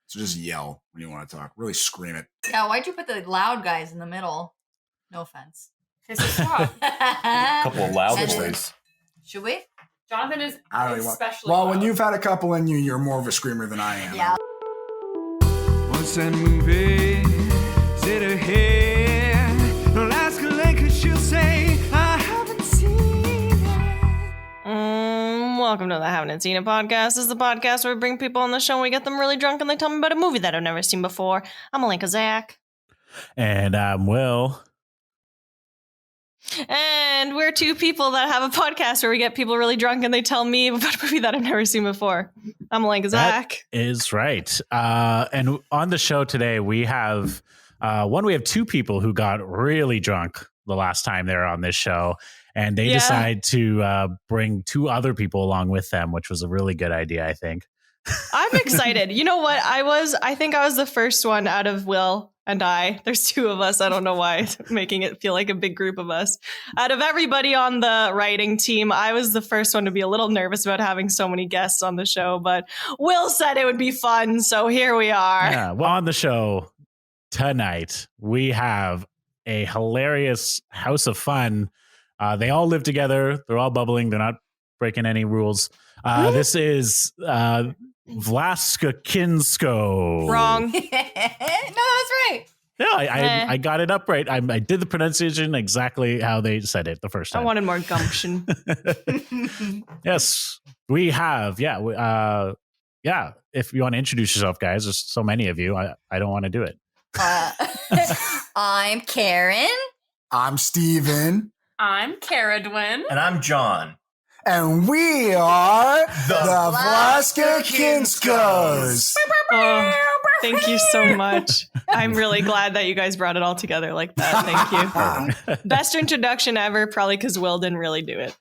So just yell when you want to talk. Really scream it. Yeah, why'd you put the loud guys in the middle? No offense. This is tough. A couple of loud And then- boys. Should we? Jonathan is I don't really want. especially Well, loud. when you've had a couple in you, you're more of a screamer than I am. Yeah. What's that movie? Sit ahead. Don't ask her like she'll say, I haven't seen it. Welcome to the Haven't Seen It podcast. This is the podcast where we bring people on the show and we get them really drunk and they tell me about a movie that I've never seen before. I'm Alinka Zach. And I'm Will. And we're two people that have a podcast where we get people really drunk and they tell me about a movie that I've never seen before. I'm Alinka Zach. That is right. And on the show today, we have we have two people who got really drunk the last time they were on this show. And they decide to bring two other people along with them, which was a really good idea, I think. I'm excited. You know what? I think I was the first one out of Will and I. There's two of us. I don't know why, making it feel like a big group of us. Out of everybody on the writing team, I was the first one to be a little nervous about having so many guests on the show, but Will said it would be fun, so here we are. Yeah, well, on the show tonight, we have a hilarious house of fun. They all live together. They're all bubbling. They're not breaking any rules. This is Vlahos Kingstone. Wrong. No, that's right. No, I got it up right. I did the pronunciation exactly how they said it the first I time. wanted more gumption. Yes, we have. Yeah. If you want to introduce yourself, guys, there's so many of you. I don't want to do it. I'm Karen. I'm Steven. I'm Ceridwen. And I'm John. And we are the Vlahos Vlahos Kingstones. Oh, thank you so much. I'm really glad that you guys brought it all together like that. Thank you. Best introduction ever, probably because Will didn't really do it.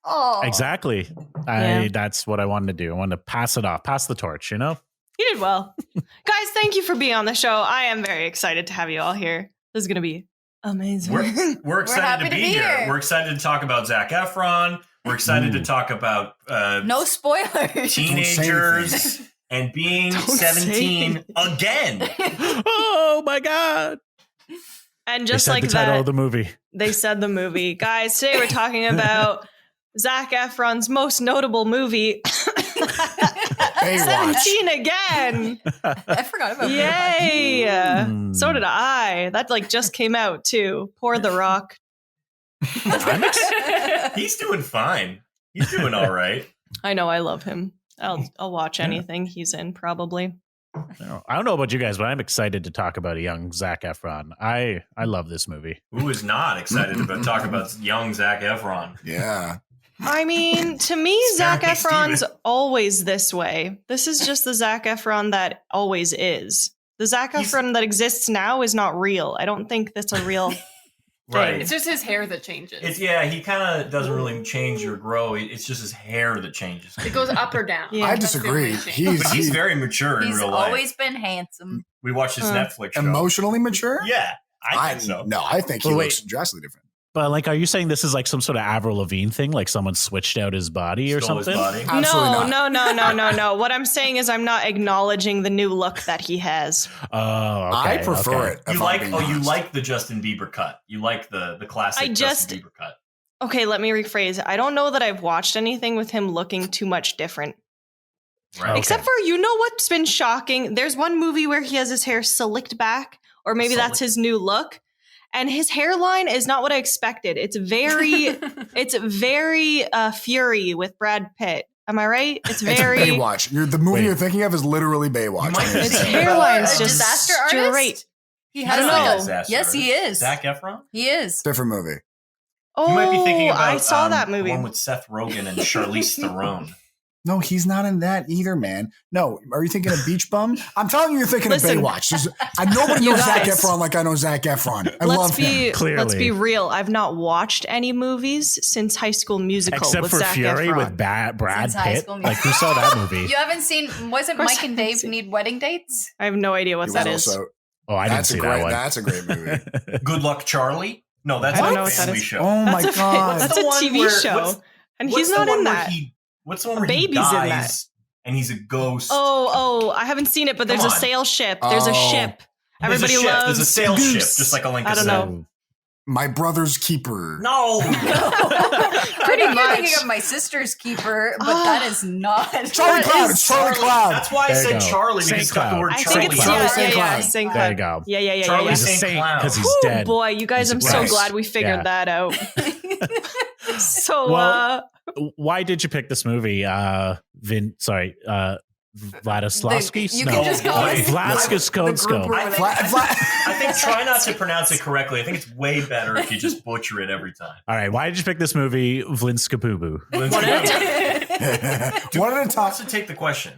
Oh, Exactly. Yeah. That's what I wanted to do. I wanted to pass the torch, you know? You did well. Guys, thank you for being on the show. I am very excited to have you all here. This is going to be amazing. We're excited happy to to be be here. here. We're excited to talk about Zac Efron. We're excited to talk about no spoilers. teenagers and being Don't 17 again. Oh my God. And They just said like the title that, of the movie. they said the movie. Guys, today we're talking about Zac Efron's most notable movie, Baywatch. 17 again. I forgot about Yay. Mm. So did I. That just came out too. Pour the rock. He's doing fine. He's doing all right. I know, I love him. I'll watch anything he's in, probably. I don't know about you guys, but I'm excited to talk about a young Zac Efron. I love this movie. Who is not excited about talking about young Zac Efron? Yeah. I mean, to me, Zac Hey, Efron's Steven. always this way. This is just the Zac Efron that always is. The Zac Efron that exists now is not real. I don't think that's a real Right. It's just his hair that changes. He kind of doesn't really change or grow. It's just his hair that changes. It goes up or down. Yeah. I That's the disagree. only change. But he's very mature in He's real life. always been handsome. We watched his Netflix show. Emotionally mature? Yeah, I think so. No, I think he Well, looks drastically different. But like, are you saying this is like some sort of Avril Lavigne thing? Like someone switched out his body or Stole his something? body. Absolutely No, not. no. What I'm saying is I'm not acknowledging the new look that he has. Oh, okay, I prefer okay. it. if You I'm like? being Oh, you honest. like the Justin Bieber cut? You like the classic Justin Bieber cut? Okay, let me rephrase. I don't know that I've watched anything with him looking too much different. Right. Okay. Except for, you know what's been shocking? There's one movie where he has his hair slicked back, or maybe that's his new look. And his hairline is not what I expected. It's very Fury with Brad Pitt. Am I right? It's very It's Baywatch. The movie Wait. you're thinking of is literally Baywatch. You might be his thinking hairline's A just disaster artist? straight. He I don't has know. like Disaster yes, he artist. is. Zac Efron. He is. Different movie. Oh, You might be thinking about I saw that movie. the one with Seth Rogen and Charlize Theron. No, he's not in that either, man. No, are you thinking of Beach Bum? I'm telling you, you're thinking Listen. of Baywatch. Nobody You knows Zac guys. Efron like I know Zac Efron. I love him. Clearly. Let's be real. I've not watched any movies since High School Musical Except with for Zac Fury Efron. with Brad Since High Pitt. School Like, who saw that movie? You haven't seen? Was it Of course Mike and I haven't Dave seen- Need Wedding Dates? I have no idea what He that was is. also- Oh, I didn't that's see a that great. one. That's a great movie. Good Luck Charlie. No, that's I don't a know what that family is. show. Oh my That's a, god! that's The a one TV where- show. what's- And What's he's the not one in where that. What's the one where Baby's he in dies and he's a ghost. Oh, I haven't seen it, but there's Come a on. sail ship. There's a Oh. ship. There's Everybody a ship. loves There's a sail Goose. ship, just like a Lincoln. I don't know. My brother's keeper. No. Pretty much. much thinking of my sister's keeper, but that is not. Charlie Cloud. It's Charlie Cloud. That's why I There you said go. Charlie Saint because it's got the Cloud. word I Charlie. think it's Charlie Saint Cloud. Saint There you Cloud. go. Yeah. Charlie He's a Saint saint Cloud. because he's Ooh, dead. boy, you guys, He's I'm a so ghost. glad we figured Yeah. that out. So, Well, Why did you pick this movie, Vladislavsky? You can just call it Vlaskis Kodsko. I think try not to pronounce it correctly. I think it's way better if you just butcher it every time. All right, why did you pick this movie, Vlinskapubu? Who One at a time. wants to take the question?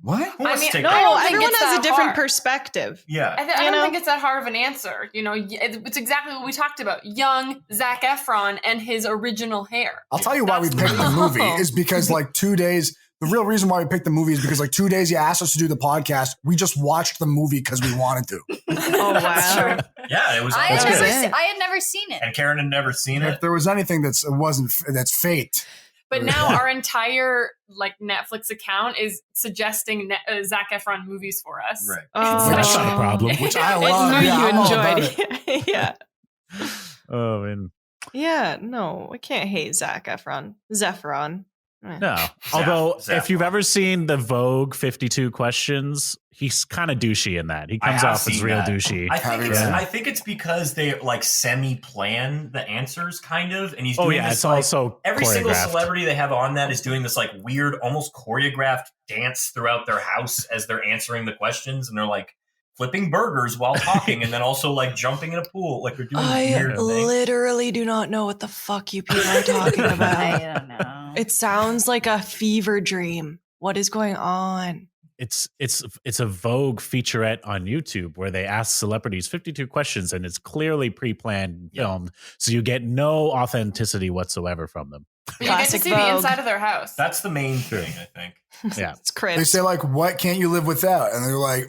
What? Who wants to take no, the I don't think everyone it's has a that different hard. perspective. Yeah. I don't think it's that hard of an answer. You know, it's exactly what we talked about. Young Zac Efron and his original hair. I'll tell you why we That's picked the the- movie is because like 2 days. The real reason why we picked the movie is because like 2 days you asked us to do the podcast. We just watched the movie because we wanted to. Oh, wow. Yeah, it was. I had, That's never good. I had never seen it. And Karen had never seen If it. there was anything that's fate. But now our entire like Netflix account is suggesting Zac Efron movies for us. Right. Oh. That's not a problem. Which I I love. knew Yeah, you I'm all about enjoyed it. Yeah. Oh, and Yeah, no, I can't hate Zac Efron. Zefron. no. Although, Zeph- if you've ever seen the Vogue 52 questions, he's kind of douchey in that. He I comes have off as seen real that. douchey. I think it's because they like semi-plan the answers, kind of, and he's Oh doing yeah, this it's like, also every single choreographed. celebrity they have on that is doing this like weird, almost choreographed dance throughout their house as they're answering the questions, and they're like flipping burgers while talking, and then also like jumping in a pool, like they're doing weird things. literally do not know what the fuck you people are talking about. I don't know. It sounds like a fever dream. What is going on? It's a Vogue featurette on YouTube where they ask celebrities 52 questions, and it's clearly pre-planned and filmed, so you get no authenticity whatsoever from them. But you get to Classic see Vogue. the inside of their house. That's the main thing, I think. Yeah. It's They Chris. say like, "What can't you live without?" And they're like,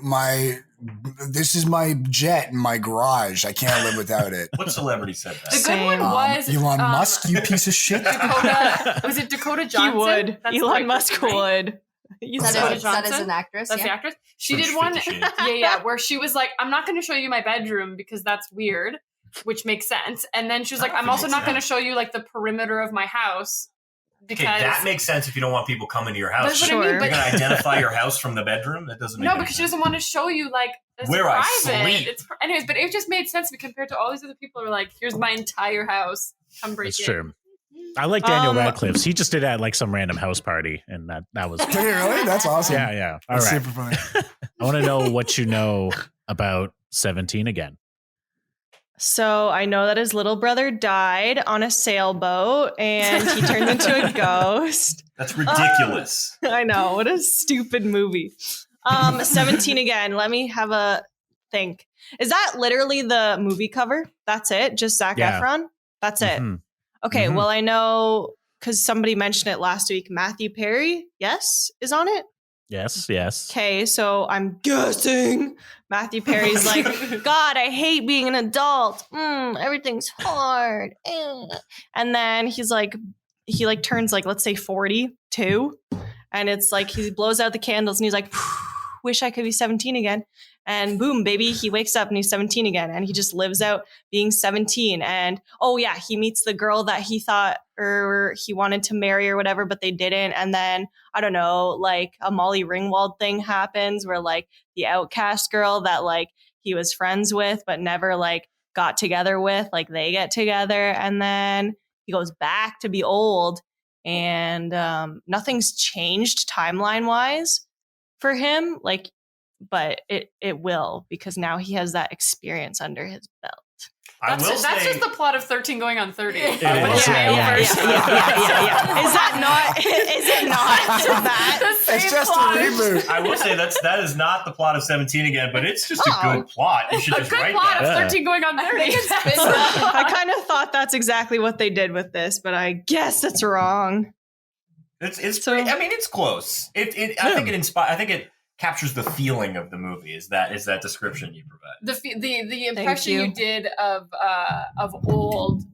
"This is my jet in my garage. I can't live without it." What celebrity said The that? good one Same. was Elon Musk, you piece of shit. Dakota. Was it Dakota He Johnson? would. That's Elon white Musk person, right? would. You That said is- it. That is Johnson? an actress. That's the yeah. actress. She From did one. 50 Shades. Yeah, where she was like, "I'm not going to show you my bedroom because that's weird," which makes sense. And then she was like, That "I'm also makes not going to sense. show you like the perimeter of my house because Okay, that makes sense if you don't want people coming to your house. That's what I Sure. mean, You're but going to identify your house from the bedroom? That doesn't make no, any because she sense. doesn't want to show you like it's Where I private. sleep. Anyways, but it just made sense compared to all these other people who are like, "Here's my entire house. Come break That's in." true. I like Daniel Um, Radcliffe's. He just did it at like some random house party, and that was Did you really? That's awesome. yeah. All That's right. super funny. I want to know what you know about 17 again. So I know that his little brother died on a sailboat and he turned into a ghost. That's ridiculous. I know. What a stupid movie. 17 again. Let me have a think. Is that literally the movie cover? That's it? Just Zac Yeah. Efron? That's it. Mhm. Okay. Mhm. Well, I know because somebody mentioned it last week. Matthew Perry, yes, is on it. Yes. Okay, so I'm guessing Matthew Perry's like, God, I hate being an adult. Everything's hard. And then he turns like, let's say 42. And it's like he blows out the candles and he's like, wish I could be 17 again. And boom, baby, he wakes up and he's 17 again. And he just lives out being 17. And oh yeah, he meets the girl that he thought or he wanted to marry or whatever, but they didn't. And then I don't know, like a Molly Ringwald thing happens where like the outcast girl that like he was friends with, but never like got together with, like they get together. And then he goes back to be old and nothing's changed timeline wise for him. Like, but it will because now he has that experience under his belt. That's just the plot of 13 going on 30. It is, Yeah. Is that not? Is it not that? The same It's just plot. a reboot. I will say that is not the plot of 17 again, but it's just a good plot. You should A just good write plot that. of 13 going on 30. I kind of thought that's exactly what they did with this, but I guess it's wrong. It's So- I mean, it's close. I think it captures the feeling of the movie. Is that description you provide? The impression you did of old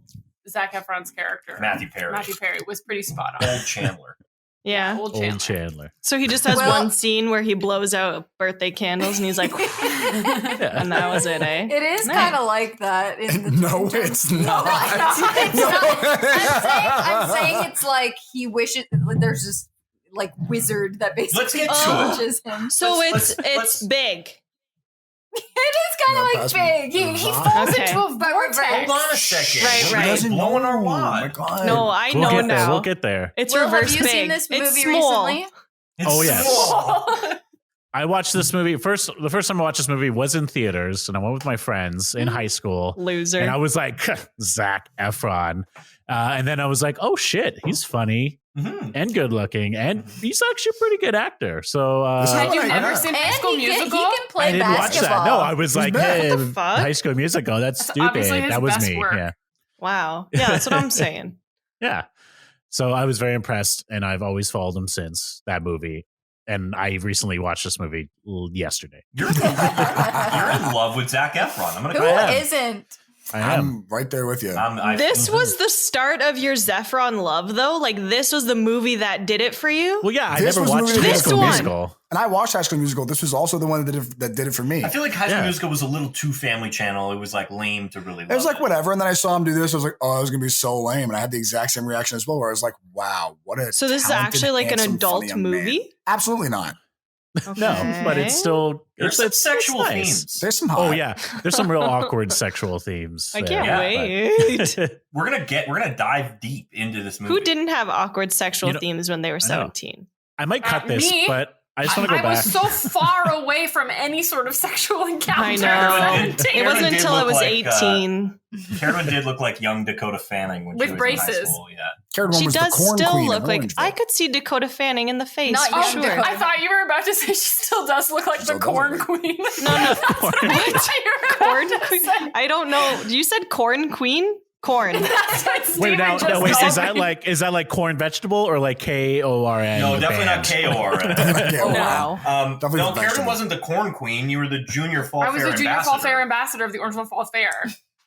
Zac Efron's character Matthew Perry was pretty spot on. Old Chandler. Yeah. Old Old Chandler. Chandler. So he just has Well- one scene where he blows out birthday candles and he's like, and that was it, eh? It is Nice. kind of like that. In the No, it's not. it's not. I'm saying it's like he wishes. There's this like wizard that basically Let's get to it. wishes him. So Let's- it's let's- big. It is kind No, of pass like me big. He the falls Okay. into a vortex. Hold on a second. Right, We're right. just blowing our Oh my wad. God. No, I We'll know get there. now. We'll get there. It's Will, reverse have you big. seen this It's movie small. recently? It's Oh, yes. small. I watched this movie the first time I watched this movie was in theaters, and I went with my friends in high school. Loser. And I was like, Zac Efron. And then I was like, oh shit, he's funny Mhm. and good looking, and he's actually a pretty good actor. So This is Had what you I ever heard. seen High And School he can Musical? play I didn't watch basketball. that. No, I was like, bad. hey, What the fuck? High School Musical. That's That's stupid. obviously his That was best me. work. Yeah. Wow. Yeah, that's what I'm saying. Yeah. So I was very impressed, and I've always followed him since that movie. And I recently watched this movie yesterday. You're in love with Zac Efron. I'm gonna Who go am. isn't? I am. I'm right there with you. This was the start of your Zefron love, though. Like, this was the movie that did it for you. Well, yeah, I This never was watched the movie High that School did it. Musical. And I watched High School Musical. This was also the one that did it for me. I feel like High School Yeah. Musical was a little too Family Channel. It was like lame to really love It was like whatever, and then I saw him do this. I was like, "Oh, it was gonna be so lame," and I had the exact same reaction as well. Where I was like, "Wow, what a!" So this is talented, actually like an handsome, adult funny young man." movie? Absolutely not. No, but it's still There's some sexual themes. There's some hot. Oh yeah, there's some real awkward sexual themes. I there, can't Yeah, wait. but- We're gonna dive deep into this movie. Who didn't have awkward sexual You know- themes when they were I know. 17? I might cut this, Me? but I just want to go I back. was so far away from any sort of sexual encounter. I at know. 17. It wasn't did until I look was like, 18. Karen did look like young Dakota Fanning when With she was in high braces. school. Yeah. Karen One She was does the corn still queen look of like. Orangeville. I could see Dakota Fanning in the face Not for young sure. Dakota. I thought you were about to say she still does look like Still the does corn look queen. No, no. That's what I thought you were Corn about to queen? say. I don't know. You said corn queen? Corn. That's what Steven Wait, now, just wait, called is that me. like corn vegetable or like KORN? No, the definitely band? not KORN. Yeah, Oh, wow. wow. Definitely No, the Karen vegetable. wasn't the corn queen. You were the junior fall I was fair a junior ambassador. fall fair ambassador of the Orangeville Fall Fair.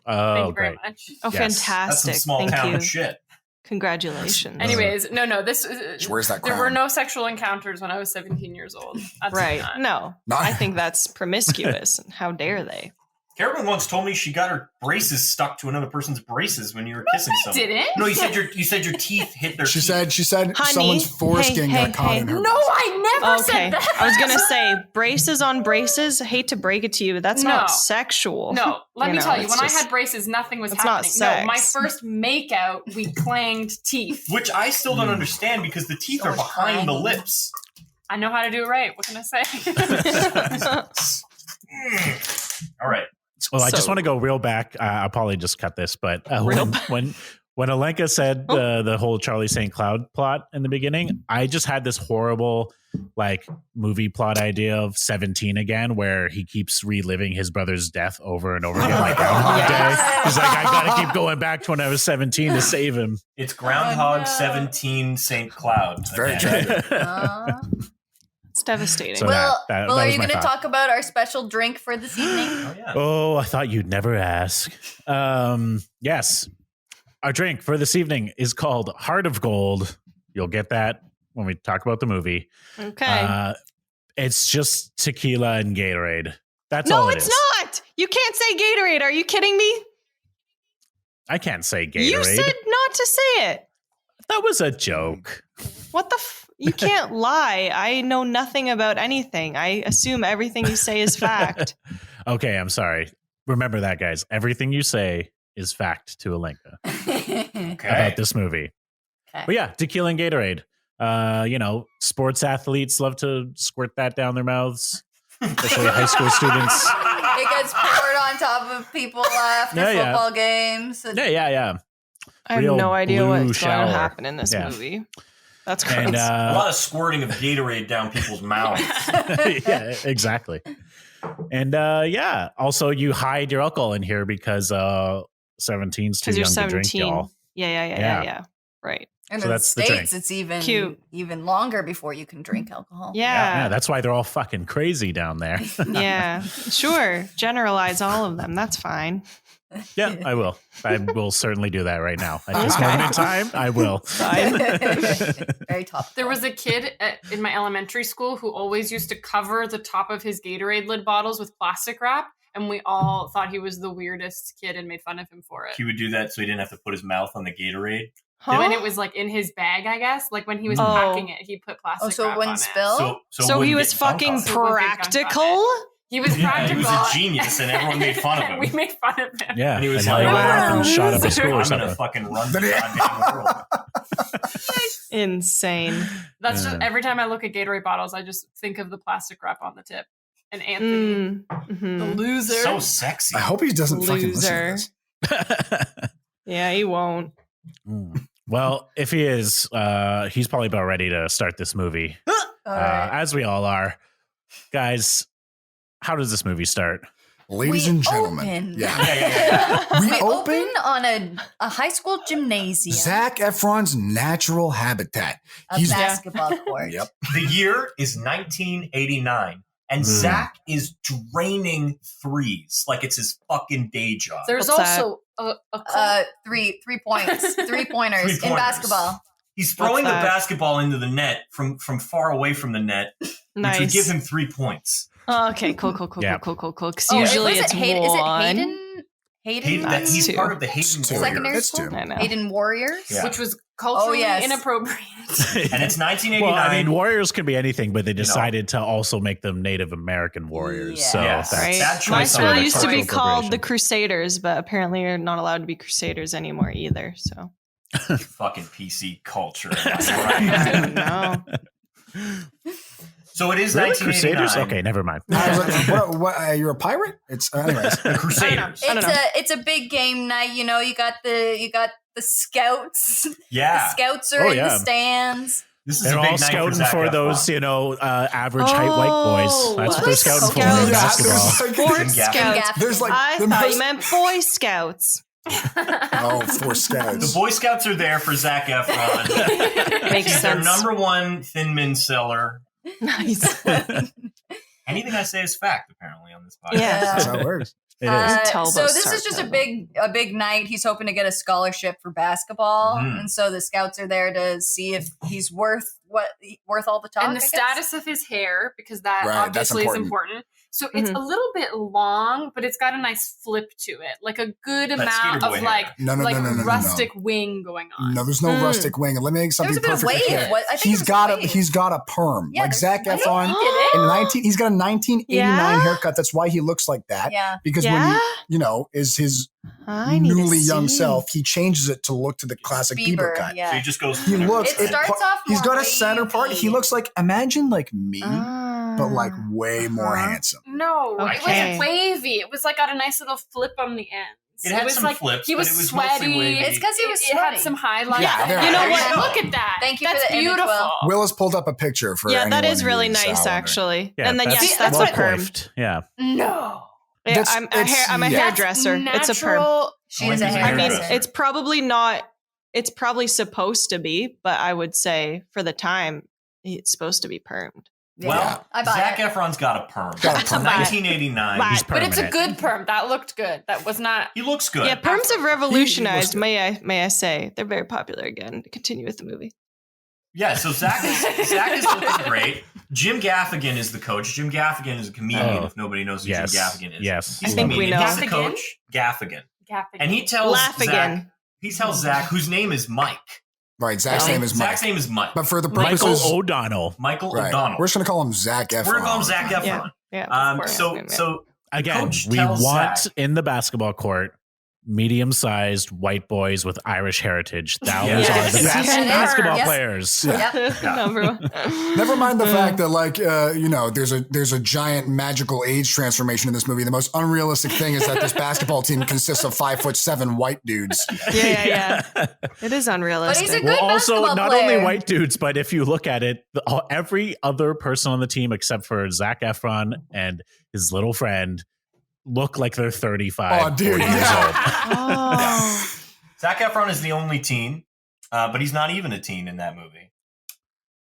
Oh, Thank you very great. much. Oh, Yes. That's some fantastic. small Thank town you. shit. Congratulations. Anyways, no, this She wears that there crown. were no sexual encounters when I was 17 years old. Absolutely Right. not. No. Not- I think that's promiscuous. How dare they? Karen once told me she got her braces stuck to another person's braces when you were kissing someone. Didn't? No, you said your teeth hit their She teeth. said Honey, someone's foreskin hey, got caught hey. in her. No, I never Okay. said that. I was going to say braces on braces. I hate to break it to you, but that's No. not sexual. No, let You me know, tell you, it's when just- I had braces, nothing was It's not happening. No, my sex. first makeout, we clanged teeth. Which I still don't understand because the teeth So are behind the tiny. lips. I know how to do it right. What can I say? All right. Well, I just So- want to go real back. I'll probably just cut this, but Real when Alenka said the whole Charlie St. Cloud plot in the beginning, I just had this horrible like movie plot idea of 17 again, where he keeps reliving his brother's death over and over again, like Groundhog Yes. Day. He's like, I gotta keep going back to when I was 17 to save him. It's Groundhog no. 17 St. Cloud. It's very Again. tragic. It's devastating. So Will, that Will, was are you my going to thought. talk about our special drink for this evening? Oh, yeah. Oh, I thought you'd never ask. Yes. Our drink for this evening is called Heart of Gold. You'll get that when we talk about the movie. Okay. It's just tequila and Gatorade. That's no, all it it's is. not. You can't say Gatorade. Are you kidding me? I can't say Gatorade. You said not to say it. That was a joke. What the You can't lie. I know nothing about anything. I assume everything you say is fact. Okay, I'm sorry. Remember that, guys. Everything you say is fact to Alenka Okay. about this movie. Okay. But yeah, tequila and Gatorade. Sports athletes love to squirt that down their mouths, especially high school students. It gets poured on top of people after Yeah, yeah. football games. Yeah. I have Real no idea blue what's shower. going to happen in this Yeah. movie. That's And crazy. A lot of squirting of Gatorade down people's mouths. yeah, exactly. And also you hide your alcohol in here because 17's too Because young you're to drink, 17. y'all. Yeah. Right. And So in the that's the drink. States, it's even Cute. even longer before you can drink alcohol. Yeah, Yeah. that's why they're all fucking crazy down there. Yeah. Sure. Generalize all of them. That's fine. Yeah, I will. I will certainly do that right now. At this moment in time, I will. Fine. Very top. There was a kid in my elementary school who always used to cover the top of his Gatorade lid bottles with plastic wrap, and we all thought he was the weirdest kid and made fun of him for it. He would do that so he didn't have to put his mouth on the Gatorade. Huh? When it was like in his bag, I guess, like when he was packing it, he put plastic so it wrap wouldn't on spill? So he was fucking So it wouldn't get gunk on practical? He was Yeah, practical. he was a genius, and everyone made fun of him. We made fun of him. Yeah, And he was now like, he went off and "Oh, shot up a school or I'm gonna something. fucking run the goddamn world. Insane. That's just Yeah. every time I look at Gatorade bottles, I just think of the plastic wrap on the tip. And Anthony, Mhm. the loser. So sexy. I hope he doesn't fucking listen Loser. to this. Yeah, he won't. Well, if he is, he's probably about ready to start this movie, All right. as we all are. Guys, how does this movie start? Ladies We and gentlemen. open. Yeah. We We open open on a high school gymnasium, Zac Efron's natural habitat. a He's basketball court. Yep. The year is 1989, and Zach is draining threes like it's his fucking day job. There's What's that? also a 3 points, 3-pointers in 3-pointers. basketball. He's throwing the that? basketball into the net from far away from the net, Nice. which would give him 3 points. Oh, okay, cool. Yeah. Because Oh, usually was it's it Hayden? Is it one. Hayden? Hayden, That's he's two. part of the Hayden It's two. Warriors. Secondary It's school? two. I know. Hayden Warriors? Yeah. which was culturally yes. inappropriate. And it's 1989. Well, I mean, Warriors can be anything, but they decided to also make them Native American warriors. So Yes. that's Right. That My choice school on used to be cultural called the Crusaders, but apparently you're not allowed to be Crusaders anymore either. So fucking PC culture. That's I right. don't know. So it is Really? 1989. Crusaders? Okay, never mind. I was like, what, you're a pirate? It's anyways. The Crusaders. I don't know. It's a big game night, you know. You got the scouts. Yeah. The scouts are Oh, in yeah. the stands. This is They're a big all night scouting Zac for Efron. those, average height white boys. That's what they're scouting for in Scouts. basketball. Boy Jim Scouts. Gaff- There's like I the thought most- you meant Boy Scouts. oh, 4 scouts. The Boy Scouts are there for Zac Efron. Makes He's their sense. number one Thin Mint seller. Nice. Anything I say is fact, apparently, on this podcast. Yeah. That's how it works. It is. Tell So those this is just sarcasm. a big night. He's hoping to get a scholarship for basketball, Mhm. and so the scouts are there to see if he's worth all the talk. and the I guess? status of his hair, because that Right, that's obviously is important. important. So it's Mhm. a little bit long, but it's got a nice flip to it, like a good That amount skater boy of hair. like No, rustic wing going on. No, there's no Mm. rustic wing. And let me make something There's a bit of perfectly wave. clear. What- I think He's there's got a a wave. he's got a perm. Yeah, like there's Zac wave. Efron Did it? in 19 he's got a 1989 Yeah? haircut. That's why he looks like that. Yeah, Because when Yeah? he, is his I need to newly young see. self, he changes it to look to the classic Bieber cut. So Yeah. he just goes. He looks It starts off he's more got a center part. He wavy. looks like imagine like me, Ah. but like way more Uh-huh. handsome. No, Okay. it was wavy. It was like got a nice little flip on the ends. It had was some like flips, he was but it was mostly sweaty. wavy. It's because he was It sweaty. had some highlights. Yeah, there- you know there what? you go. Look at that. Thank you That's for the image, beautiful. Will. Will has pulled up a picture for Yeah, that anyone is really who's, nice, wondering. actually. Yeah, and then yes, that's that's a well perm. coiffed. Yeah. No. Yeah, That's- I'm it's- a yeah. hairdresser. It's a perm. Natural. She is a Wendy's a I mean, hairdresser. it's probably not. It's probably supposed to be, but I would say for the time, it's supposed to be permed. Yeah. Well, I buy Zac it. Efron's got a perm. Got a perm. 1989. Bye. He's But it's a permanent. good perm. That looked good. That was not. He looks good. Yeah, perms have revolutionized. He was May I say they're very popular again. To continue with the movie. Yeah, so Zach is looking great. Jim Gaffigan is the coach. Jim Gaffigan is a comedian, Oh. if nobody knows who Yes. Jim Gaffigan is. Yes. He's I a think we comedian. know. He's the coach, Gaffigan. And he tells Laugh Zach, again. Zach, whose name is Mike. Right, Zach's name is Mike. Zach's name is Mike. But for the Michael purposes, O'Donnell. Michael right, O'Donnell. we're just gonna call him Zac Efron. We're going to call him Zac Efron. Yeah. Yeah. of course. So Again, coach we tells want Zach- in the basketball court medium-sized white boys with Irish heritage. Those Yes. are the best Yes. basketball Yes. players. Yeah. Yep. Number one. Never mind the fact that, like, there's a giant magical age transformation in this movie. The most unrealistic thing is that this basketball team consists of 5'7" white dudes. Yeah. It is unrealistic. But he's a Well, good also basketball not player. only white dudes, but if you look at it, every other person on the team except for Zac Efron and his little friend look like they're 35, Oh, dude, 40 years yeah. old. Oh. Zac Efron is the only teen, but he's not even a teen in that movie.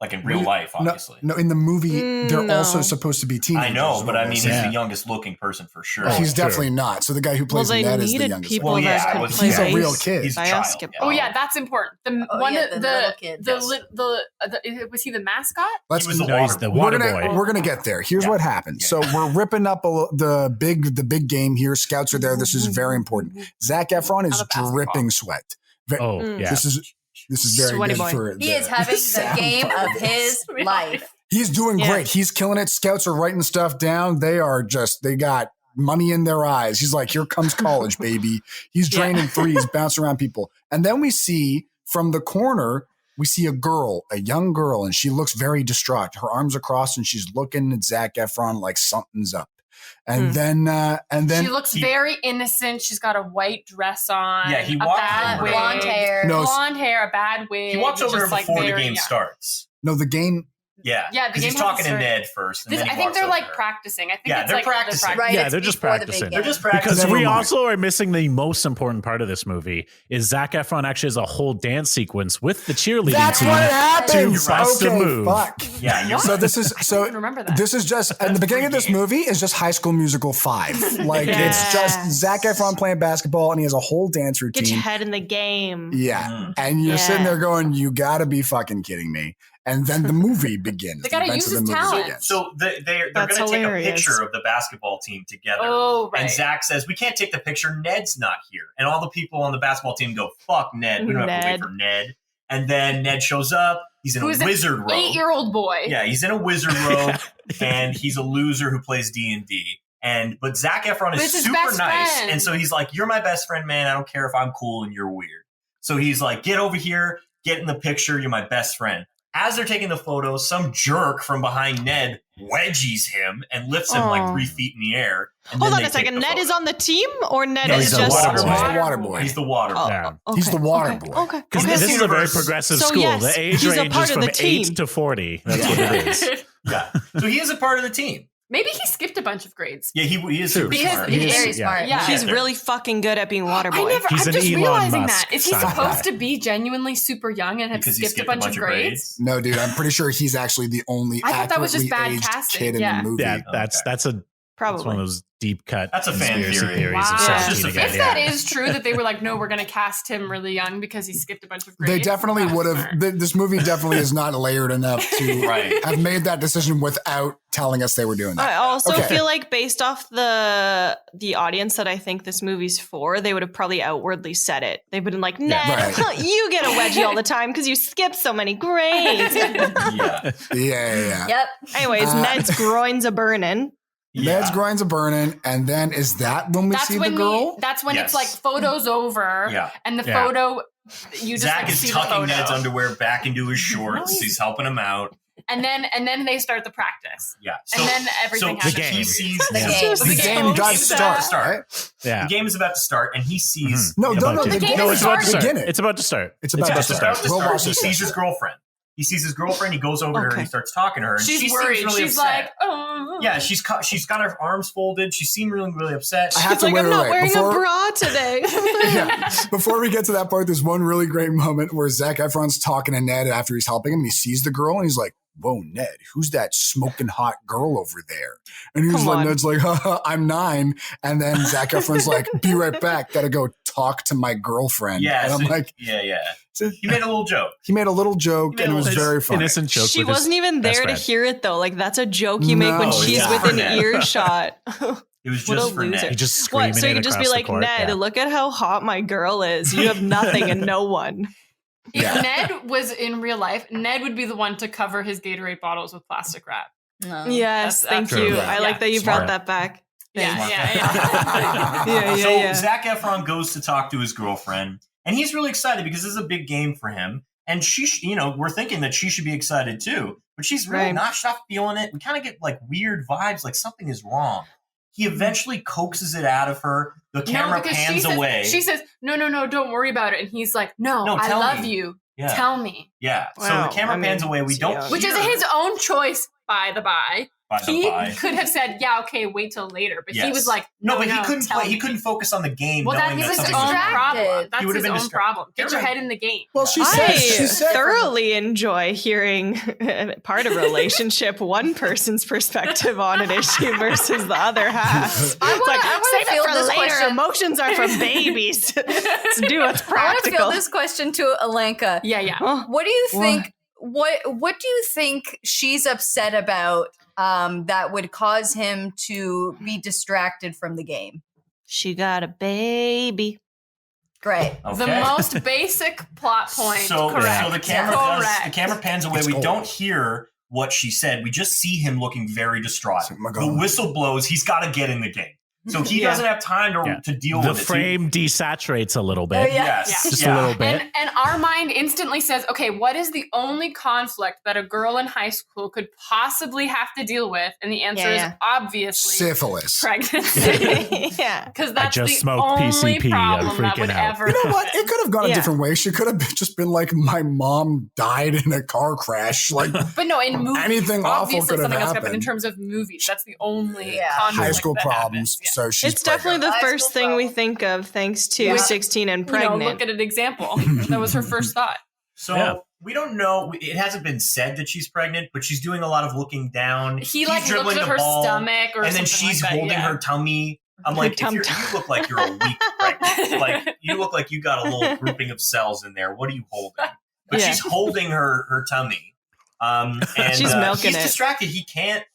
Like in real life, obviously. No, in the movie, they're no. also supposed to be teenagers. I know, but I mean, he's Yeah. the youngest looking person for sure. Well, he's true. definitely not. So the guy who plays they Ned is the needed youngest. people Well, that yeah, could was- play he's a real bass. kid. He's a child. Basketball. Oh yeah, that's important. The little kid, yes. was he the mascot? Let's He was the No, he's the water boy. We're gonna get there. Here's what happened. So we're ripping up the big game here. Scouts are there. This is very important. Zac Efron is Out of basketball. dripping sweat. Oh, yeah. This is very Sweaty good boy. for He is having the game of his life. He's doing Yeah. great. He's killing it. Scouts are writing stuff down. They got money in their eyes. He's like, here comes college, baby. He's draining threes, bouncing around people. And then we see from the corner, we see a young girl, and she looks very distraught. Her arms are crossed, and she's looking at Zac Efron like something's up. And then She looks very innocent. She's got a white dress on. Yeah, he a walks bad over wig, her. Blonde hair. No, blonde hair, a bad wig. He walks over just, her before the very game young. starts. no, the game. Yeah, Yeah, the because game he's talking to hasn't Ned first. And This, then he I think walks they're over like to her. practicing. I think Yeah, it's they're like practicing. Right, Yeah, it's they're just before the big practicing. game. They're just practicing. Because Never we mind. also are missing the most important part of this movie is Zac Efron actually has a whole dance sequence with the cheerleading That's team. what happens. To bust a Okay, move. fuck. Yeah, you're So this is I don't even remember that. This is just and the beginning of this movie is just High School Musical 5. Like it's Yes. just Zac Efron playing basketball, and he has a whole dance routine. Get your head in the game. Yeah, and you're sitting there going, "You got to be fucking kidding me!" And then the movie begins. They The gotta events use of the his movie talent. begins. So they're going That's to take a hilarious. picture of the basketball team together. Oh, right. And Zach says, we can't take the picture. Ned's not here. And all the people on the basketball team go, fuck Ned. We don't have to wait Ned. for Ned. And then Ned shows up. He's in Who's a an wizard robe. 8-year-old boy. Yeah, he's in a wizard robe. And he's a loser who plays D&D. But Zac Efron But is it's his super best nice. friend. And so he's like, you're my best friend, man. I don't care if I'm cool and you're weird. So he's like, get over here. Get in the picture. You're my best friend. As they're taking the photo, some jerk from behind Ned wedgies him and lifts him like 3 feet in the air. And Hold then on they a take second. the Ned photo. is on the team, or Ned No, is he's the just water boy. He's the water boy. He's the water boy. Yeah. He's the water okay. boy. Okay. Because okay. this is a very universe- progressive So, school. yes, the age he's a range part is of from the team. 8 to 40. That's what it is. Yeah. So he is a part of the team. Maybe he skipped a bunch of grades. Yeah, he is super Because smart. he He's is- very smart. yeah. He's there. really fucking good at being water boy. I'm He's an just Elon realizing Musk that. Is he style supposed guy. to be genuinely super young and have Because he skipped a bunch of grades? No, dude, I'm pretty sure he's actually the only I thought that was just accurately bad aged casting, kid in yeah. the movie. Yeah, that's one of Probably. those deep cut That's a fan conspiracy theory. theories Wow. of Yeah. 17 Just a again. If Yeah. that is true, that they were like, no, we're going to cast him really young because he skipped a bunch of grades. They definitely That's would smart. have. This movie definitely is not layered enough to Right. have made that decision without telling us they were doing I that. also Okay. feel like based off the audience that I think this movie's for, they would have probably outwardly said it. They've been like, Ned, Right. you get a wedgie all the time because you skip so many grades. Yeah. Yeah. Yep. Anyways, Ned's groins a burning. Ned's Yeah. grinds a burning, and then is that when we That's see when the girl? that's when Yes. it's like photos over, Yeah. and the Yeah. photo you just Zach like, is see the tucking photo. Ned's underwear back into his shorts. Nice. He's helping him out. and then they start the practice, Yeah. and then everything so happens. he sees The the game. the game got to is about to start. Right? Yeah. The game is about to start, and he sees. No, About no, to. the game game is It's about to start. Begin it. It's about to start. It's about to It's start. about to We'll start. watch He this sees his second. girlfriend. He sees his girlfriend. He goes over to her and Okay. he starts talking to her. And She's she worried. seems really She's upset. like, oh, Yeah, she's got her arms folded. She seemed really, really upset. I have It's to like, wait, I'm not wait, wearing before, a bra today. Yeah. Before we get to that part, there's one really great moment where Zac Efron's talking to Ned after he's helping him, and he sees the girl, and he's like, "Whoa, Ned, who's that smoking hot girl over there?" And he's Come like, on. Ned's like, "I'm 9," and then Zac Efron's like, "Be right back. Gotta go talk to my girlfriend." Yeah, and I'm so- like, yeah. so He made a little joke. he made a little joke, He made and it a was little very funny. Innocent joke. She with his wasn't even best there to friend. hear it though. Like that's a joke you make when No, she's yeah. within For Ned. earshot. It was What a just for loser. He Ned. just screaming What? So you it could just be across the like, court. Ned, Yeah. look at how hot my girl is. You have nothing and no one. If Yeah. Ned was in real life, Ned would be the one to cover his Gatorade bottles with plastic wrap. No. Yes, thank That's you. true. I Yeah. like that you Smart. brought that back. Yeah, Thanks. yeah. Yeah, So yeah. Zac Efron goes to talk to his girlfriend, and he's really excited because this is a big game for him. And she, we're thinking that she should be excited too, but she's really Right. not. She's not feeling it. We kind of get like weird vibes, like something is wrong. He eventually coaxes it out of her. The camera because pans away. She says, no, don't worry about it. And he's like, no, No, I tell love me. you. yeah, Tell me. yeah. So Wow, the camera I mean, pans away. We it's don't, young. Which is hear- his own choice, by the by. by the He by. could have said, "Yeah, okay, wait till later," but he Yes. was like, No, but he couldn't tell play. He me." couldn't focus on the game. Well, knowing that's his something own was happening. problem. He That's would have his been own distracted. problem. Get your You're head in the game. Well, she I said thoroughly enjoy hearing part of a relationship, one person's perspective on an issue versus the other half. I It's like, wanna save it field for this later. question. Emotions are for babies. Let's do what's I want to practical. field this question to Alenka. Yeah. Oh, What do you think? What do you think she's upset about that would cause him to be distracted from the game? she got a baby. Great. The most basic plot point. Correct. So the camera Correct. the camera pans away. It's We gold. don't hear what she said. We just see him looking very distraught. Oh my The God. whistle blows. He's got to get in the game. So he Yeah. doesn't have time to deal The with it. frame desaturates a little bit. Oh, yeah. Yes. Just Yeah. a little bit. And our mind instantly says, okay, what is the only conflict that a girl in high school could possibly have to deal with? And the answer Yeah. is obviously syphilis. pregnancy. Yeah. Because that's just the smoked only PCP, I'm problem that freaking would out. ever You know what? happen. It could have gone a Yeah. different way. She could have just been like, my mom died in a car crash. Like But no, in movies, anything awful obviously could have something else happened. In happened. terms of movies, that's the only Yeah. conflict High school that problems. happens. So she's It's definitely the High first school thing we problem. think of thanks to Yeah. 16 and You know, pregnant. look at an example. That was her first thought. So Yeah. we don't know. It hasn't been said that she's pregnant, but she's doing a lot of looking down. He He's like dribbling looks at the her ball, stomach or and then something she's like that, holding yeah. her tummy. I'm like, Tum you tum. look like you're a weak pregnant. Like you look like you got a little grouping of cells in there. What are you holding? But Yeah. she's holding her tummy. And She's milking he's it. distracted. He can't.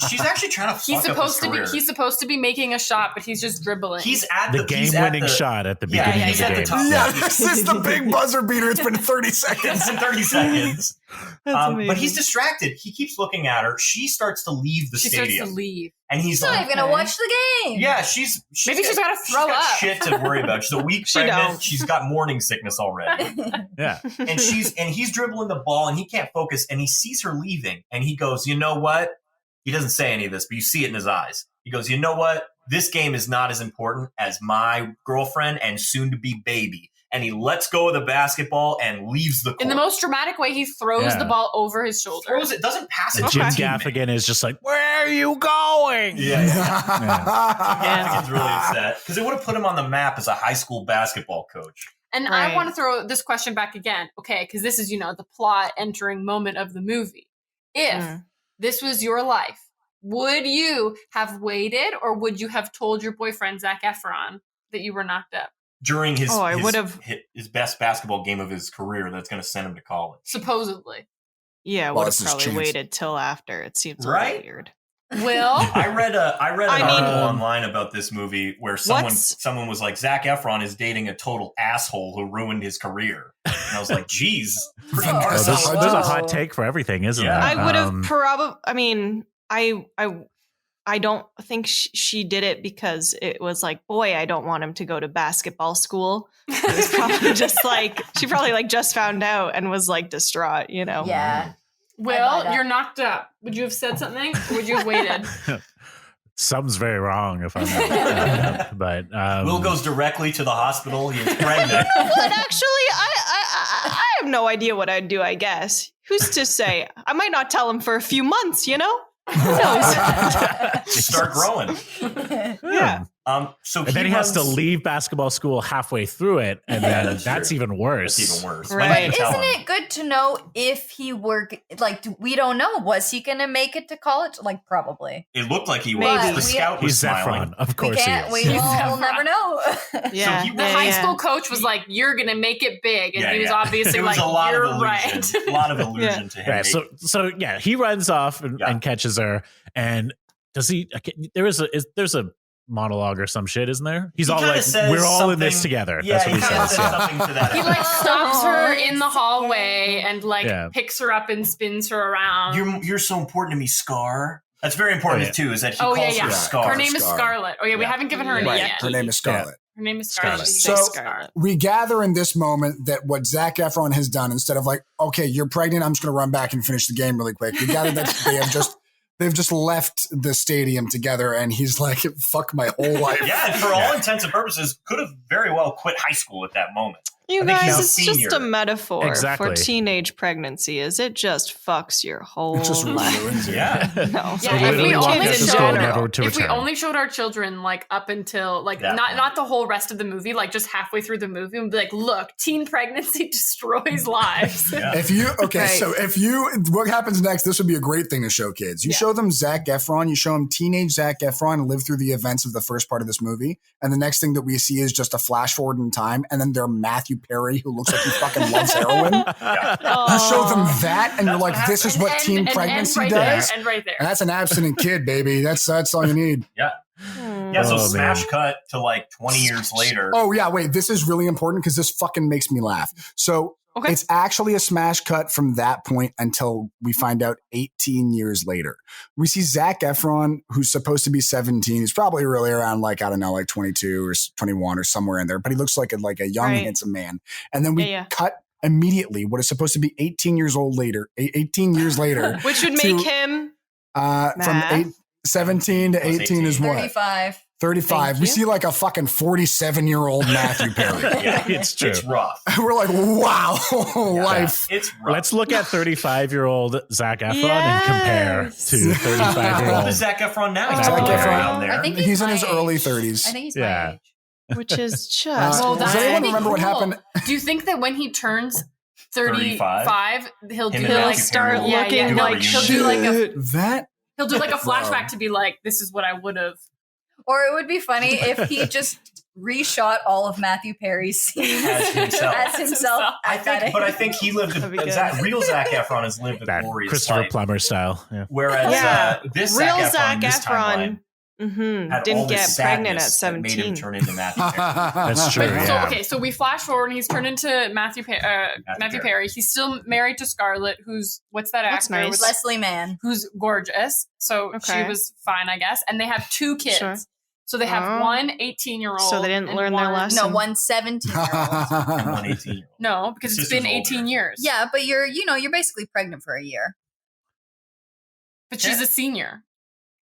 She's actually trying to. He's fuck up his career. he's supposed to be making a shot, but he's just dribbling. He's at The he's at game-winning shot at the Yeah, beginning he's of at the the game. top. yeah, this is the big buzzer beater. It's been 30 It's seconds. in 30 seconds. That's But amazing. he's distracted. He keeps looking at her. She starts to leave the she starts stadium. to leave. And he's He's not like, even gonna watch the game. yeah, she's Maybe she's gotta throw got up. shit to worry about. She's a week She pregnant. don't. She's got morning sickness already. Yeah. And he's dribbling the ball and he can't focus and he sees her leaving and he goes, you know what? He doesn't say any of this, but you see it in his eyes. He goes, you know what? This game is not as important as my girlfriend and soon to be baby. And he lets go of the basketball and leaves the court. In the most dramatic way, he throws Yeah. the ball over his shoulder. Throws it, doesn't pass it And to Jim a teammate. Gaffigan is just like, where are you going? Yeah. Yeah. Gaffigan's really upset because it would have put him on the map as a high school basketball coach. And Right. I want to throw this question back again. Okay, because this is, the plot entering moment of the movie. If this was your life, would you have waited or would you have told your boyfriend, Zac Efron, that you were knocked up? During his, I his, would've- his best basketball game of his career that's going to send him to college. Supposedly. Yeah, Well, would that's have his probably chance. waited till after. It seems a Right? little weird. Will? I read an I mean- article online about this movie where What's- someone was like, Zac Efron is dating a total asshole who ruined his career. And I was like, geez, pretty Oh, Oh, harsh. there's, Whoa. there's a hot take for everything, isn't Yeah. there? I would have probably. I mean, I don't think she did it because it was like, boy, I don't want him to go to basketball school. It was probably just like she probably like just found out and was like distraught, Yeah. Will, you're knocked up. Would you have said something or would you have waited? Something's very wrong if I'm not. But Will goes directly to the hospital. He is pregnant. But actually, I have no idea what I'd do. I guess who's to say? I might not tell him for a few months. Who knows? Start growing. Yeah. So and then he has to runs- leave basketball school halfway through it, and then that's that's true. even worse. That's even worse. Right. When you But tell isn't him. it good to know if he were we don't know. Was he going to make it to college? Like probably. It looked like he was. Maybe. The scout was He's smiling. Zefron, of We course he can't. is. We Zefron. will never know. Yeah. he- The high school coach was like, "You're gonna make it big," and Yeah, he was yeah. obviously There was like, a lot "You're of illusion. right." A lot of illusion to him. Right, so yeah, he runs off and, Yeah. and catches her. And does he? There's a monologue or some shit, isn't there? He's He all kinda like, says "We're all in this something- together." Yeah, That's what he he kind of says. says Yeah. something to that. He like effect. stops her Oh, in the hallway and like Yeah. picks her up and spins her around. You're so important to me, Scar. That's very important Oh, yeah. too. Is that he Oh, calls yeah. her Scar. Her name is Scar. Scarlet. Oh yeah, we Yeah. haven't given her a name Right. yet. Her name is Scarlett. Her name is Scarlet. Scarlet. She's So- Scarlet. We gather in this moment that what Zac Efron has done, instead of like, okay, you're pregnant, I'm just going to run back and finish the game really quick. We gather that they've just left the stadium together, and he's like, fuck my whole life. Yeah, and for all intents and purposes, could have very well quit high school at that moment. You I think guys, he's it's just senior. a metaphor Exactly. for teenage pregnancy. Is it just fucks your whole just life? ruins it. Yeah. No. Yeah, So if literally we walk only out the showed school, our- never to if we return. only showed our children like up until like That not point. the whole rest of the movie, like just halfway through the movie, and be like, look, teen pregnancy destroys lives. Yeah. If you Right. so if you what happens next? This would be a great thing to show kids. You Yeah. show them Zac Efron. You show them teenage Zac Efron live through the events of the first part of this movie, and the next thing that we see is just a flash forward in time, and then they're Matthew Perry, who looks like he fucking loves heroin. You show them that, and you're like, "This is what teen pregnancy right does." There, and right there. And that's an abstinent kid, baby. That's all you need. Yeah, so Oh, smash man. cut to like 20 years later. Oh yeah, wait. This is really important because this fucking makes me laugh. So Okay. it's actually a smash cut from that point until we find out 18 years later. We see Zac Efron, who's supposed to be 17. He's probably really around like, I don't know, like 22 or 21 or somewhere in there, but he looks like a young, Right. handsome man. And then we Yeah. cut immediately what is supposed to be 18 years later, 18 years later, Which would to- make him from Math. 17 to Plus 18 is what? 35. 35. Thank We you. see like a fucking 47-year-old Matthew Perry. Yeah, It's true. It's rough. We're like, wow, Yeah. life. It's rough. Let's look at 35-year-old Zac Efron and compare Yes. to How old 35-year-old. is Zac Efron now? Oh. He's Zac probably Efron. around there. I think He's in my his early age. 30s. I think he's Yeah. my age. which is just Well, Does that's anyone pretty remember what cool. happened? Do you think that when he turns 35, he'll do Him and like Matthew start Perry will looking do a like reunion. he'll do like a That he'll do like a Wow. flashback to be like, this is what I would have. Or it would be funny if he just reshot all of Matthew Perry's scenes As himself. as himself I at that think, but I age. think he lived That'd be a good. real Zac Efron has lived a That glorious Christopher life. Plummer style. Yeah. Whereas Yeah. this real Zac Zac Efron, this timeline, Efron had all didn't this get pregnant at sadness that made him 17. turn into Matthew Perry. That's true. But, Yeah. so we flash forward and he's turned into Matthew Perry. He's still married to Scarlett, who's what's that That's actor? nice. with- Leslie Mann. who's gorgeous. So she Okay. was fine, I guess. And they have 2 kids. Sure. So they have Oh. one 18-year-old. So they didn't and learn their one- lesson. No, one 17-year-old. And one 18-year-old. No, because it's Sister's been 18 older. years. Yeah, but you're basically pregnant for a year. But she's a senior.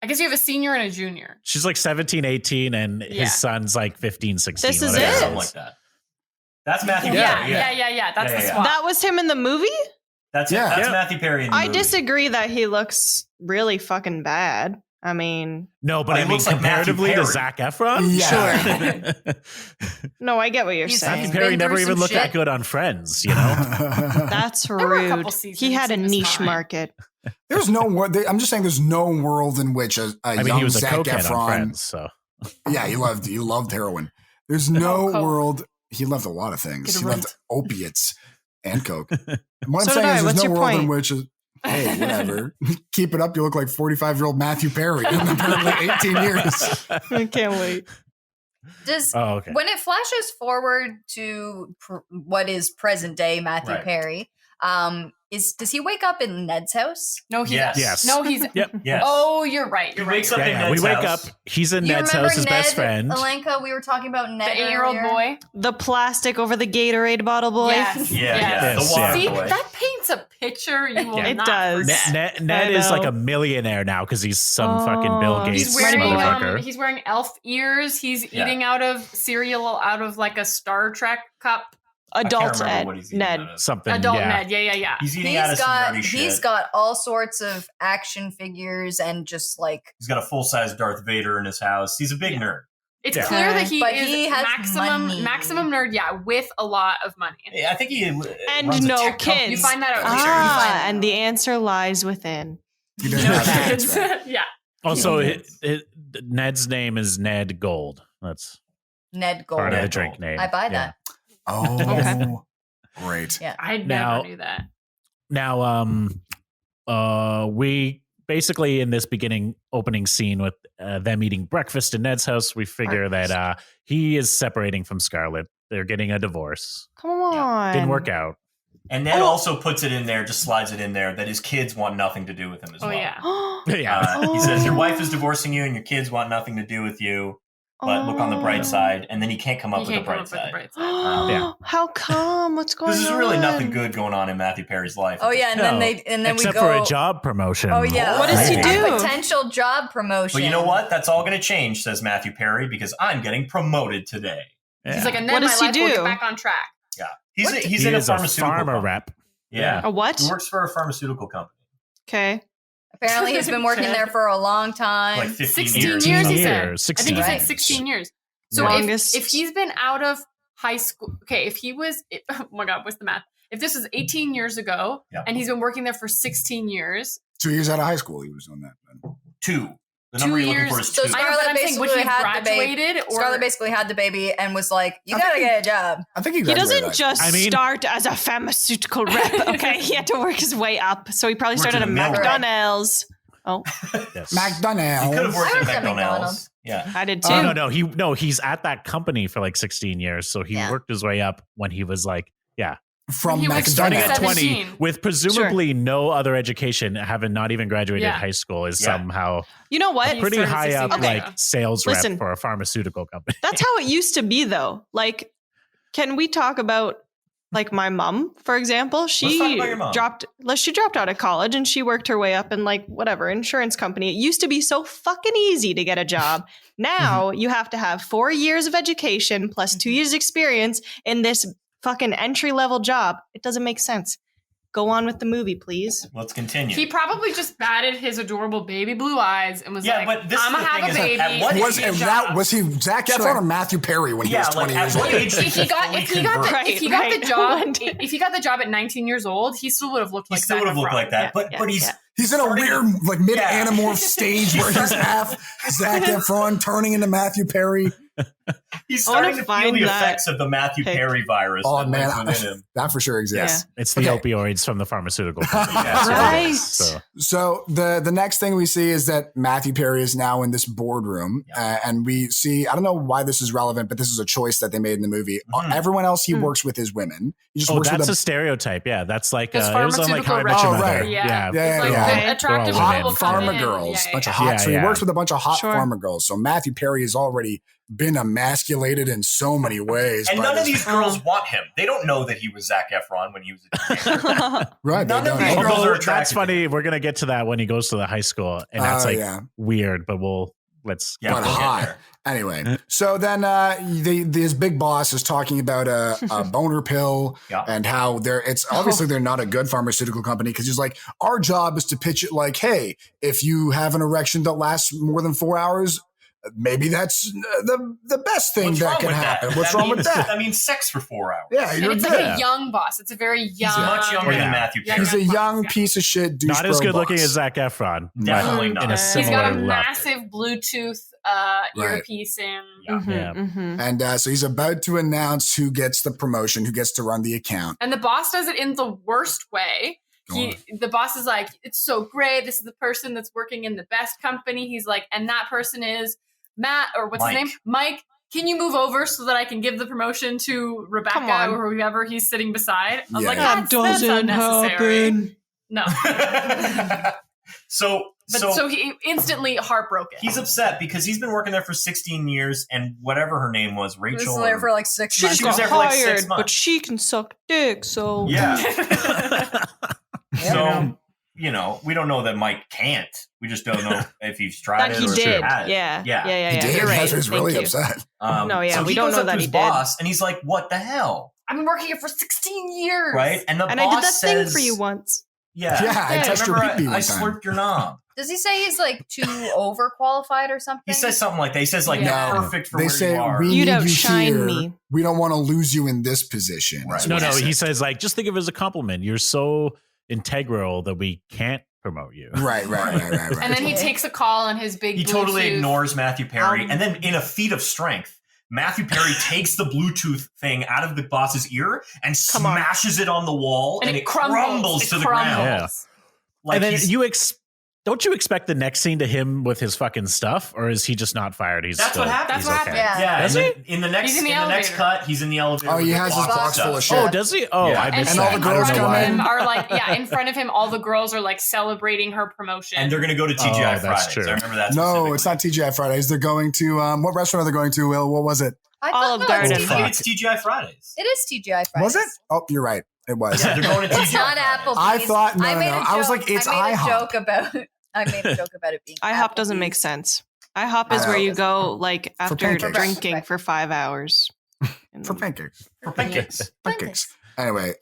I guess you have a senior and a junior. She's like 17, 18, and Yeah. his son's like 15, 16. This is whatever it? Something like that. That's Matthew Yeah. Perry. Yeah. That's Yeah, the yeah. swap. That was him in the movie? That's Yeah. it. That's Yeah. Matthew Perry in the I movie. disagree that he looks really fucking bad. I mean, No, but But I he mean, looks like Matthew comparatively to Perry. Zac Efron? Yeah. no, I get what you're He's- saying. Matthew been Perry through never some even looked that shit. good on Friends, you know? That's were a rude. couple He seasons had a he was niche fine. market. There's no world. I'm just saying, there's no world in which a I mean, young he was a Zac cokehead on Efron. Friends, so. Yeah, he loved heroin. There's no coke. world. He loved a lot of things. Get He it loved right. opiates and coke. What So I'm did saying I. is, What's there's no your world in point? which is. Hey, whatever. Keep it up. You look like 45-year-old Matthew Perry in apparently 18 years. I can't wait. Does Oh, okay. when it flashes forward to what is present day Matthew Right. Perry, does he wake up in Ned's house? No, he Yes. Yes. No, he's. Yep. Yes. Oh, you're right. You're He right. wakes you're up right. in Yeah, we Ned's wake house. up. He's in You Ned's remember house, his Ned, best friend. Alenka, we were talking about Ned. The 8-year-old earlier. boy. The plastic over the Gatorade bottle boy. Yes. Yeah, Yes, the water See, boy. that paints a picture you will Yeah. It not does. forget. Ned I is like know. a millionaire now because he's some fucking Bill Oh. Gates He's wearing motherfucker. he's wearing elf ears. He's Yeah. eating out of cereal out of like a Star Trek cup. Adult remember Ed. what he's eating Ned. out of. Something. Adult yeah. Ned. Yeah. He's eating out of some nerdy shit. He's got all sorts of action figures and just like He's got a full-size Darth Vader in his house. He's a big Yeah. nerd. It's Yeah. clear that he But is he has maximum money. nerd. Yeah, with a lot of money. I think he And runs a no tech company. kids. You find that out later. Ah, and the answer lies within. He No doesn't have kids. kids, right? Yeah. Also, Yeah. Ned's name is Ned Gold. That's Ned Gold. part of the Ned drink Gold. name. I buy Yeah. that. Oh, great. Yeah. I Now- never knew that. Now, we basically in this opening scene with them eating breakfast in Ned's house, we figure that he is separating from Scarlett. They're getting a divorce. Come on. Didn't work out. And Ned also puts it in there, just slides it in there, that his kids want nothing to do with him as Oh well. yeah. Yeah. He says, your wife is divorcing you and your kids want nothing to do with you, but look on the bright side. And then he can't come up You with the can't come bright up with the side. bright side. Yeah. How come? What's going on? This is really nothing good going on in Matthew Perry's life. Oh yeah, and No, then Except we go. for a job promotion. Oh yeah. What does he A do? potential job promotion. But you know what? That's all going to change, says Matthew Perry, because I'm getting promoted today. Yeah. He's like, and then What my does he life will do? get back on track. Yeah. He He's in a is pharmaceutical farmer company. rep. Yeah. A what? He works for a pharmaceutical company. Okay. Apparently, he's been working there for a long time. Like 15 16 years. years, he 16 said. years, I think he 16 said years. 16 years. So Longest. if he's been out of high school, okay, if he was, oh my God, what's the math? If this was 18 years ago and he's been working there for 16 years. 2 years out of high school, he was doing that. Then. 2. The 2 number you're looking years. for is So 2. Scarlett I'm saying, would he basically have had the baby. graduated? Or Scarlett basically had the baby and was like, "You I gotta think get a job." I think he He graduated doesn't high just I mean- start as a pharmaceutical rep, okay? He had to work his way up. So he probably Worked started in at the mill. McDonald's. Oh, Yes. school. McDonald's. He could have worked I at worked at McDonald's. McDonald's. Yeah. I did too. No, he's at that company for like 16 years. So he worked his way up when he was like, From He was McDonald's. starting at 17. 20 with presumably no other education, having not even graduated Yeah. high school is Yeah. somehow You know what? He pretty started high 16 up, years like ago. sales Listen. rep for a pharmaceutical company. That's how it used to be, though. Like, can we talk about like my mom, for example? Let's talk She about your mom. dropped out of college and she worked her way up in like whatever insurance company. It used to be so fucking easy to get a job. Now you have to have 4 years of education plus 2 years experience in this fucking entry level job. It doesn't make sense. Go on with the movie, please. Let's continue. He probably just batted his adorable baby blue eyes and was Yeah, like, but this I'm is going the to thing have a is, baby. at what Was, give me a and job." was he Zac Efron or Matthew Perry when he was 20 years at what old? age if he got fully if he got the, convert? if he got Right, the job right. if he got the job at 19 years old, he still would have looked He like still would have Zac looked Efron. like that. But he's He's in a starting weird, like mid-anamorph stage where he's half Zac Efron turning into Matthew Perry. he's I wanna starting to feel find the that effects of the Matthew pic. Perry virus. Oh that man, lives within him. that for sure exists. It's the opioids from the pharmaceutical company. Yeah, so it Right. is. So So the next thing we see is that Matthew Perry is now in this boardroom, and we see, I don't know why this is relevant, but this is a choice that they made in the movie. Mhm. Everyone else he works with is women. He just works that's with a stereotype. Yeah, that's like it Because was on like pharmaceutical How I Met Your reps- Mother. Oh, right. Yeah. Yeah, It's like yeah. the attractive They're all people women. come pharma in. girls, Yeah, bunch of yeah. hot. Yeah, so he yeah. works with a bunch of hot Sure. pharma girls. So Matthew Perry has already been emasculated in so many ways. And by none of this- these girls want him. They don't know that he was Zac Efron when he was a teenager. right? They none of don't these know. girls are Although attracted that's to funny. We're gonna get to that when he goes to the high school, and that's like weird. But let's Yeah, But we'll get hot. there. Anyway, so then his big boss is talking about a boner pill Yeah. and how it's obviously they're not a good pharmaceutical company because he's like, our job is to pitch it like, hey, if you have an erection that lasts more than 4 hours, maybe that's the best thing What's that wrong can with happen. that? What's That wrong with means- that? That means sex for 4 hours. Yeah, And you're it's good. like a young boss. It's a very young. much younger than Yeah. Matthew Yeah, Perry. He's a young Yeah. piece of shit douche not as bro good looking boss. as Zac Efron. but Definitely in not. a He's similar got a look. massive Bluetooth earpiece in. Yeah. And so he's about to announce who gets the promotion, who gets to run the account. And the boss does it in the worst way. The boss is like, it's so great. This is the person that's working in the best company. He's like, and that person is Matt, or what's Mike. his name? Mike. Can you move over so that I can give the promotion to Come Rebecca on. or whoever he's sitting beside? I was Yeah. like, That that's unnecessary. No. so he instantly heartbroken. he's upset because he's been working there for 16 years, and whatever her name was, He was Rachel. there for like 6 She months. just She was got there for like 6 hired, but months. she can suck dick, so Yeah. So, we don't know that Mike can't. We just don't know if he's tried that it he or did. has. Yeah. He did. You're right. He was Thank really you. upset. No, yeah, so we he don't goes know up that to he his did. boss, and he's like, "What the hell?" I've been working here for 16 years. Right? And the And boss I did that says, thing for you once. Yeah, Yeah, I touched your remember pee-pee I one time. slurped your knob. Does he say he's like too overqualified or something? He says something like that. He says like, Yeah. "Perfect for They where say you are." we You'd need you outshine here. me. We don't want to lose you in this position. Right. is No, what no. he He said. says like, just think of it as a compliment. You're so integral that we can't promote you. Right. And then he takes a call on his big He totally Bluetooth. ignores Matthew Perry, and then in a feat of strength, Matthew Perry takes the Bluetooth thing out of the boss's ear and Come on. smashes it on the wall, and it crumbles to the ground. Yeah. Like and then he's- don't you expect the next scene to him with his fucking stuff, or is he just not fired? He's That's still, what happened. he's That's what okay. happened. Yeah. yeah, Does and he? then in the next He's in the next elevator. cut, he's in the elevator. Oh, he with has the his box full of shit. Oh, does he? Oh, Yeah. I missed And all that. the girls I don't know come why. in. are like, in front of him, all the girls are like celebrating her promotion. And they're going to go to TGI Oh, that's Fridays. true. I remember that. No, it's not TGI Fridays. They're going to what restaurant are they going to? Will, what was it? I thought Olive no, Garden. It's, I think it's TGI Fridays. it is TGI Fridays. Was it? Oh, you're right. It was. Yeah, they're going to TGI It's not Fridays. Applebee's. I thought- no, I made no, a I was joke- like, it's I made IHOP. a joke about. I made a joke about it being. IHOP doesn't Applebee's. make sense. IHOP is where you go like after pancakes. drinking Right. for 5 hours. For pancakes. For pancakes. Pancakes. Anyway,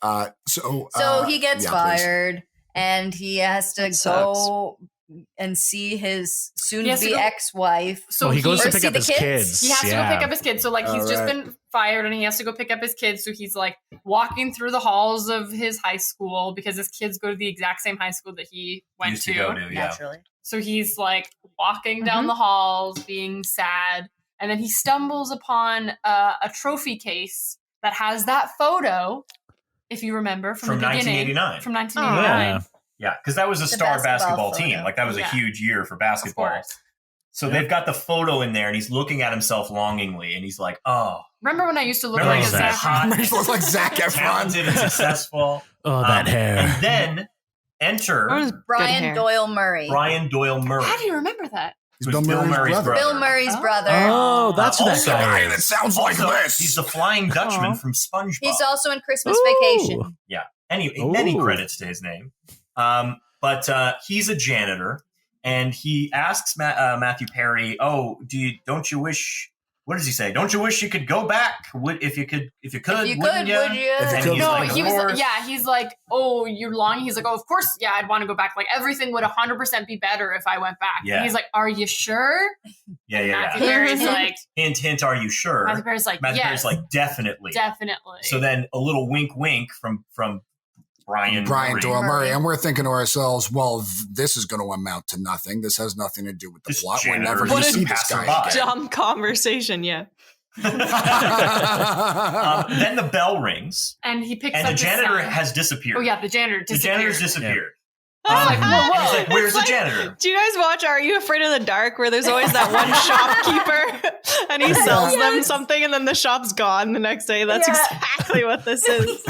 so he gets fired, and he has to go and see his soon-to-be ex-wife. So he goes to or pick see up the his kids. kids. He has to go pick up his kids. So, like, he's just right. been fired and he has to go pick up his kids. So he's, like, walking through the halls of his high school because his kids go to the exact same high school that he went Used to go to, yeah. Naturally. So he's, like, walking down the halls, being sad. And then he stumbles upon a trophy case that has that photo, if you remember, from the beginning. 1989. From 1989. Yeah, because that was a star basketball team. Like, that was a huge year for basketball. Of course. So they've got the photo in there, and he's looking at himself longingly, and he's like, oh. Remember when I used to look Remember like a when Zac hot, He looks like Zac Efron. talented and successful. Oh, that hair. And then enter Brian Doyle Murray. Brian Doyle Murray. How do you remember that? He's who's Bill Murray's brother. Bill Murray's brother. Oh, that's who that Also, guy That is. sounds like Also, this. he's the Flying Dutchman from SpongeBob. He's also in Christmas Ooh. Vacation. Yeah. Many Ooh. credits to his name. But he's a janitor, and he asks Matthew Perry, "Oh, don't you wish? What does he say? Don't you wish you could go back? If you could, If you wouldn't could, you?" would you? If you And could. he's No, like, he "Of was, course." he's like, oh, you're longing? He's like, oh, of course, yeah, I'd want to go back. Like, everything would 100% be better if I went back. Yeah. And he's like, are you sure? Yeah. Matthew Perry's like, Hint, hint. Are you sure? Matthew Perry's like, Matthew yes, Perry's like, definitely. definitely. So then a little wink, wink from Brian Doyle Murray. And we're thinking to ourselves, well, this is going to amount to nothing. This has nothing to do with the This plot. We're janitor never is going to just see a this guy passerby. again. Dumb conversation, yeah. Then the bell rings, and he picks and up the janitor the sign. has disappeared. Oh, yeah, the janitor The disappeared. janitor's disappeared. I was like, whoa, And whoa. he's like, "Where's It's the like- janitor?" Do you guys watch Are You Afraid of the Dark, where there's always that one shopkeeper and he sells them something and then the shop's gone the next day? That's exactly what this is.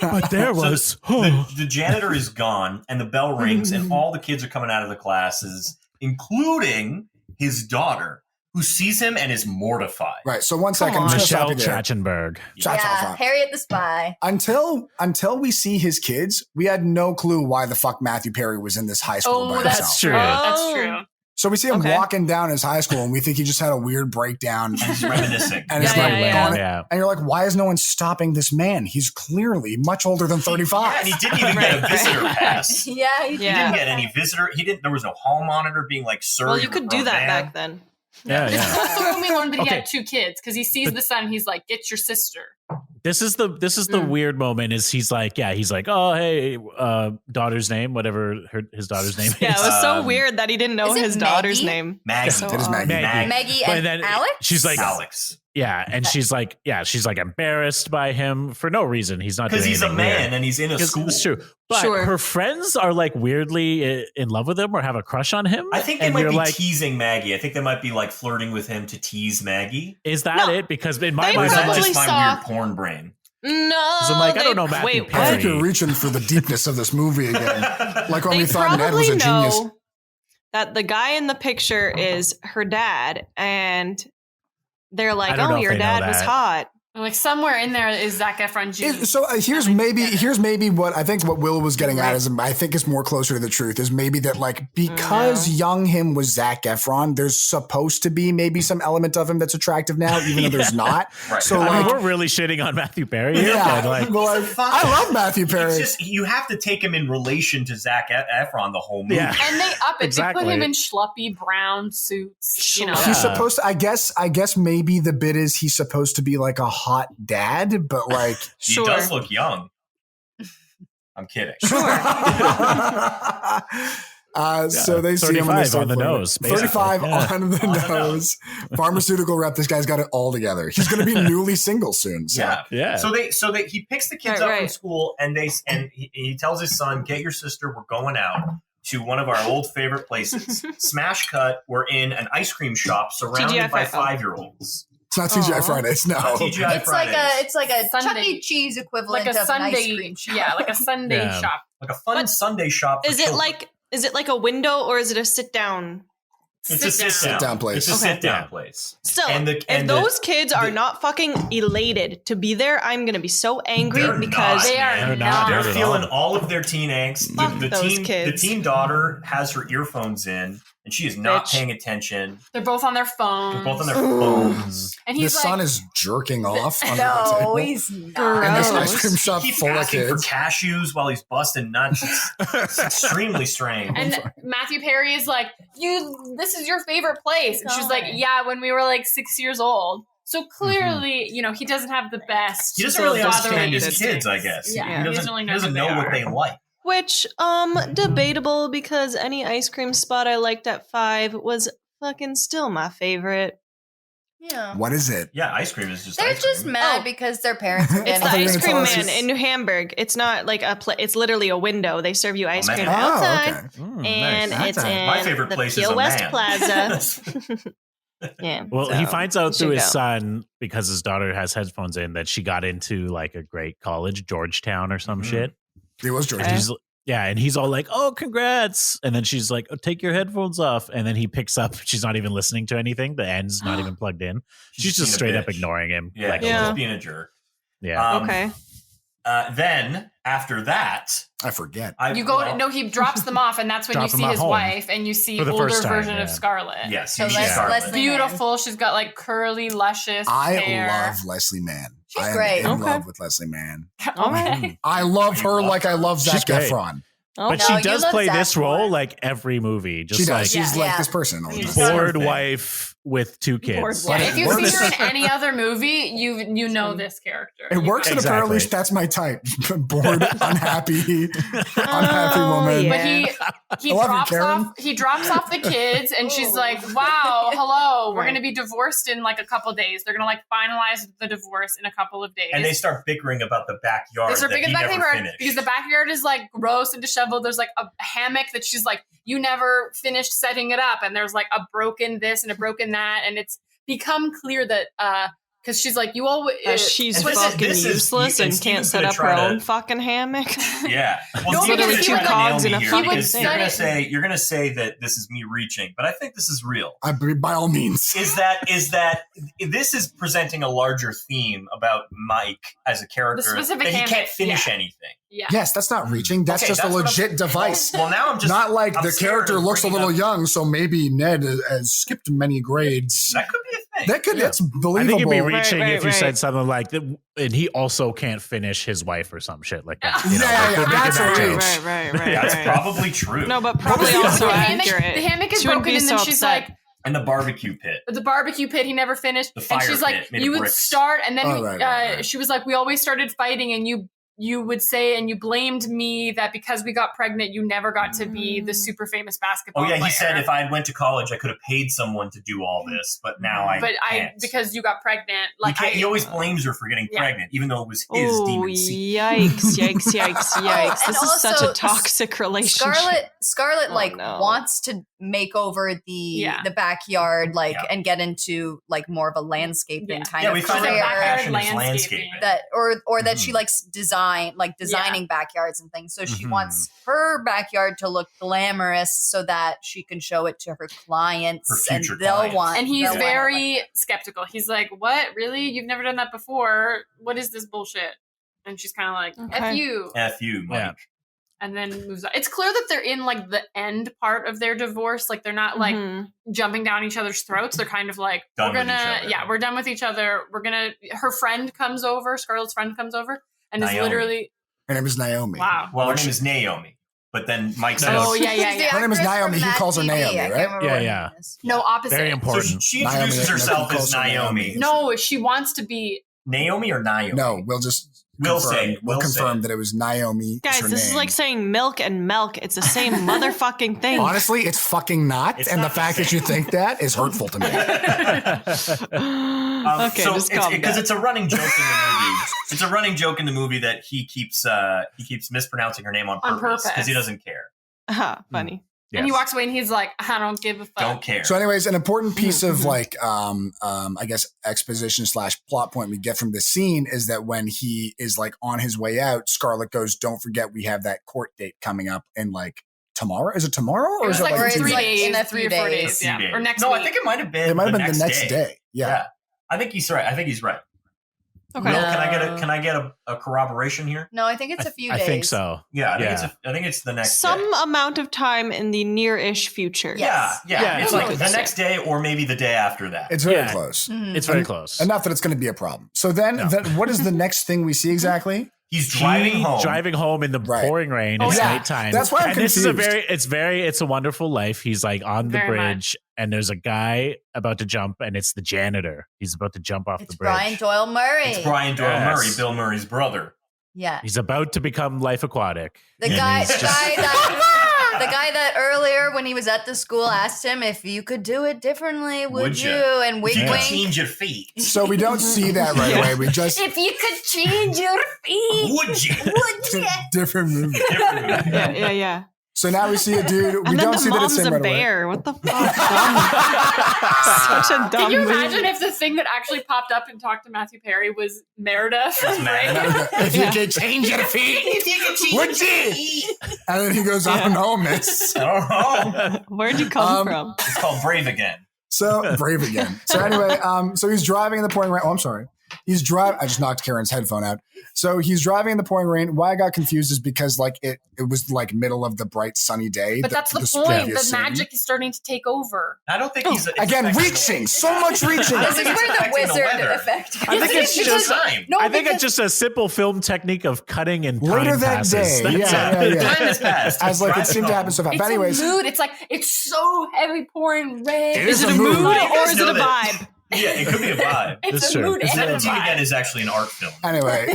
But there was. The janitor is gone, and the bell rings, and all the kids are coming out of the classes, including his daughter, who sees him and is mortified. Right. So one second. on. I'm just Michelle gonna stop you there. Trachtenberg. Yeah, Harriet the Spy. Until we see his kids, we had no clue why the fuck Matthew Perry was in this high school by Oh, that's himself. true. That's Oh. true. So we see him Okay. walking down his high school, and we think he just had a weird breakdown. He's reminiscing. And it's Yeah, like, yeah, yeah. gone- Yeah. and you're like, why is no one stopping this man? He's clearly much older than 35. Yeah, and he didn't even get a visitor pass. He Yeah, Yeah. didn't get any visitor. There was no hall monitor being like, "Sir, Well, you're you a could do grown that man." back then. Yeah, This is yeah. also the only one that he Okay. had two kids because he sees the son. He's like, get your sister. This is the weird moment. Is he's like, oh hey, daughter's name, whatever his daughter's name Yeah, it is. was so weird that he didn't know Is it his daughter's Maggie? name. Maggie. So It is Maggie. Maggie But and then Alex. she's like, Alex. yeah, and she's like embarrassed by him for no reason. He's not Because doing he's a anything man weird. and he's in a school. It's true, but Sure. her friends are like weirdly in love with him or have a crush on him. I think they and might you're be like, teasing Maggie. I think they might be like flirting with him to tease Maggie. is that No. it? Because in my They Or is mind, that I'm like, probably just my saw- weird porn brain? No, So I'm like, I don't they- know Matthew wait, I Perry. think you're reaching for the deepness of this movie again. Like when They we thought Ned was probably a genius. know that the guy in the picture is her dad, and they're I like, don't know "Oh, if your they know dad was that. hot." And like somewhere in there is Zac Efron Jr. So here's maybe what I think what Will was getting at is I think is more closer to the truth is maybe that like because young him was Zac Efron, there's supposed to be maybe some element of him that's attractive now, even though there's not. Right. So I mean, like, we're really shitting on Matthew Perry. here, yeah, but, like, well, I love Matthew Perry. It's just you have to take him in relation to Zac Efron the whole movie. Yeah. And they up it. Exactly. They put him in schluppy brown suits. You know, He's supposed to, I guess maybe the bit is he's supposed to be like a hot dad, but like He Sure. does look young. I'm kidding. So they see him and they 35 start on the flirting. nose, basically. 35 Yeah. on the nose. Pharmaceutical rep. This guy's got it all together. He's going to be newly single soon. So. Yeah. Yeah. So he picks the kids Right, up from right. school and he tells his son, "Get your sister. We're going out to one of our old favorite places." Smash cut. We're in an ice cream shop surrounded TGI by Fridays. 5-year-olds. It's not TGI Aw. Fridays. No. Not TGI It's Fridays. like a Chuck Sunday- E. Cheese equivalent like a of an ice Sunday. cream shop. Yeah, like a Sunday Yeah. shop. Like a fun But Sunday shop. For Is it children. like a window or is it a sit down? It's a Sit sit down. down place. It's a Okay. sit down Yeah. place. Still, And if the- those kids are not fucking elated to be there, I'm gonna be so angry They're because not. They are They're not. not. They're at feeling all. all of their teen angst. Fuck The those teen, kids. the teen daughter has her earphones in, and she is not Bitch. paying attention. They're both on their phones. They're both on their phones. And The he's like, son is jerking off under the No, table. he's not. In this Gross. ice cream shop Keeps full of asking for kids. cashews while he's busting nuts. It's extremely strange. and Matthew Perry is like, this is your favorite place. And she's like, yeah, when we were like 6 years old. So clearly, he doesn't have the best. He doesn't really fatherly understand his instincts. kids, I guess. Yeah, He doesn't really know what they like. Which, debatable, because any ice cream spot I liked at 5 was fucking still my favorite. Yeah. What is it? Yeah, ice cream is just They're ice just cream. mad because their parents are It's getting the thought you were ice gonna cream tell us man it's- in New Hamburg. It's not like it's literally a window. They serve you ice man. cream Oh, outside. okay. And Nice. it's in My favorite the place is Peel a West man. Plaza. Yeah. Well, so he finds out you through should his go. son, because his daughter has headphones in, that she got into like a great college, Georgetown or some shit. It was George. Okay. And he's all like, "Oh, congrats!" And then she's like, "Oh, take your headphones off." And then he picks up. She's not even listening to anything. The end's not even plugged in. She's just being a straight up bitch. ignoring him. Yeah, Like, he's Yeah. just being a jerk. yeah. Okay. Then after that, I forget. He drops them off, and that's when you Drop them see at his home. wife, and you see For the older first time, version yeah. of Scarlett. Yes, So she's Les- Scarlet. Leslie- Beautiful. She's got like curly, luscious I hair. love Leslie Mann. She's I am great. in Okay. love with Leslie Mann. All right. I love You her love like I love She's Zac great. Efron. But No, she you does love play Zach this role Efron. like every movie. Just She does. like She's Yeah. like this person all the She's time. bored Bored wife with 2 kids. Yeah, But if it you've seen works. her in any other movie, you know this character. It works, and Exactly. apparently that's my type. Bored, unhappy woman. yeah. But he I love you, drops Karen. off. He drops off the kids, and she's like, "Wow, hello, we're gonna be divorced in like a couple days. They're gonna like finalize the divorce in a couple of days." And they start bickering about the backyard They start that picking he the never backyard finished. because the backyard is like gross and disheveled. There's like a hammock that she's like, you never finished setting it up, and there's like a broken this and a broken that, and it's become clear that because she's like, you always She's And fucking this is- useless and and Steven's can't set gonna up her try to- own fucking hammock. Yeah. Well, No, Steven's because gonna he try would- to nail cogs in me a here fucking because thing. you're gonna say that this is me reaching, but I think this is real. By all means. Is that this is presenting a larger theme about Mike as a character The specific that he hammock, can't finish yeah. anything. yeah. Yes, that's not reaching. That's Okay, just that's a what I'm- legit device. Well, now I'm just Not like I'm the scared character of looks a bringing little up- young, so maybe Ned has skipped many grades. That could be a thing. That's I believable. think you'd be reaching Right, if you right. said something like that, and he also can't finish his wife or some shit like that. Yeah, that's a a reach. Right. That's probably true. No, but probably Yeah. also The accurate. hammock is She wouldn't broken, be and then so she's upset. like, And the barbecue pit. the barbecue pit he never finished, The and fire she's pit like, made you of would bricks. start, and then Oh, right. she was like, we always started fighting, and you would say, and you blamed me that because we got pregnant, you never got to be the super famous basketball Oh yeah, he player. said if I went to college, I could have paid someone to do all this, but now I but can't. because you got pregnant, like he always blames her for getting Yeah. pregnant, even though it was his Oh, demon seed. yikes. and This is such a also, toxic relationship. Scarlett Oh, like no. wants to make over the backyard Yeah. and get into like more of a landscaping kind Yeah, of we find out career. her passion is Landscaping. landscaping. That or that she Mhm. likes designing backyards and things. So she Mhm. wants her backyard to look glamorous so that she can show it to her clients Her future and they'll clients. want. and he's they'll want it very like skeptical. He's like, "What? Really? You've never done that before? What is this bullshit?" And she's kind of like, Okay. "F you," F you, Mike. Yeah. and then moves on. It's clear that they're in like the end part of their divorce. Like they're not like Mhm. jumping down each other's throats. They're kind of like, Done we're with each gonna, other. yeah, we're done with each other. We're gonna. Her friend comes over. Scarlett's friend comes over, and is Naomi. literally, Her name is Naomi. wow. Well, her name is Naomi, but then Mike says, Oh yeah, She's yeah, the yeah. Her name is actress Naomi. from He Mad calls her TV. Naomi, I can't right? remember Yeah, what her yeah. name is. No, opposite. Very so important. she Naomi, introduces no, herself he as calls her Naomi. No, she wants to be. Naomi or Naomi? No, we'll just We'll confirm. say it. We'll We'll say confirm it. that it was Naomi. Guys, her this is name. like saying milk and milk. It's the same motherfucking thing. Honestly, it's fucking not. It's and not the the fact that you think that is hurtful to me. Okay, so just it's calm because down. it's a running joke in the movie. It's a running joke in the movie that he keeps mispronouncing her name on purpose because he purpose. doesn't care. Funny. And he Yes. walks away, and he's like, "I don't give a fuck." Don't care. So, anyways, an important piece Mm-hmm. of like, I guess exposition / plot point we get from this scene is that when he is like on his way out, Scarlett goes, "Don't forget, we have that court date coming up in like tomorrow. Is it tomorrow It or was is it like like Or it's 2 3 like days? days, in a 3 or few 4 days. days, Few yeah, days. or next No, week. I think it might have been. It might have been the next next day. Yeah. I think he's right. I think he's right. Okay. Will, can I get a corroboration here? No, I think it's a few days. I think so. Yeah, I think it's the next Some day. amount of time in the near-ish future. Yes. Yeah. It's like the Say. next day or maybe the day after that. It's very Yeah. close. It's very close. Enough that it's going to be a problem. So then what is the next thing we see exactly? He's driving home in the Right. pouring rain. Oh, It's yeah. nighttime. That's why I'm and this is confused. it's a wonderful life. He's like on the Very bridge and there's a guy about to jump and it's the janitor. He's about to jump off It's the bridge. Brian Doyle Murray. It's Brian Doyle Yes. Murray, Bill Murray's brother. Yeah. He's about to become life aquatic. The And guy, he's the just- guy that earlier when he was at the school asked him if you could do it differently, would you? And wink, If you could wink. change your feet, So we don't see that right away. We just If you could change your feet, would you? would you? different movie. Different movie. Yeah. So now we see a dude. We And then don't the see that it's mom's him a right away. bear. What the fuck? Such a dumb Can you movie. imagine if the thing that actually popped up and talked to Matthew Perry was Merida from Merida. Ray? If you could change your feet, would you? And then he goes, I don't know, miss. Oh, Where'd you come from? it's called Brave Again. So brave again. So anyway, so he's driving in the pouring rain. Oh, I'm sorry. He's driving. I just knocked Karen's headphone out. So he's driving in the pouring rain. Why I got confused is because like it was like middle of the bright sunny day. But that's the point. previous The scene. magic is starting to take over. I don't think he's Again, reaching. So much reaching. This is where the affecting the wizard weather. effect I comes think in. it's just time. No, I think because- it's just a simple film technique of cutting and time Later that passes. day. That's Yeah, it. yeah, yeah. Time has passed. As like it Driving seemed to home. happen so fast. it's But anyways, a mood. It's like it's so heavy pouring rain. It is Is it a a mood. mood You or guys is it know a that- vibe? Yeah, it could be a vibe. It's That's a true. mood and a 17 vibe. Again is actually an art film. anyway.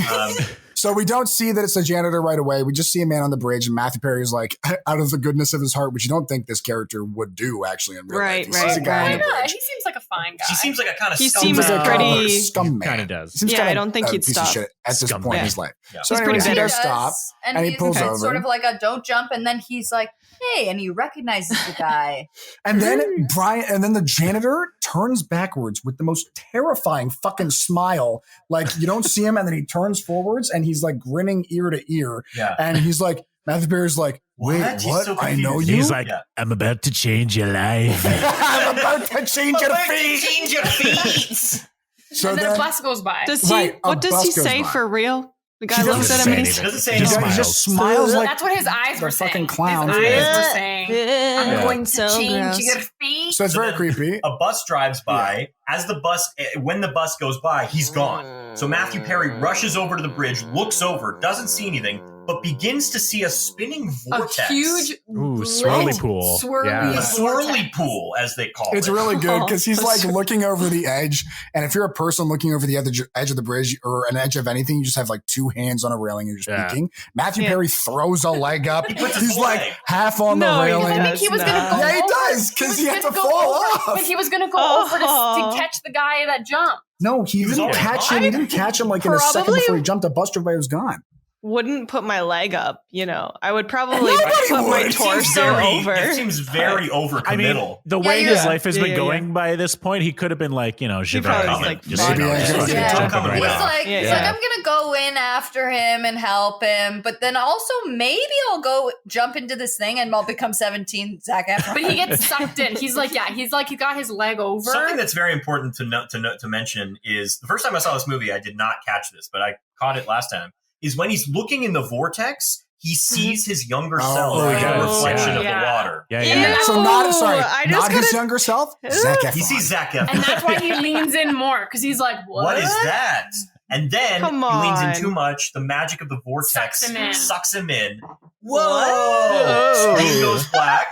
So we don't see that it's a janitor right away. We just see a man on the bridge, and Matthew Perry is like, out of the goodness of his heart, which you don't think this character would do actually in real Right, life. He sees a right, guy on Why the not? bridge. He seems like a fine guy. He seems like a kind of He scumbag. seems He's a pretty- kind of scum man. Kind of does. He seems Yeah, kind I of don't think a he'd piece stop. of shit at this Scum point in man. his life. Yeah. So He's anyway, pretty he bitter. does stop, and he pulls it's over. sort of like a don't jump, and then he's like, hey, and he recognizes the guy. And then the janitor turns backwards with the most terrifying fucking smile. Like you don't see him, and then he turns forwards, and he's like grinning ear to ear, Yeah. and he's like, Matthew Perry's like, wait, What? He's what? so I know confused. you. He's like, Yeah. I'm about to change your life. I'm about to change your About to feet. change your feet. and So then then a bus goes by. Does he? Right, a What does bus he goes say by. for real? The guy He looks doesn't at him say and he's anything. Doesn't say He anything. he just smiles like That's what his eyes the were saying. fucking clown. His eyes Yeah. were saying, I'm Yeah. going to So change gross. your feet. So it's So very then- creepy. A bus drives by. When the bus goes by, he's gone. So Matthew Perry rushes over to the bridge, looks over, doesn't see anything, but begins to see a spinning a vortex. huge Ooh, red swirly pool. swirly Yeah. A swirly vortex. pool, as they call It's it. really good Oh, because he's like looking over the edge. And if you're a person looking over the edge of the bridge or an edge of anything, you just have like two hands on a railing and you're just Yeah. peeking. Matthew Yeah. Perry throws a leg up. He puts his He's like leg. half on No, the he railing. I think he was going to Does go not. Yeah, he over. does, 'cause was he had gonna to go fall over, off. But he was going to go over Oh. to catch the guy that jumped. No, he was didn't already catch him. gone. He didn't catch him like in a second Probably- before he jumped. The bus driver was gone. wouldn't put my leg up. You know, I would probably Nobody put my would. It seems torso very- over. It seems very overcommittal. I mean, the Yeah, way yeah. his life has been Yeah, yeah, going by this point, he could have been like, Javert. probably was coming. like, Just, maybe I'm just gonna fucking get jumping jumping right with now. him. He's Yeah. like, I'm gonna go in after him and help him, but then also maybe I'll go jump into this thing and I'll become 17 Zac Efron. But he gets sucked in. He's like, he got his leg over. Something that's very important to mention is the first time I saw this movie, I did not catch this, but I caught it last time. Is when he's looking in the vortex, he sees his younger Oh, self in yes. the reflection Yeah. of the water. Yeah, Yeah. yeah. So not sorry, I just not his gotta- younger self. Zac Efron. He sees Zac Efron. and that's why he leans in more because he's like, What is that? And then Come he leans in on. too much. The magic of the vortex Sucks him in. Whoa! What? Screen goes black.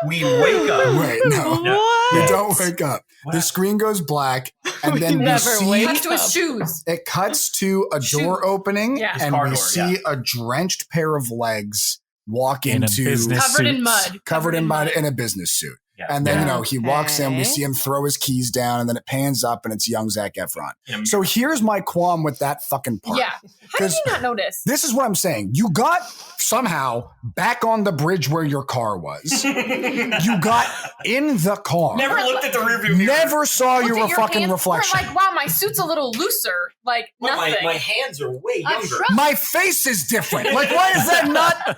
We wake up. Wait, no. Yeah. You Yeah. don't wake up. What? The screen goes black, and We then we never see wake Cuts to his shoes. it cuts to a Shoot. door opening, Yeah. His and car we door, see a drenched pair of legs walk In a into business Covered in suit. mud. covered in mud in a business suit. Yeah. And then, Yeah. he walks in, we Okay. see him throw his keys down, and then it pans up and it's young Zac Efron. Yeah. So here's my qualm with that fucking part. Yeah. How did 'Cause you not notice? This is what I'm saying. You got somehow back on the bridge where your car was. You got in the car. Never looked at the rearview mirror. Never saw Looked your at your fucking hands, reflection. We're like, wow, my suit's a little looser. Like, But nothing. my hands are way I'm younger. sure- My face is different. Like, why is that not?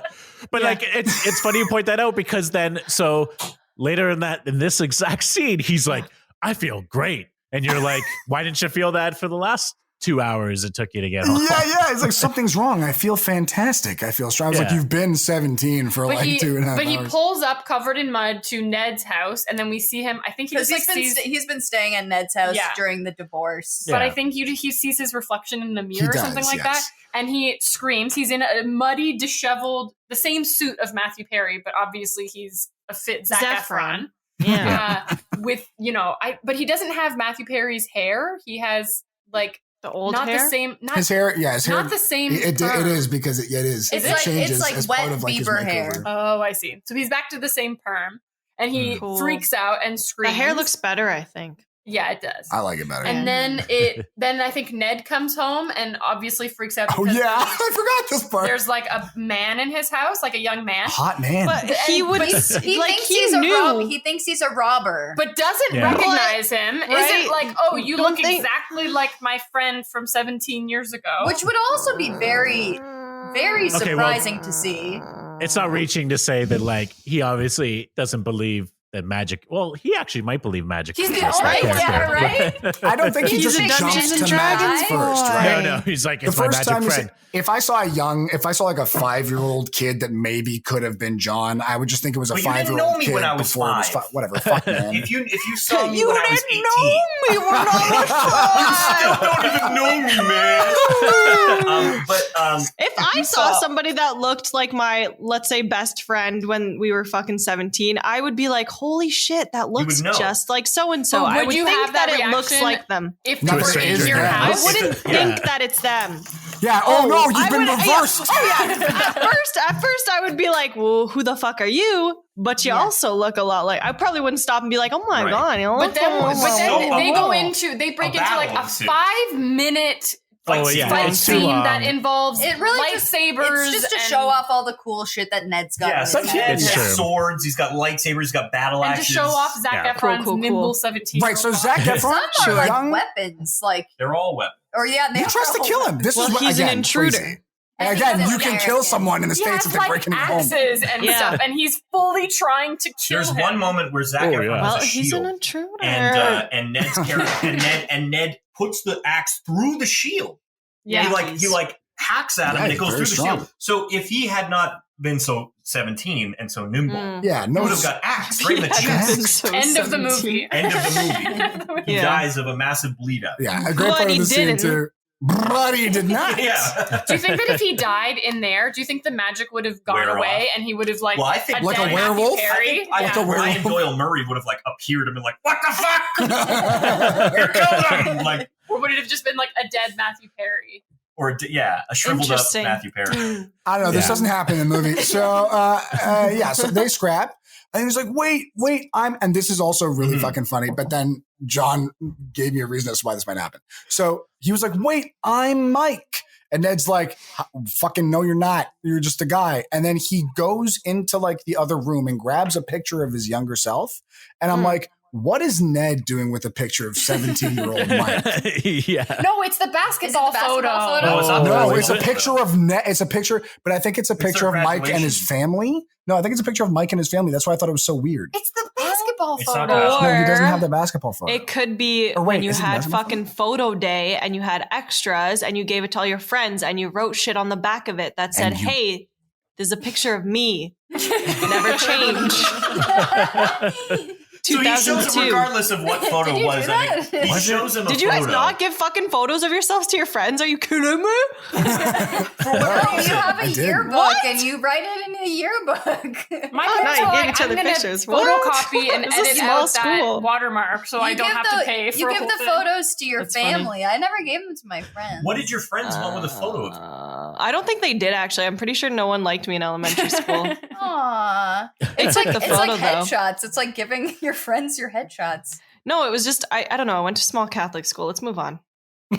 But like it's funny you point that out because then so later in this exact scene, he's like, I feel great. And you're like, why didn't you feel that for the last 2 hours it took you to get home. Yeah. It's like something's wrong. I feel fantastic. I feel strong. I was like, you've been 17 for like 2.5 hours. But he pulls up covered in mud to Ned's house, and then we see him. I think he's been staying at Ned's house during the divorce. But I think he sees his reflection in the mirror or something like that, and he screams. He's in a muddy, disheveled, the same suit of Matthew Perry, but obviously he's a fit Zac Efron. Yeah. With but he doesn't have Matthew Perry's hair. He has like the old not hair? The same. Not, his hair, his hair. Not the same. It is because it is. It's it like changes it's like as wet part of like his Bieber makeover. hair. Oh, I see. So he's back to the same perm, and he freaks out and The screams. hair looks better, I think. Yeah, it does. I like it better. And then I think Ned comes home and obviously freaks out. Oh yeah, I forgot this part. There's like a man in his house, like a young man, hot man. But he would. He thinks he's a robber, but doesn't recognize him. Right? Isn't like, oh, you look exactly like my friend from 17 years ago. Which would also be very, very surprising to see. It's not reaching to say that like he obviously doesn't believe that magic. Well, he actually might believe magic. He's the only right? I don't think he just jumps to magic first, right? No, he's like, the it's my first magic time friend. if I saw like a 5-year-old kid that maybe could have been John, I would just think it was a 5-year-old you didn't know me kid when I was before it was 5. Whatever, fuck man. If you saw me when I was 18, me when I was you still don't even know me, man. If I saw somebody that looked like my, let's say, best friend when we were fucking 17, I would be like, holy shit, that looks just like so-and-so. I would think that it looks like them. If Never they were in is your that. house, I wouldn't think that it's them. Yeah. Oh no, you've been reversed. At first, I would be like, "Well, who the fuck are you?" But you also look a lot like. I probably wouldn't stop and be like, "Oh my god!" You know, but then they break into like a battle 5-minute fight it's too scene long. that involves It really lightsabers. It's just to show off all the cool shit that Ned's got. Yeah, in his Ned head. has swords. He's got lightsabers. He's got battle and axes. to show off Zac Efron's nimble 17. Right. So Zac Efron, Some are like young, weapons, like They're all weapons. or yeah, he tries to kill him. This is what, he's again, an intruder. crazy. And again, you can kill someone in the States if they're breaking your home. axes and stuff, and he's fully trying to kill There's him. one moment where Zac Efron has Well, a he's shield, an intruder. and Ned's character, and Ned puts the axe through the shield. Yeah, He hacks at him and it goes through the shield. So if he had not been so 17 and so nimble, he would have got axed right in the chest. End of the movie. End of the movie. He dies of a massive bleed out. Yeah, a great part of the scene too. But he did not. Yeah. Do you think that if he died in there, do you think the magic would have gone away and he would have like? Well, I think like a werewolf. I think Ryan Doyle Murray would have like appeared and been like, "What the fuck? Here comes him!" Like, or would it have just been like a dead Matthew Perry? Or a shriveled up Matthew Perry. I don't know. This doesn't happen in the movie. So so they scrap. And he's like, wait, and this is also really fucking funny. But then John gave me a reason as to why this might happen. So he was like, wait, I'm Mike. And Ned's like, fucking no, you're not. You're just a guy. And then he goes into like the other room and grabs a picture of his younger self. And I'm like, what is Ned doing with a picture of 17-year-old Mike? No, it's the basketball photo. No, it's a picture of Ned. It's a picture, but I think it's a picture of Mike and his family. No, I think it's a picture of Mike and his family. That's why I thought it was so weird. It's the basketball It's photo. not basketball. No, he doesn't have the basketball photo. It could be when you had fucking photo day and you had extras and you gave it to all your friends and you wrote shit on the back of it that said, hey, there's a picture of me. Never change. So he shows him regardless of what photo it was. He shows him a photo. Did you guys not give fucking photos of yourselves to your friends? Are you kidding me? You have a yearbook and you write it in a yearbook. My parents are like, I'm going to photocopy and edit out school. that watermark so I don't have to pay for You a give whole the thing. photos to your family. I never gave them to my friends. What did your friends want with a photo of you? I don't think they did, actually. I'm pretty sure no one liked me in elementary school. Aww. It's like the photo, it's like headshots. It's like giving your friends your headshots. No, it was just, I don't know. I went to small Catholic school. Let's move on.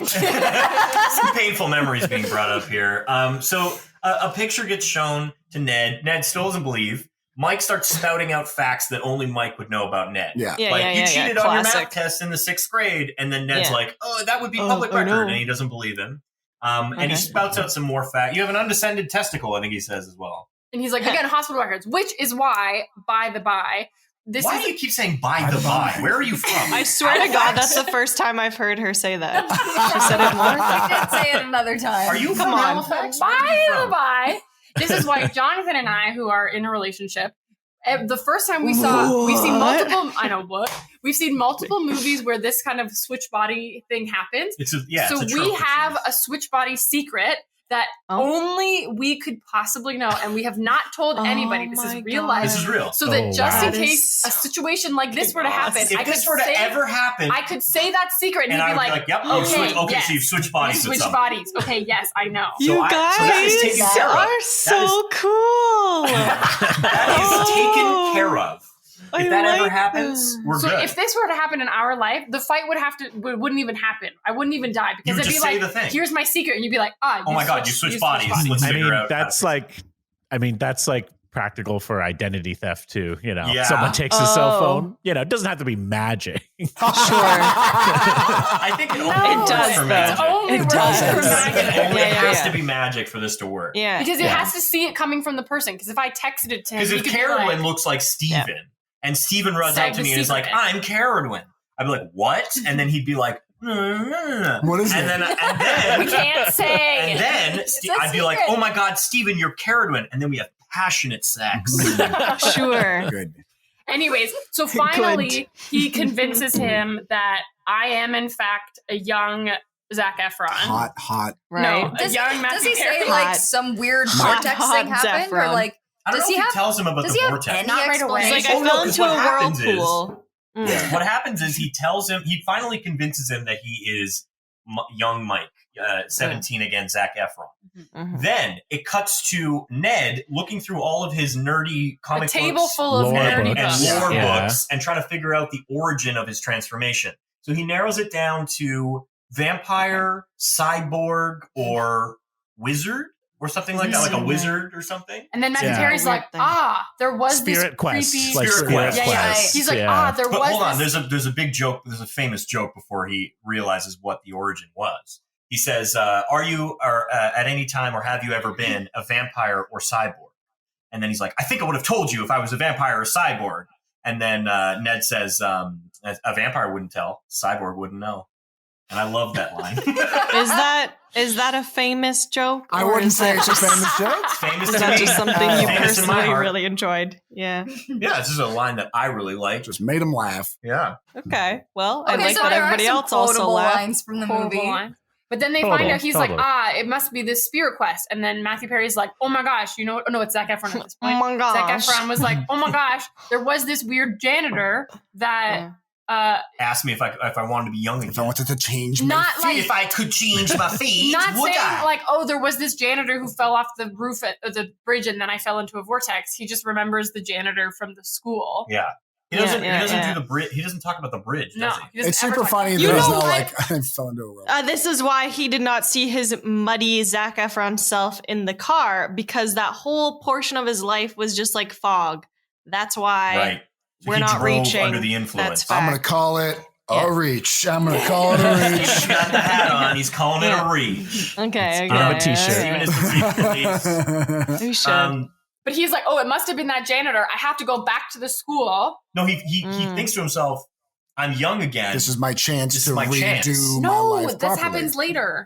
Some painful memories being brought up here. So a picture gets shown to Ned. Ned still doesn't believe. Mike starts spouting out facts that only Mike would know about Ned. Yeah. You cheated on your math test in the 6th grade. And then Ned's like, oh, that would be public record. And he doesn't believe him. And he spouts out some more facts. You have an undescended testicle, I think he says as well. And he's like, again, hospital records, which is why, by the by, this Why is do you keep saying by the by? Where are you from? I swear to God, that's the first time I've heard her say that. She said it more. I did say it another time. Are you Come from on. Halifax? Where are you by the from? by. This is why Jonathan and I, who are in a relationship, the first time we've seen multiple. I know what we've seen multiple movies where this kind of switch body thing happens. So We have a switch body secret that only we could possibly know, and we have not told anybody. This is real life. This is real. So that just wow. in case a situation like this were to happen, If this were to ever happen, I could say that secret, and and he'd I be would like, be like, "Yep, yes. so you've switched bodies with Switch someone." bodies. Okay, yes, I know. You So that is taken care of. are so cool. That is taken care of. If that ever happens, we're So good. if this were to happen in our life, the fight wouldn't even happen. I wouldn't even die because You would it'd be just say like, the thing. here's my secret, and you'd be like, oh my God, you switched bodies. Let's I figure mean, out. that's like practical for identity theft too. You know, Yeah. someone takes a cell Oh. phone. You know, it doesn't have to be magic. Sure. I think it only It works does, for though. magic. It's only It works does. for magic. It only Yeah. has to be magic for this to work. Yeah. Because it Yeah. has to see it coming from the person. Because if I texted it to him, Because he if could be Ceridwen like, looks like Steven, and Steven runs Said out to the me and is like, secret. "I'm Ceridwen," I'd be like, "What?" And then he'd be like, What is and it? then we can't say. and then a I'd be like, secret. "Oh my God, Steven, you're Ceridwen," and then we have passionate sex. Sure. Good. Anyways, so finally he convinces him that I am in fact a young Zac Efron. Hot. Right. No, a Does, young does Matthew he say Perry. like Hot. some weird Hot, vortex hot thing happened, or Zefron. like I don't Does know he if have- he tells him about does the he have vortex. any Not right away. It's like explanation? I no, fell 'cause into what a happens is- whirlpool. What happens is he finally convinces him that he is young Mike, 17 again, Zac Efron. Mhm. Then it cuts to Ned looking through all of his nerdy A comic table books full of Lore nerdy books. and books. lore Yeah. books and trying to figure out the origin of his transformation. So he narrows it down to vampire, cyborg, or wizard, or something like that, like a Wizard. wizard or something. And then Matthew Yeah. Perry's like, Weird thing. there was Spirit this quests, creepy like Spirit spirit quests. quests. He's like, yeah. there But was hold on, this. there's a big joke. There's a famous joke before he realizes what the origin was. He says, "Are you at any time, or have you ever been a vampire or cyborg?" And then he's like, "I think I would have told you if I was a vampire or cyborg." And then Ned says, "A vampire wouldn't tell, cyborg wouldn't know." And I love that line. Is that a famous joke? I or wouldn't is say that it's a famous joke. It's famous Is to that me. just something you Famous in my personally heart. really enjoyed? Yeah. Yeah, this is a line that I really like. Just made him laugh. Yeah. Okay. Well, I Okay, like so that there are everybody some else also quotable laughed. lines from the Horrible movie. line. But then they Totally, find out he's totally. like, it must be this spirit quest. And then Matthew Perry's like, oh my gosh, you know what? Oh, no, it's Zac Efron at this Oh point. my gosh. Zac Efron was like, oh my gosh, there was this weird janitor that Asked me if I wanted to be young If I again. wanted to change my Not feet. like- If I could change my feet, not would saying I? like, oh, there was this janitor who fell off the roof at the bridge and then I fell into a vortex. He just remembers the janitor from the school. Yeah. He doesn't Yeah. do the bridge. He doesn't talk about the bridge, No, does he? he doesn't It's ever super talk- funny that You it's know not what? like I fell into a well. This is why he did not see his muddy Zac Efron self in the car, because that whole portion of his life was just like fog. That's why Right. So we're he not drove reaching. under the influence. That's I'm going to fact. call it Yeah. a reach. I'm going to call it a He's reach. got the hat on. He's calling it a reach. Okay. on a okay. t-shirt. Steven is the police. We should. But he's like, oh, it must have been that janitor. I have to go back to the school. No, he thinks to himself, "I'm young again." This is my chance This to is my redo chance. my No, life this properly. happens later.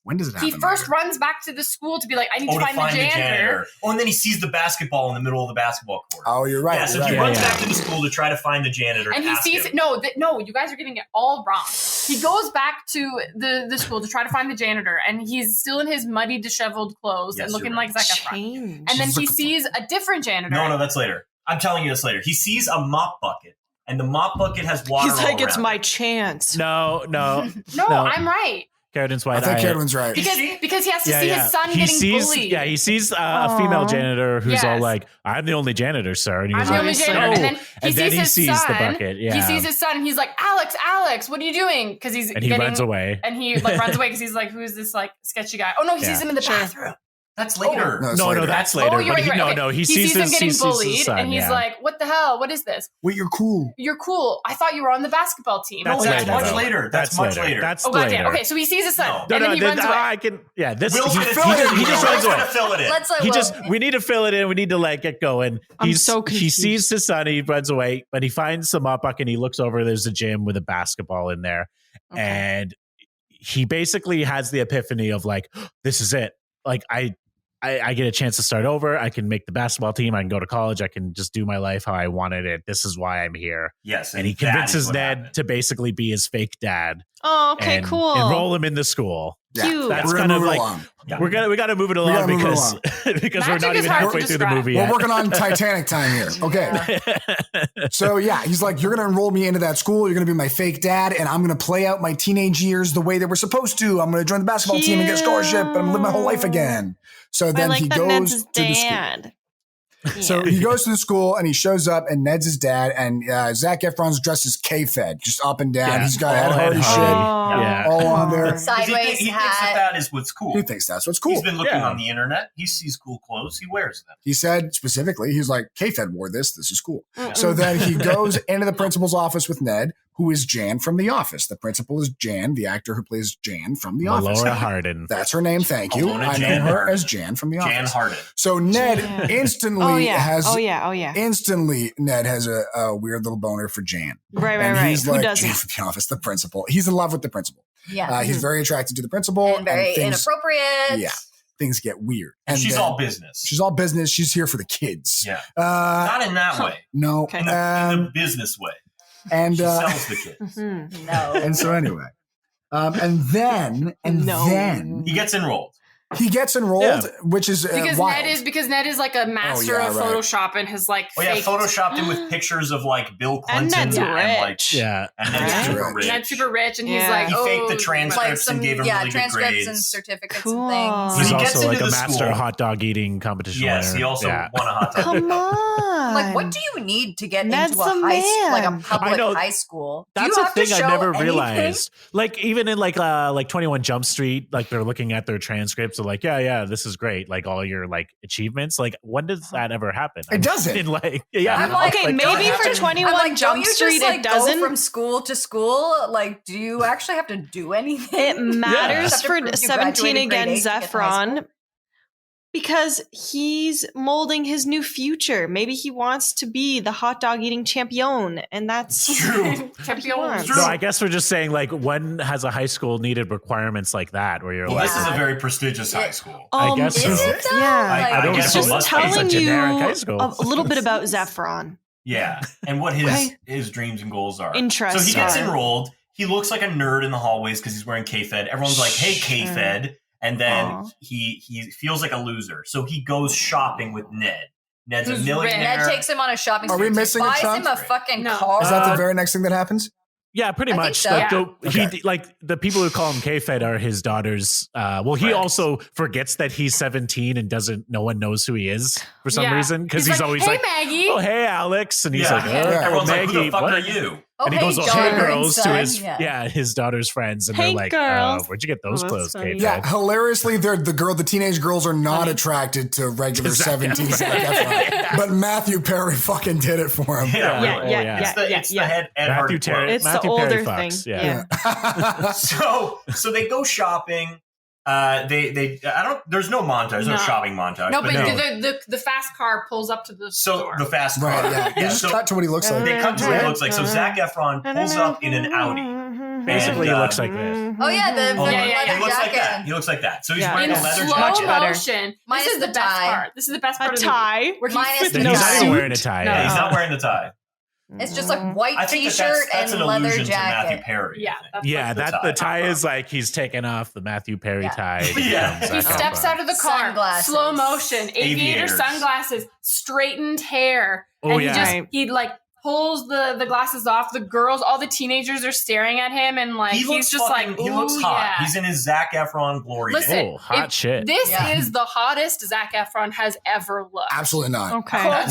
When does it happen? He first later? runs back to the school to be like, I need to find the the janitor. Oh, and then he sees the basketball in the middle of the basketball court. Oh, you're right. yeah, so you're he right. runs Yeah. back to the school to try to find the janitor. And to he ask sees him. no, you guys are getting it all wrong. He goes back to the school to try to find the janitor, and he's still in his muddy, disheveled clothes Yes, and looking you're like right. Zac Efron. Change. And then he sees a different janitor. No, that's later. I'm telling you this later. He sees a mop bucket, and the mop bucket has water. He's like, all it's around my it. chance. No. No, No. I'm right. Carradine's I white think eye. Caitlin's right. Because he has to see his son He getting sees, bullied. yeah, he sees a female janitor who's all Yes. like, "I'm the only janitor, sir." And he I'm was the like, only janitor. "Oh." And then he And then sees he his sees son. the bucket. Yeah, He sees his son and he's like, Alex, what are you doing? Because he's and he getting, runs away. And he like runs away because he's like, who's this like sketchy guy? Oh no, he sees him in the bathroom. That's later. No, that's later. Oh, you're but right. He sees him getting his bullied, son, and he's like, "What the hell? What is this? Wait, you're cool. You're cool. I thought you were on the basketball team." That's That's later, much though. later. That's much later. That's Oh goddamn. later. Okay, so he sees his son, No. and then he runs away. I can. Yeah, this. Will's He gonna just fill it in. runs Will's away. gonna fill it in. Let's let Will. We need to fill it in. We need to like get going. I'm He's so he confused. sees his son. He runs away, but he finds some mop-buck and he looks over. There's a gym with a basketball in there, and he basically has the epiphany of like, this is it. Like I get a chance to start over. I can make the basketball team. I can go to college. I can just do my life how I wanted it. This is why I'm here. Yes, And he that convinces is what Ned happened. to basically be his fake dad. Oh, okay, and cool. Enroll him in the school. Cute. That's We're kind gonna of move like along. Yeah. we got to move it along gotta move it because along. because we're Magic not is even hard to halfway through the describe. movie We're yet. working on Titanic time here. Okay. So yeah, he's like, you're going to enroll me into that school. You're going to be my fake dad, and I'm going to play out my teenage years the way they were supposed to. I'm going to join the basketball team and get a scholarship, and I'm going to live my whole life again. So I then like he that goes Ned's his to the school. dad. So he goes to the school and he shows up, and Ned's his dad, and Zac Efron's dressed as K-Fed, just up and down. Yeah. He's got head All hard as head shit, hard. Yeah. all on there. Sideways He thinks hat. that is what's cool. He thinks that's what's cool. He's been looking Yeah. on the internet. He sees cool clothes. He wears them. He said specifically, he's like, K-Fed wore this. This is cool. So then he goes into the principal's office with Ned, who is Jan from The Office. The principal is Jan, the actor who plays Jan from The Office. Laura Hardin. That's her name. Thank you. Alona I know Jan her Hardin. as Jan from The Jan Office. Hardin. So Ned Yeah. instantly Oh yeah. has Instantly. Ned has a weird little boner for Jan. Right. And he's Who like, doesn't? Jan from The Office, the principal. He's in love with the principal. Yeah. He's very attracted to the principal. and very things, inappropriate. Yeah. Things get weird. And she's then- all business. She's all business. She's here for the kids. Yeah. Uh, Not in that way. no. Okay. In the business way. And She sells the kids. Mhm. No. and so anyway, and then He gets enrolled. he gets enrolled, Yeah. which is Because wild. Ned is like a master yeah, of right. Photoshop and has like Oh yeah, faked- photoshopped him with pictures of like Bill And Clinton Ned's like rich. Yeah. and Ned's Ned's rich. super rich. Ned's super rich, and he's Yeah. like, He oh, faked the transcripts and gave him really good transcripts grades. and certificates Cool. and things. He's He gets also like into a the master school. hot dog eating competition Yes, winner. he also Yeah. won a hot dog. Come on. Like, what do you need to get Ned's into a the like a man. public I know. high school? Do That's you a have to thing I show never anything? realized. Like even in like 21 Jump Street, like they're looking at their transcripts. They're like, yeah, this is great. Like all your like achievements. Like when does that ever happen? It doesn't. In like yeah. I'm like, Okay, don't maybe you for just- 21 I'm like, Jump don't you Street, just, like, it doesn't. go from school to school. Like, do you actually have to do anything? It matters Except to for prove you 17 graduated grade again, 8 to get to high school? Zephron, because he's molding his new future. Maybe he wants to be the hot dog eating champion, and that's True. champion. wants. True. No, I guess we're just saying like when has a high school needed requirements like that where you're Well, like, this is a very prestigious high school. I guess Is so. it though? Yeah. Like, I don't guess know. It's it just must be. It's a telling you generic high school. a little bit about Zephron. Yeah, and what his Okay. his dreams and goals are. Interesting. So he gets enrolled. He looks like a nerd in the hallways because he's wearing K-Fed. Everyone's like, "Hey, K-Fed," and then Aw. he feels like a loser. So he goes shopping with Ned. Ned's a Who's millionaire. Ned takes him on a shopping Are we spree, missing a buys chunk? him a fucking No. car. Is that the very next thing that happens? Yeah, pretty I think much. so. Like, Yeah. Okay. like the people who call him K-Fed are his daughters. Well, he Right. also forgets that he's 17 and no one knows who he is for some Yeah. reason because he's like, always hey, like, Maggie. oh hey Alex, and he's Yeah. like, Everyone's like, "Who Maggie, the fuck what?" are you?" Oh, And he hey, goes, oh, daughter hey and girls, to son. his his daughter's friends, and Hey, they're like, girls. where'd you get those Oh, that's clothes, funny. K-Fed? Yeah, hilariously, the teenage girls are not attracted to regular Zac 17 Efron. Zac Efron. But Matthew Perry fucking did it for him. Yeah, Yeah, really. yeah, It's the, yeah, it's yeah. the head Ed Matthew Hardy Terry. quote. It's Matthew the Perry older Fox, thing. yeah. So they go shopping. There's no montage. There's no No. shopping montage. No, but no. the fast car pulls up to the So store. the fast car. Right, yeah. You just so cut to what he looks like. they cut to what he looks like. So Zac Efron pulls up in an Audi. Basically, And, he looks like this. Oh yeah, the Hold on. yeah, yeah. He looks like jacket. that. He looks like that. So he's Yeah. wearing in a leather slow Much jacket. better. motion. Minus This is the the best tie. part. This is the best A part of the tie. movie. Where he Minus fits the He's in not tie. even suit. wearing a tie. No. Yeah, he's yeah. not wearing the tie. It's just like white I think t-shirt that's and an leather allusion to Matthew jacket. Perry. Yeah, I think. that's Yeah, what that the the tie is like he's taken off the Matthew Perry Yeah. tie. Yeah. He steps out of the car, Sunglasses. slow motion, aviator Aviators. sunglasses, straightened hair, Oh, and yeah. he like pulls the glasses off. The girls, all the teenagers are staring at him, and like he's just like, he looks "Ooh, hot. yeah." He's in his Zac Efron glory days. Listen, hot shit. This is the hottest Zac Efron has ever looked. Absolutely not. Okay. Correct.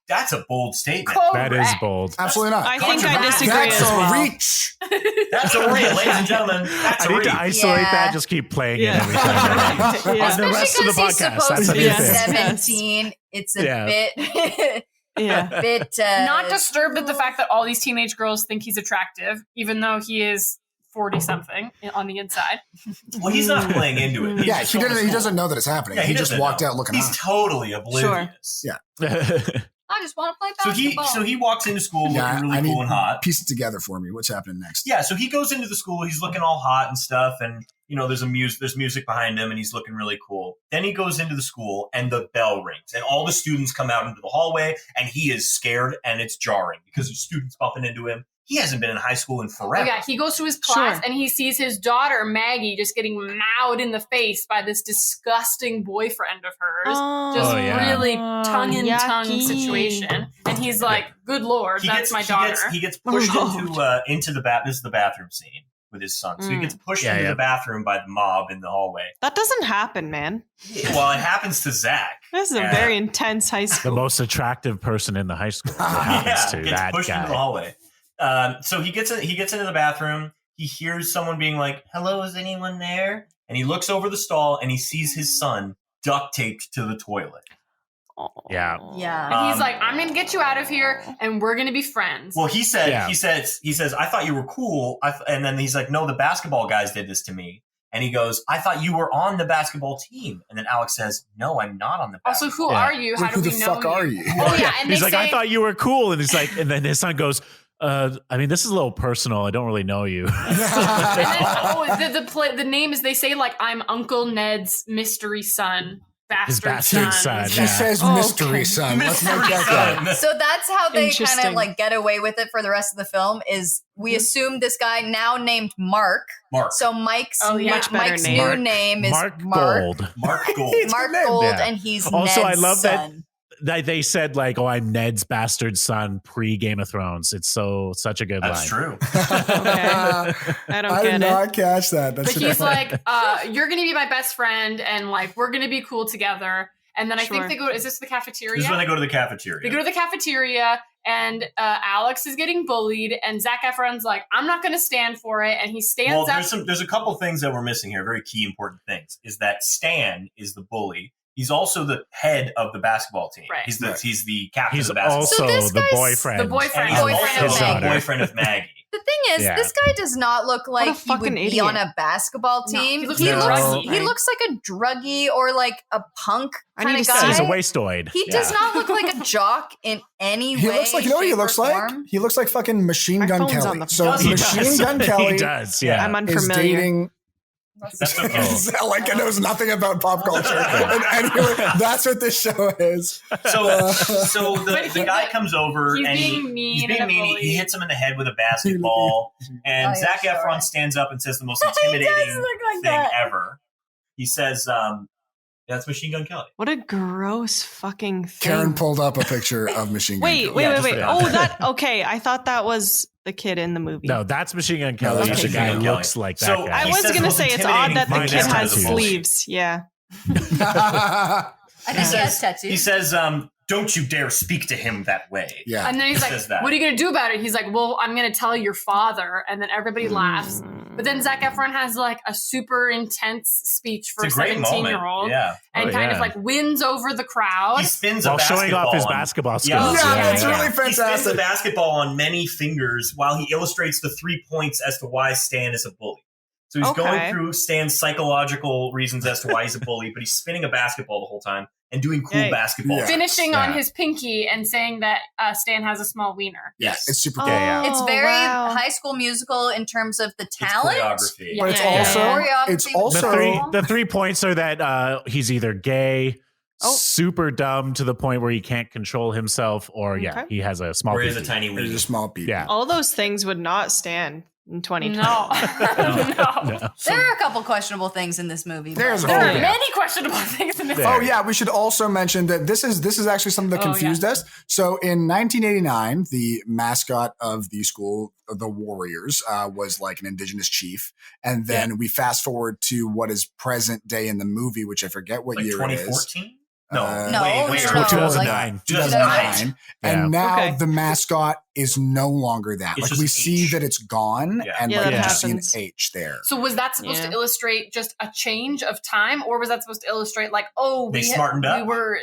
That's a bold statement. That is bold. Absolutely not. I think I disagree That's as well. a reach. That's a reach, ladies and gentlemen. That's I a need reach. to isolate Yeah. that. Just keep playing it Yeah. every time. Yeah. On the rest of the Especially because he's podcast, supposed that's to a be new thing. 17. It's a Yeah. bit, Yeah. bit. Not disturbed at the fact that all these teenage girls think he's attractive, even though he is 40-something on the inside. Well, he's not playing into it. He's Yeah, just he going to didn't. He school. doesn't know that it's happening. Yeah, he just doesn't walked know. out looking He's hot. totally oblivious. Yeah. I just want to play So basketball. he walks into school looking Yeah, really I need cool and hot. piece it together for me. What's happening next? Yeah, so he goes into the school. He's looking all hot and stuff, and there's music behind him, and he's looking really cool. Then he goes into the school, and the bell rings, and all the students come out into the hallway, and he is scared, and it's jarring because there's students bumping into him. He hasn't been in high school in forever. Oh, yeah, he goes to his class Sure. and he sees his daughter, Maggie, just getting mowed in the face by this disgusting boyfriend of hers. Just really tongue-in-tongue yucky. situation. And he's like, good Lord, that's my daughter. He gets pushed Lord. into the bath. This is the bathroom scene with his son. So he gets pushed Yeah, into yeah. the bathroom by the mob in the hallway. That doesn't happen, man. Well, it happens to Zach. This is a Yeah. very intense high The school. most attractive person in the high school. It happens to gets that pushed into the guy. hallway. So he gets into the bathroom. He hears someone being like, "Hello, is anyone there?" And he looks over the stall and he sees his son duct taped to the toilet. Yeah. Yeah. And he's like, I'm going to get you out of here and we're going to be friends. Well, he said, Yeah. he says, "I thought you were cool." And then he's like, "No, the basketball guys did this to me." And he goes, "I thought you were on the basketball team." And then Alex says, "No, I'm not on the Also, basketball who Yeah. are you? How Like, do who we the know fuck are you? Oh, yeah. And He's they like, say, I thought you were cool. And he's like, and then his son goes, I mean, this is a little personal. I don't really know you. and then, the name is, they say, like, I'm Uncle Ned's mystery son. His Bastard bastard son. He Yeah. says Oh, mystery okay. son. Let's make Mystery that son. go. So that's how they kind Interesting. of like get away with it for the rest of the film. Is we assume this guy now named Mark. Mark. So Mike's Oh, yeah. Much better Mike's name. new name is Mark Mark. Gold. Mark Gold. Mark name. Gold, Yeah. and he's Also, Ned's I love that- son. They said like, "Oh, I'm Ned's bastard son." Pre Game of Thrones. It's such a good That's line. true. I don't I get did it. not catch that. That's But he's like, you're going to be my best friend and, like, we're going to be cool together. And then I think Sure. they go, is this the cafeteria? This is when they go to the cafeteria. They go to the cafeteria, and Alex is getting bullied, and Zac Efron's like, I'm not going to stand for it, and he stands Well, up. there's a couple things that we're missing here. Very key, important things. Is that Stan is the bully. He's also the head of the basketball team. Right. He's the Right. he's the captain He's of the basketball also So this the guy's- boyfriend. the boyfriend. and he's boyfriend also of the Maggie. boyfriend of Maggie. The thing is, Yeah. this guy does not look like a he would fucking be idiot. on a basketball No, team. he looks he, like a looks, druggie. he looks like a druggie or like a punk I kind need of to see. guy. He's a wastoid. He does not look like a jock in any he way. looks like, you know what he shape, looks or like? form. He looks like fucking Machine My Gun phone's Kelly. on the So phone. He Machine does. Gun Kelly He does. Yeah. I'm is unfamiliar. dating. That's okay. Like it knows nothing about pop culture. And anyway, that's what this show is. So the But the guy comes over he's and being mean he's being and a mean. bully. He hits him in the head with a basketball, and Oh, yeah, Zac sure. Efron stands up and says the most He does intimidating look like thing that. ever. He says, "That's Machine Gun Kelly." What a gross fucking thing. Karen pulled up a picture of Machine Gun Wait, Kelly. wait, Yeah, wait, just wait. for the Oh, context. that okay. I thought that was the kid in the movie. No, that's Machine Gun No, Kelly. that's The Machine guy Gun Kelly. looks like that So guy. I He was says the gonna most say it's odd that the intimidating kid thing has as a bully. sleeves. Yeah. I think he has tattoos. He says, "Don't you dare speak to him that way." Yeah. And then he's He like, says that. what are you going to do about it? He's like, well, I'm going to tell your father. And then everybody laughs. But then Zac Efron has like a super intense speech for It's a a great moment. 17-year-old. Yeah. And Oh, kind yeah. of like wins over the crowd. He spins While a basketball showing off his on- basketball skills. Yeah, Yeah, it's yeah. really He spins the fantastic. basketball on many fingers while he illustrates the 3 points as to why Stan is a bully. So he's Okay. going through Stan's psychological reasons as to why he's a bully, but he's spinning a basketball the whole time and doing cool Hey. basketball. Yeah. Finishing on Yeah. his pinky and saying that Stan has a small wiener. Yes. It's super Oh, cool. Yeah, It's very wow. High School Musical in terms of the It's talent. choreography. But it's Yeah. also Choreography it's was also The 3 points are that he's either gay, Oh. super dumb to the point where he can't control himself, or Okay. he has a small. Or he has a peepee. tiny there's a wee. small peep. Yeah. All those things would not stand in 2020. No. No. There are a couple questionable things in this movie. There's There are yeah. many questionable things in this There. Oh movie. yeah, we should also mention that this is actually something that confused us. So in 1989, the mascot of the school, the Warriors, was like an indigenous chief, and then we fast forward to what is present day in the movie, which I forget what Like year it is. 2014? No, No, wait, no, 2009. 2009. And now Okay. the mascot is no longer that. It's Like just we an see H. that it's gone, Yeah. and Yeah, like that you just see an happens. H there. So was that supposed Yeah. to illustrate just a change of time, or was that supposed to illustrate like, oh, They smartened up? we were,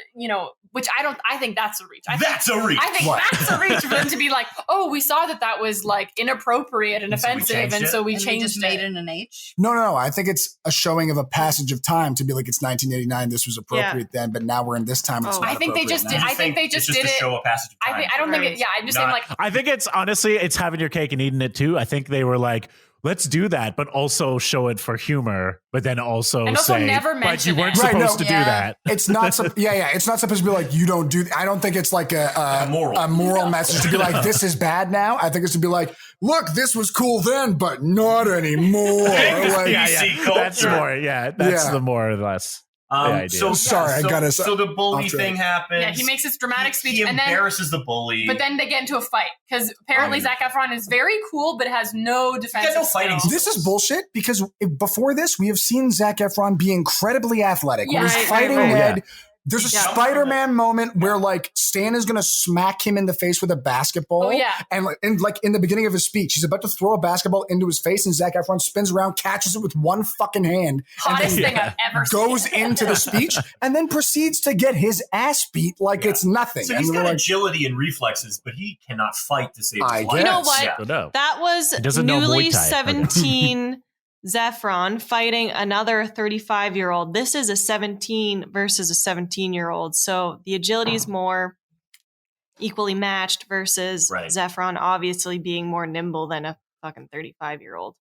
which I think that's a reach. That's a reach. I think What? that's a reach for them to be like, oh, we saw that was like inappropriate and And so we offensive, changed and it? so we And changed just made it. it an H. No. I think it's a showing of a passage of time to be like it's 1989. This was appropriate then, but now we're in this time. It's Oh. not I think they appropriate just now. did. I think they it's just just did to it. show a passage of time. I don't think it. Yeah, I'm just saying Not- like, I think it's honestly, it's having your cake and eating it too. I think they were like, let's do that, but also show it for humor, but then also And also say, never but you mention weren't it. Right, supposed no. to do Yeah. that. It's not. It's not supposed to be like you don't do. I don't think it's like a moral message to be like this is bad now. I think it's to be like, look, this was cool then, but not anymore. Like, PC culture. That's more. Yeah, that's Yeah. the more or less. idea. So Sorry, I gotta- So the bully off track. thing happens. yeah, he makes this dramatic speech, He and then embarrasses the bully. but then they get into a fight because apparently Zac Efron is very cool, but has no defensive no fighting skills. This is bullshit because before this, we have seen Zac Efron be incredibly athletic. Yeah, when he's right, fighting right, right. Ned, there's a Yeah. Spider-Man moment where like Stan is gonna smack him in the face with a basketball. Oh, yeah. And like in the beginning of his speech, he's about to throw a basketball into his face, and Zac Efron spins around, catches it with one fucking hand, Hottest and then thing I've ever goes seen. into the speech, and then proceeds to get his ass beat like Yeah. it's nothing. So and he's we're got like, agility and reflexes, but he cannot fight to save I his life. guess. You know what? Yeah. So no. That was He doesn't know newly Muay Thai. 17 Zefron fighting another 35-year-old. This is a 17 versus a 17-year-old. So the agility is more equally matched versus Right. Zefron obviously being more nimble than a fucking 35-year-old.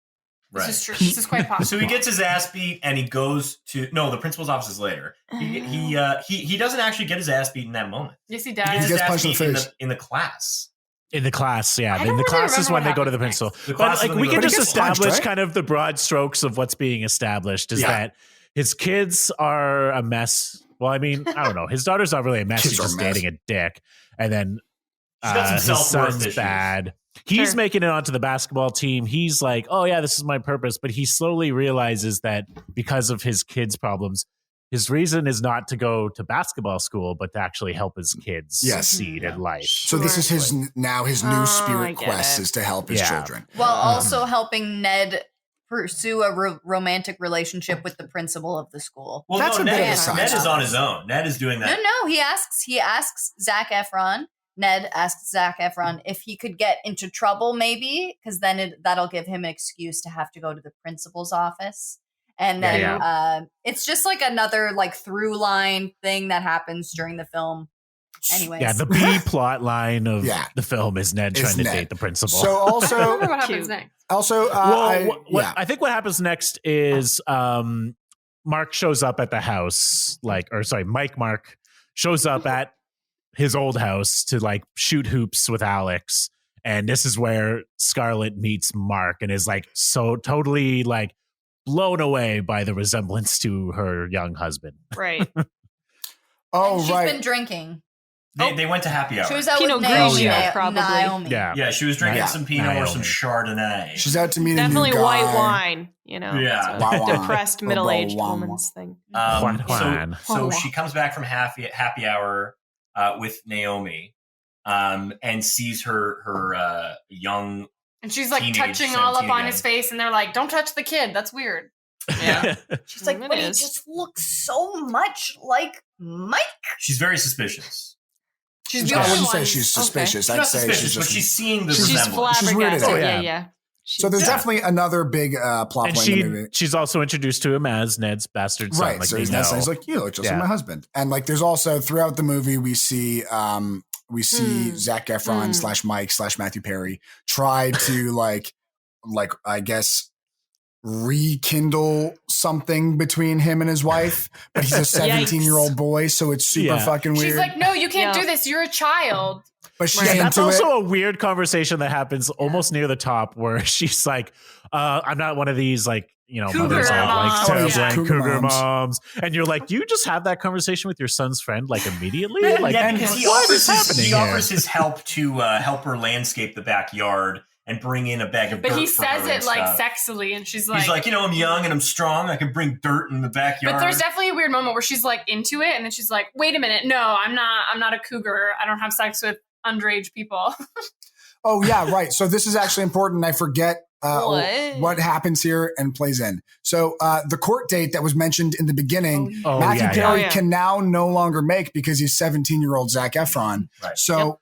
Right. This is true. This is quite possible. So he gets his ass beat, and he goes to the principal's office is later. He doesn't actually get his ass beat in that moment. Yes, he He does. gets his gets ass punched in beat the face. in the class. In the class, yeah. I In don't the really class is remember when they what go to the happens principal. The But class is like when we they can go to just the principal. establish Right? kind of the broad strokes of what's being established is Yeah. that his kids are a mess. Well, I mean, I don't know. His daughter's not really a mess. Kids She's are a just mess. dating a dick. And then She's got some his self-worth son's issues. bad. He's Sure. making it onto the basketball team. He's like, oh, yeah, this is my purpose. But he slowly realizes that because of his kids' problems, his reason is not to go to basketball school, but to actually help his kids Yes. succeed in life. so this is his now his new Oh, I spirit get quest it. is to help his Yeah. children. While also helping Ned pursue a romantic relationship with the principal of the school. Well, That's no, a bit Ned, of a side Ned is story. on his own. Ned is doing that. No, he asks Zac Efron. Ned asks Zac Efron if he could get into trouble, maybe, because then that'll give him an excuse to have to go to the principal's office. And then Yeah. it's just like another like through line thing that happens during the film. Anyways, Yeah, the B plot line of Yeah. the film is Ned Is trying to Ned. date the principal. So I also, don't remember what happens Cute. next. I think what happens next is Mark shows up at the house, Mike Mark shows up at his old house to like shoot hoops with Alex. And this is where Scarlett meets Mark and is like so totally like blown away by the resemblance to her young husband. Right. oh she's right, been drinking. They went to happy hour. She was out Pinot with Naomi. Grigio, probably. Naomi. Yeah. Yeah, she was drinking Yeah. some Pinot or some Naomi. Chardonnay. she's out to meet Definitely a new guy. white wine, you know. Yeah. It's a Wah, wah. depressed Wah, middle-aged wah, wah. woman's thing. Juan. So she comes back from happy hour with Naomi, and sees her young. And she's like Teenage touching all up 17 on again. his face, and they're like, "Don't touch the kid. That's weird." Yeah. She's like, It but he is. just looks so much like Mike. She's very suspicious. She's the I only wouldn't say one. she's Okay. suspicious. She's I'd not say suspicious, she's but just. she's seeing the she's She's resemblance. She's weirded flabbergasted. out. Yeah. So there's Yeah. definitely another big plot And point in the movie. she's also introduced to him as Ned's bastard son. Right, Like so they he's know. nice. He's like, you look just Yeah. like my husband. And like, there's also throughout the movie, we see Zac Efron / Mike / Matthew Perry try to like I guess rekindle something between him and his wife, but he's a 17-year-old boy, so it's super Yeah. fucking weird. She's like, "No, you can't Yeah. do this. You're a child." but she's Right. That's into also it. a weird conversation that happens almost near the top where she's like, I'm not one of these like, Cougar mothers of like moms. terrible Yeah. cougar moms. And you're like, do you just have that conversation with your son's friend like immediately? Like, Yeah, because he what offers is happening he here? offers his help to help her landscape the backyard and bring in a bag of dirt. But he for says her and it like stuff. sexily, and she's like, He's like, I'm young and I'm strong. I can bring dirt in the backyard. But there's definitely a weird moment where she's like into it, and then she's like, "Wait a minute, no, I'm not a cougar. I don't have sex with underage people." Oh yeah, right. So this is actually important. I forget what happens here and plays in. So the court date that was mentioned in the beginning, Oh, Matthew yeah, Perry yeah. can now no longer make because he's 17-year-old Zac Efron. Right. So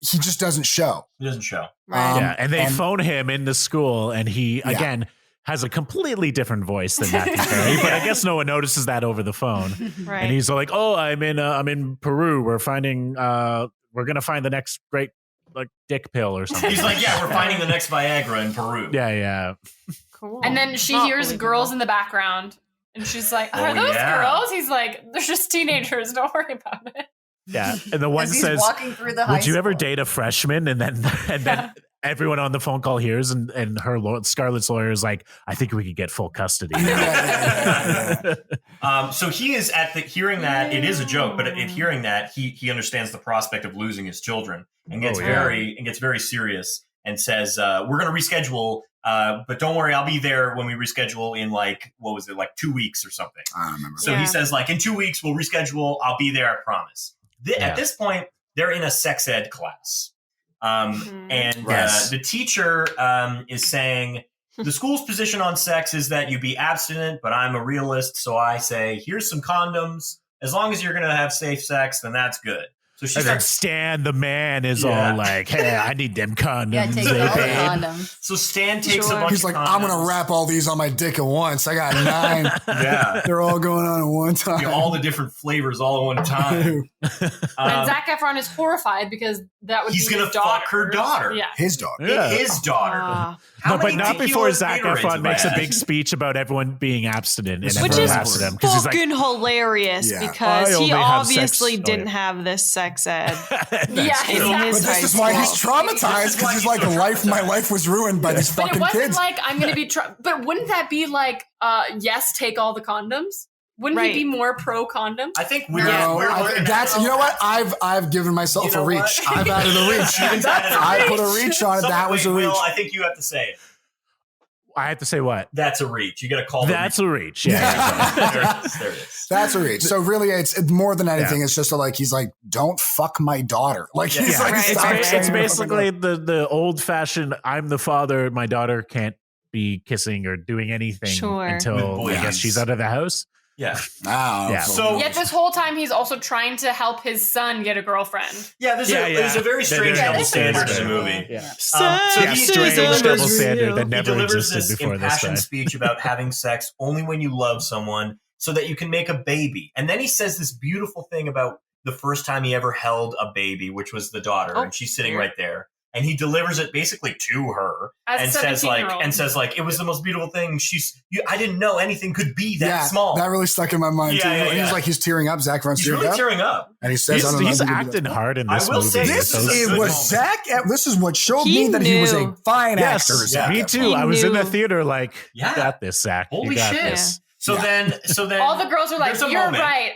he just doesn't show. He doesn't show. Right. Yeah, and they phone him into school, and he again has a completely different voice than Matthew Perry. But I guess no one notices that over the phone. Right. And he's like, "Oh, I'm in Peru. We're gonna find the next great like dick pill or something." He's like, "Yeah, we're finding the next Viagra in Peru." Yeah. Cool. And then she Not hears believable. girls in the background, and she's like, "Are Oh, those yeah. girls?" He's like, "They're just teenagers. Don't worry about it." Yeah. And the one As he's says, walking through the high "Would you ever school. date a freshman?" And then everyone on the phone call hears, and her Scarlett's lawyer is like, "I think we could get full custody." So he is hearing that it is a joke, but at hearing that he understands the prospect of losing his children and gets very serious and says, "We're going to reschedule, but don't worry, I'll be there when we reschedule in like 2 weeks or something." I don't remember. So he says like in 2 weeks we'll reschedule. I'll be there, I promise. At this point, they're in a sex ed class, and Yes. the teacher is saying, the school's position on sex is that you be abstinent, but I'm a realist, so I say, here's some condoms. As long as you're going to have safe sex, then that's good. So she And then starts. Stan, the man, is Yeah. all like, "Hey, I need them condoms." Yeah, take eh, all the babe?" condoms. So Stan takes Sure. a bunch He's of like, condoms. I'm going to wrap all these on my dick at once. I got 9. Yeah. They're all going on at one time. All the different flavors all at one time. And Zac Efron is horrified because that would He's be gonna his fuck her daughter. Yeah. His dog. Yeah. His daughter. Ah. How No, but many not before tequila Zac Gatorades Efron have makes I a had? big speech about everyone being abstinent and Which everyone is laughs at him because he's like, fucking hilarious Yeah. because I only he have obviously sex- oh, didn't yeah. have this sex ed That's Yeah, true. exactly. But his this is high why he's school. traumatized This is why because he's he's like, so my traumatized. life was ruined by these But fucking it wasn't kids. like I'm going to be. But wouldn't that be like, yes, take all the condoms? Wouldn't Right. he be more pro condom? I think we're No, looking at that's it. you know what I've given myself You know a reach. what? I've added a reach. Steven's added a I reach. put a reach on it. That was a reach. Will, I think you have to say it. I have to say what? That's a reach. You got to call the That's a reach. Yeah. there it is. There it is. That's a reach. So really, it's more than anything. It's just he's like, don't fuck my daughter. Like he's Yeah. like, Right. stop It's saying basically the old fashioned. I'm the father. My daughter can't be kissing or doing anything Sure. With until boys. I guess she's out of the house. Yeah. Oh, Yeah. So- Yet this whole time he's also trying to help his son get a girlfriend. Yeah, there's a very strange double standard in the movie. Yeah. So Yeah, he strange delivers- double standard that he never delivers existed this before this impassioned guy. speech about having sex only when you love someone so that you can make a baby. And then he says this beautiful thing about the first time he ever held a baby, which was the daughter, Oh, and she's sitting weird. right there. And he delivers it basically to her As and a says 17-year-old. it was the most beautiful thing. I didn't know anything could be that yeah, small. that really stuck in my mind too. Yeah, yeah, He's yeah. like he's tearing up. Zac Efron's He's tearing really up, tearing up. and he says, "I don't know." He's how to do acting that. hard in I this will movie. say with This those- is good what moment. Zac. This is what showed He me that he was a knew. fine Yes, actor. Zac me Efron. too. I was in the knew. theater like, Yeah. you got this, Zach. Holy you got shit. this. So Yeah. then All the girls are like, there's a "You're moment. right.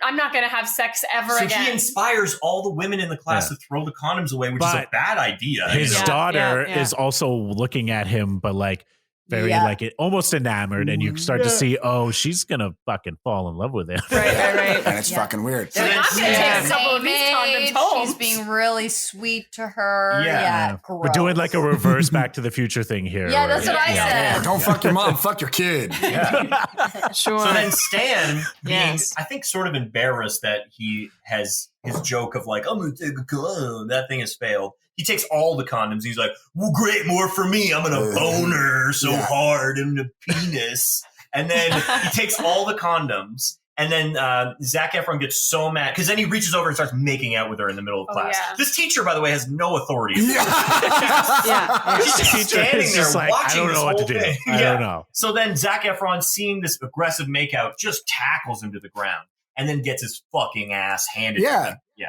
I'm not going to have sex ever So again." he inspires all the women in the class to throw the condoms away, which is a But bad idea. His Yeah, daughter yeah. is also looking at him, but like very Yeah. like it, almost enamored, and you start to see, oh, she's gonna fucking fall in love with him. Right. and it's Yeah. fucking weird. So They're then not going to Yeah. take a couple of these condoms home. She's being really sweet to her. Yeah. Yeah, We're doing like a reverse Back to the Future thing here. Yeah, where- that's what I Yeah, said. don't fuck your mom, fuck your kid. Sure. So then Stan, being, Yes. I think, sort of embarrassed that he has his joke of like, I'm going to take a condom. That thing has failed. He takes all the condoms. He's like, well, great, more for me. I'm going to bone her so Yeah. hard in the penis. And then he takes all the condoms. And then Zac Efron gets so mad because then he reaches over and starts making out with her in the middle of Oh, class. yeah. This teacher, by the way, has no authority. Yeah. He's just Teacher standing is there just like, I watching don't this know what to whole do. thing. I don't know. So then Zac Efron, seeing this aggressive makeout, just tackles him to the ground and then gets his fucking ass handed to Yeah. him. Yeah.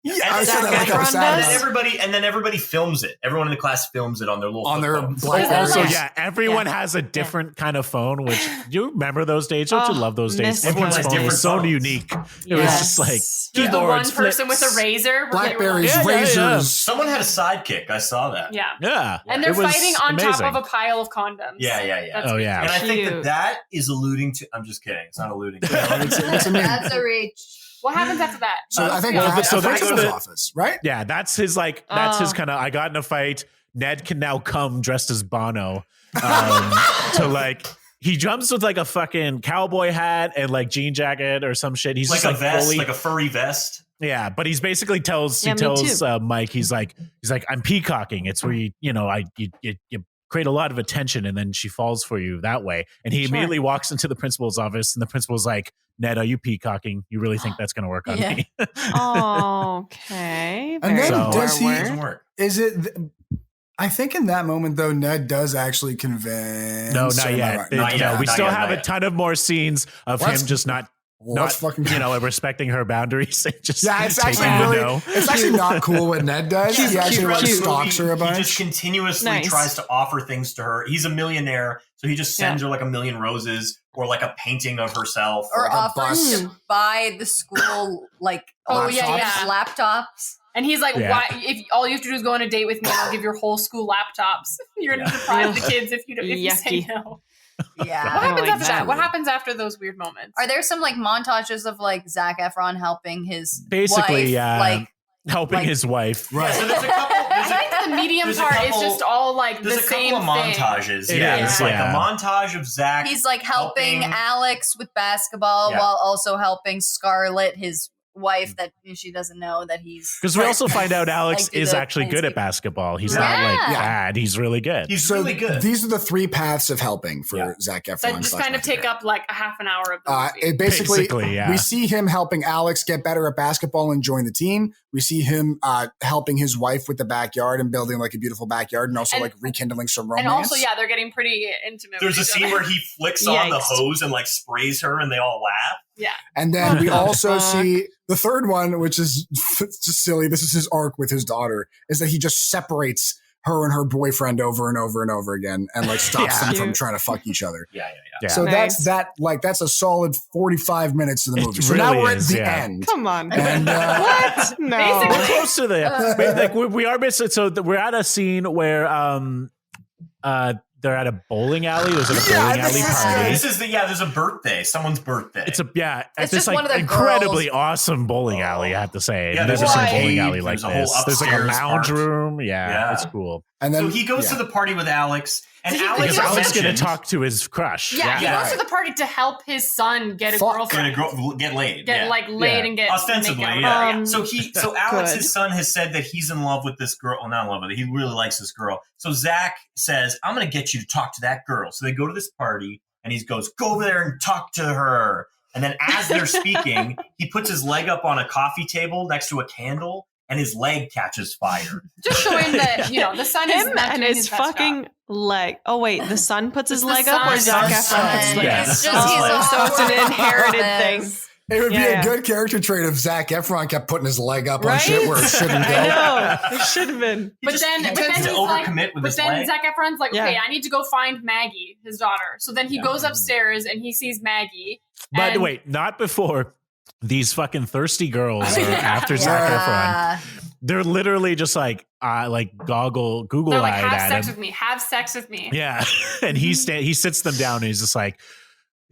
Yeah, And I said Zac that like I was Efron sad. does? and then everybody films it. Everyone in the class films it on their little On their flip phones. Blackberry. Also, Yes. yeah, everyone has a different kind of phone. Which do you remember those days? Don't you Oh, love those days? miss Everyone's those phone days. was so Different phones. unique. It was just like You're the one keyboards, person with flips. a razor. Blackberries, Yeah, yeah, yeah. razors. Someone had a sidekick. I saw that. Yeah. Yeah, And they're it was fighting on amazing. top of a pile of condoms. Yeah. That's Oh, yeah. And I think Cute. that is alluding to. I'm just kidding. It's not alluding to. It's a meme. That's a reach. What happens after that? So I think Yeah. that's so the that's principal's the- office, right? Yeah, that's his like. That's his Oh. kind of. I got in a fight. Ned can now come dressed as Bono. To like, he jumps with like a fucking cowboy hat and like jean jacket or some shit. He's like just a vest, fully, like a furry vest. yeah. But he's basically tells Yeah, he me tells too. Mike. He's like I'm peacocking. It's where you create a lot of attention and then she falls for you that way. And he Sure. immediately walks into the principal's office and the principal's like, Ned, are you peacocking? You really think that's going to work on Yeah. me? Okay. And very then does he- It forward. doesn't work. Is it? I think in that moment though, Ned does actually convince. No, or not yet. Not yet. We Not still yet, have not a yet. ton of more scenes of Let's- him just not Let's fucking respecting her boundaries. Just Yeah, it's taking actually the really, no. it's actually not cool what Ned does. Yeah, he actually cute, like cute. stalks her a He bunch. just continuously Nice. tries to offer things to her. He's a millionaire, so he just sends her like a million roses or like a painting of herself. Or Like a offers bus. to buy the school like Oh, yeah, laptops. And he's like, Yeah. "Why? If all you have to do is go on a date with me, and I'll give your whole school laptops. You're gonna deprive the kids if you say Yucky. no." Yeah. What I don't happens like after that? that. What happens after those weird moments? Are there some like montages of like Zac Efron helping his Basically, wife, yeah. like Helping like- his wife. Right. So there's a couple. I think the medium there's a part is couple- just all like the There's a same couple of thing. montages. It Yeah, is, it's like yeah. a montage of Zach. he's like helping helping- Alex with basketball Yeah. while also helping Scarlett, his wife, that she doesn't know that he's Because we also find out Alex Like, do is the actually good at landscape. basketball. He's Yeah. not like Yeah. bad. He's really good. He's So really good. these are the three paths of helping for Yeah. Zac Efron. That just kind of take up like a half an hour of the movie. It basically, yeah. we see him helping Alex get better at basketball and join the team. We see him helping his wife with the backyard and building like a beautiful backyard and also And- like rekindling some romance. And also, yeah, they're getting pretty intimate. There's a with each scene other. where he flicks on the Yikes. hose and like sprays her, and they all laugh. Yeah. And then we also Fuck. see the third one, which is just silly. This is his arc with his daughter, is that he just separates her and her boyfriend over and over and over again and like stops Yeah. them from Cute. trying to fuck each other. Yeah. Yeah. So Nice. that's a solid 45 minutes of the It movie. So now really we're is, at the yeah. end. Come on. And What? No. Basically. We're close to the like we are missing. So we're at a scene where they're at a bowling alley. There's a Yeah, bowling alley this is party. good. This is there's a birthday, someone's birthday. It's at It's this just like one of the incredibly girls. awesome bowling alley. I have to say, Yeah, I've never there's seen a a bowling cave, alley like there's a whole this. There's like a upstairs lounge part. room. Yeah, Yeah. it's cool. then so he goes yeah. to the party with Alex, and So he- Alex Because He Alex also- going mentioned- to talk to his crush. Yeah, he Yeah. goes to the party to help his son get a Fuck. girlfriend, get laid. get yeah. like laid Yeah. and get Ostensibly, make out. yeah. So Alex's Good. son has said that he's in love with this girl. Well, not in love with her. He really likes this girl. So Zach says, "I'm going to get you to talk to that girl." So they go to this party, and he goes, "Go over there and talk to her." And then as they're speaking, he puts his leg up on a coffee table next to a candle, and his leg catches fire. Just showing that the son is Him not and doing his best fucking job. leg. Oh wait, the son puts his It's the leg up, or son. Zac Son. Efron? Yeah. It's the just son's he's like- So it's an awkward inherited about thing. this. It would be Yeah. a good character trait if Zac Efron kept putting his leg up on Right? shit where it shouldn't go. I know. It should have been. He But just- then he he's tends to like, overcommit with but his then leg. Zac Efron's like, Yeah. okay, I need to go find Maggie, his daughter. So then he goes upstairs and he sees Maggie. But and- wait, not before these fucking thirsty girls are Yeah. after Zac Efron. Yeah. They're literally just like Google They're like, eyed have at sex him. with me, have sex with me. Yeah, and he sits them down and he's just like,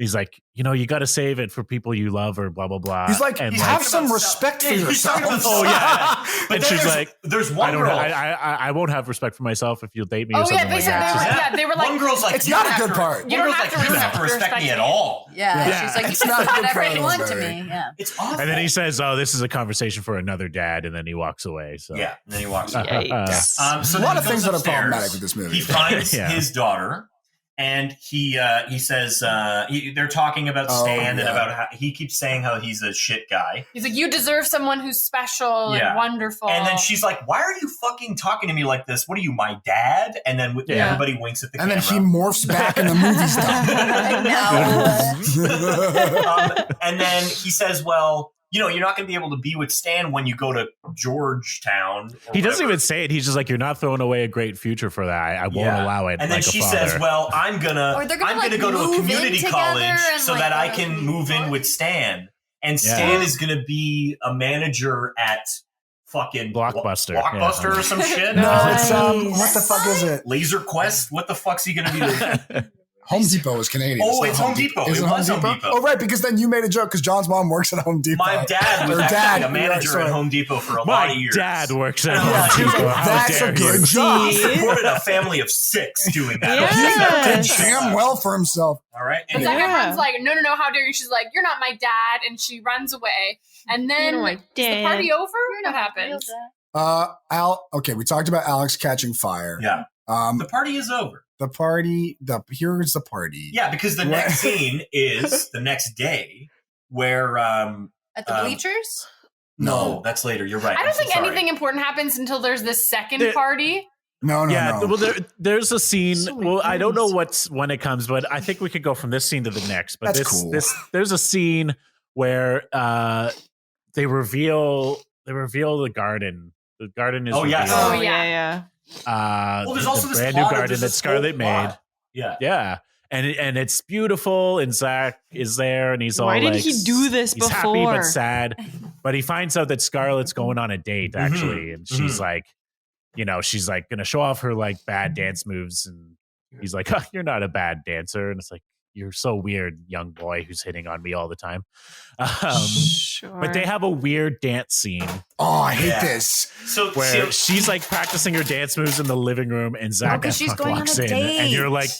you got to save it for people you love or blah blah blah. He's like, and have some respect for He's talking yourself. about Oh, yeah. But And then she's there's- like, "There's I one don't. girl." I won't have respect for myself if you'll date me or Oh something yeah, they like said that. they were like, one girl's like, It's "You not don't a have good to- part. You don't one have girl's to like, "You don't have to respect respect me me." at all." Yeah. Yeah. She's like, you It's can not say a good whatever part you of want the to movie. me. Yeah. It's awful. And then he says, "Oh, this is a conversation for another dad," and then he walks away. So yeah, and then he walks away. Yikes. So A then lot he of things goes that are upstairs, problematic with this movie. He finds Yeah. his daughter, and he says they're talking about Oh, Stan and yeah. about how he keeps saying how he's a shit guy, he's like, you deserve someone who's special Yeah. and wonderful. and then she's like, "Why are you fucking talking to me like this? What are you, my dad?" And then Yeah. everybody winks at the And then camera. he morphs back and the movie's done. No. And then he says, "Well, you're not going to be able to be with Stan when you go to Georgetown. He doesn't even say it. He's just like, you're not throwing away a great future for that. I won't allow it. And then she says, well, I'm going to go to a community college so that I can move in with Stan. And Stan is going to be a manager at fucking Blockbuster or some shit. No, it's what the fuck is it? Laser Quest? What the fuck's he going to be doing? Home Depot is Canadian. Oh, it's Home Depot. Is it Home Depot? Oh, right, because then you made a joke because John's mom works at Home Depot. My dad was actually a manager at Home Depot for a lot of years. My dad works at Home Depot. That's a good job. He supported a family of 6 doing that. He did damn well for himself. All right. And Zac Efron's like, no, how dare you? She's like, you're not my dad. And she runs away. And then is the party over? What happens? Okay, we talked about Alex catching fire. Yeah. The party is over. Here's the party. Yeah, because the next scene is the next day where at the bleachers? No, that's later. You're right. I don't think anything important happens until there's this second party. No. Well, there's a scene. So I don't know when it comes, but I think we could go from this scene to the next. But there's a scene where they reveal the garden. The garden is revealed. Oh yeah. There's also this brand new garden that Scarlett made. Yeah. And it's beautiful, and Zach is there, and he's all why like, did he do this he's before? happy but sad. But he finds out that Scarlett's going on a date, actually, and she's like, she's like gonna show off her like bad dance moves, and he's like, oh, you're not a bad dancer, and it's like, you're so weird, young boy who's hitting on me all the time. Sure. But they have a weird dance scene. Oh, I hate this. Where she's like practicing her dance moves in the living room, and Zac Efron walks in, and you're like,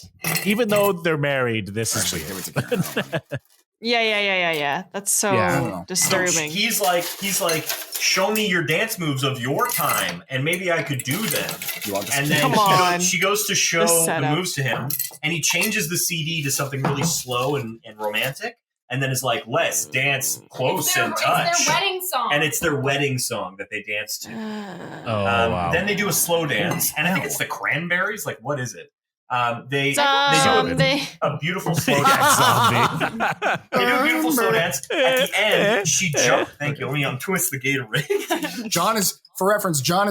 even though they're married, this is weird. Yeah. That's so disturbing. So he's like, show me your dance moves of your time, and maybe I could do them. And then she goes to show the moves to him, and he changes the CD to something really slow and romantic, and then is like, let's dance close and touch. It's their wedding song. And it's their wedding song that they dance to. Wow. Then they do a slow dance, and I think it's the Cranberries. Like, what is it? They do a beautiful slow dance. They do a beautiful slow dance. At the end, she jumps. Thank you. Let me untwist the Gatorade. John is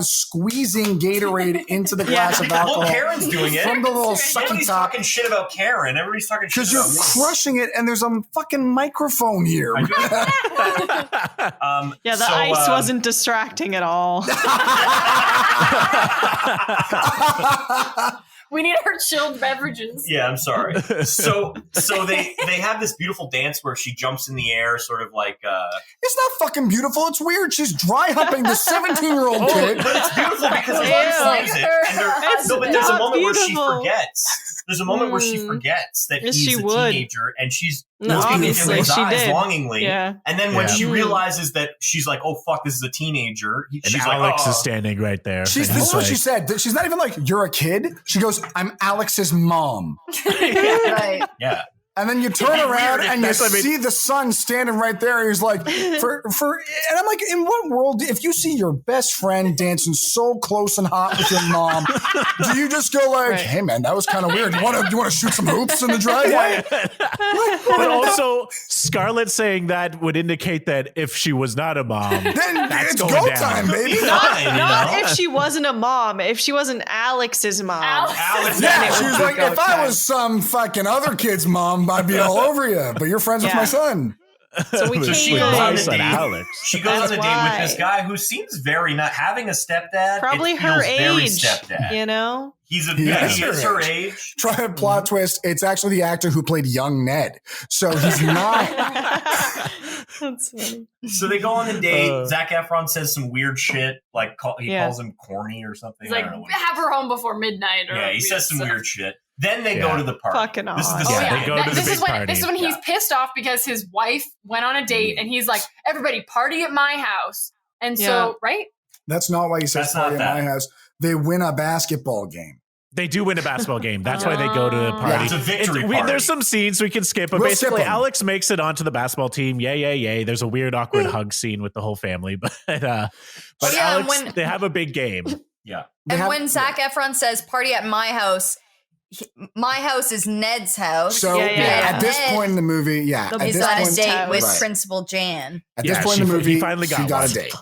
squeezing Gatorade into the glass of alcohol. Well, Karen's doing it. From the little sucky Everybody's top. talking shit about Karen. Everybody's talking shit about because you're crushing it, and there's a fucking microphone here. The ice wasn't distracting at all. We need our chilled beverages. Yeah, I'm sorry. So they have this beautiful dance where she jumps in the air, sort of like. It's not fucking beautiful. It's weird. She's dry humping the 17-year-old kid. But it's beautiful because but there's a moment where she forgets. There's a moment where she forgets that he's a teenager, and she's looking into his eyes longingly. Yeah. And then when she realizes that she's like, "Oh fuck, this is a teenager," she's like, Alex is standing right there. This is what she said. She's not even like, "You're a kid." She goes, "I'm Alex's mom." Right. Yeah. And then you turn around and you see the son standing right there. And he's like, and I'm like, in what world, if you see your best friend dancing so close and hot with your mom, do you just go like, hey man, that was kind of weird. You want to shoot some hoops in the driveway? But also, Scarlett saying that would indicate that if she was not a mom, then that's it's going go down. time, baby. Not if she wasn't a mom. If she wasn't Alex's mom. Alex. Yeah, she was like, if I was some fucking other kid's mom, I'd be all over you. But you're friends with my son. So she goes on a date. She goes on a date with this guy who seems very not having a stepdad. Probably her age. Stepdad. You know, he's her age. Try a plot twist. It's actually the actor who played young Ned. So he's not. That's funny. So they go on a date. Zac Efron says some weird shit, like he calls him corny or something. He's like, have her home before midnight. He says some weird shit. Then they go to the party. Fucking They go to the big party. This is when he's pissed off because his wife went on a date, and he's like, everybody party at my house. And so, right? That's not why he says party at my house. They win a basketball game. They do win a basketball game. That's why they go to the party. Yeah, it's a victory party. There's some scenes we can skip, but basically Alex makes it onto the basketball team. Yay. There's a weird, awkward hug scene with the whole family. But Alex, they have a big game. Yeah. And when Zac Efron says party at my house, my house is Ned's house. So at this Ned point in the movie, he's at this on a point, date with right. Principal Jan. At this point in the movie, he finally got a one. date.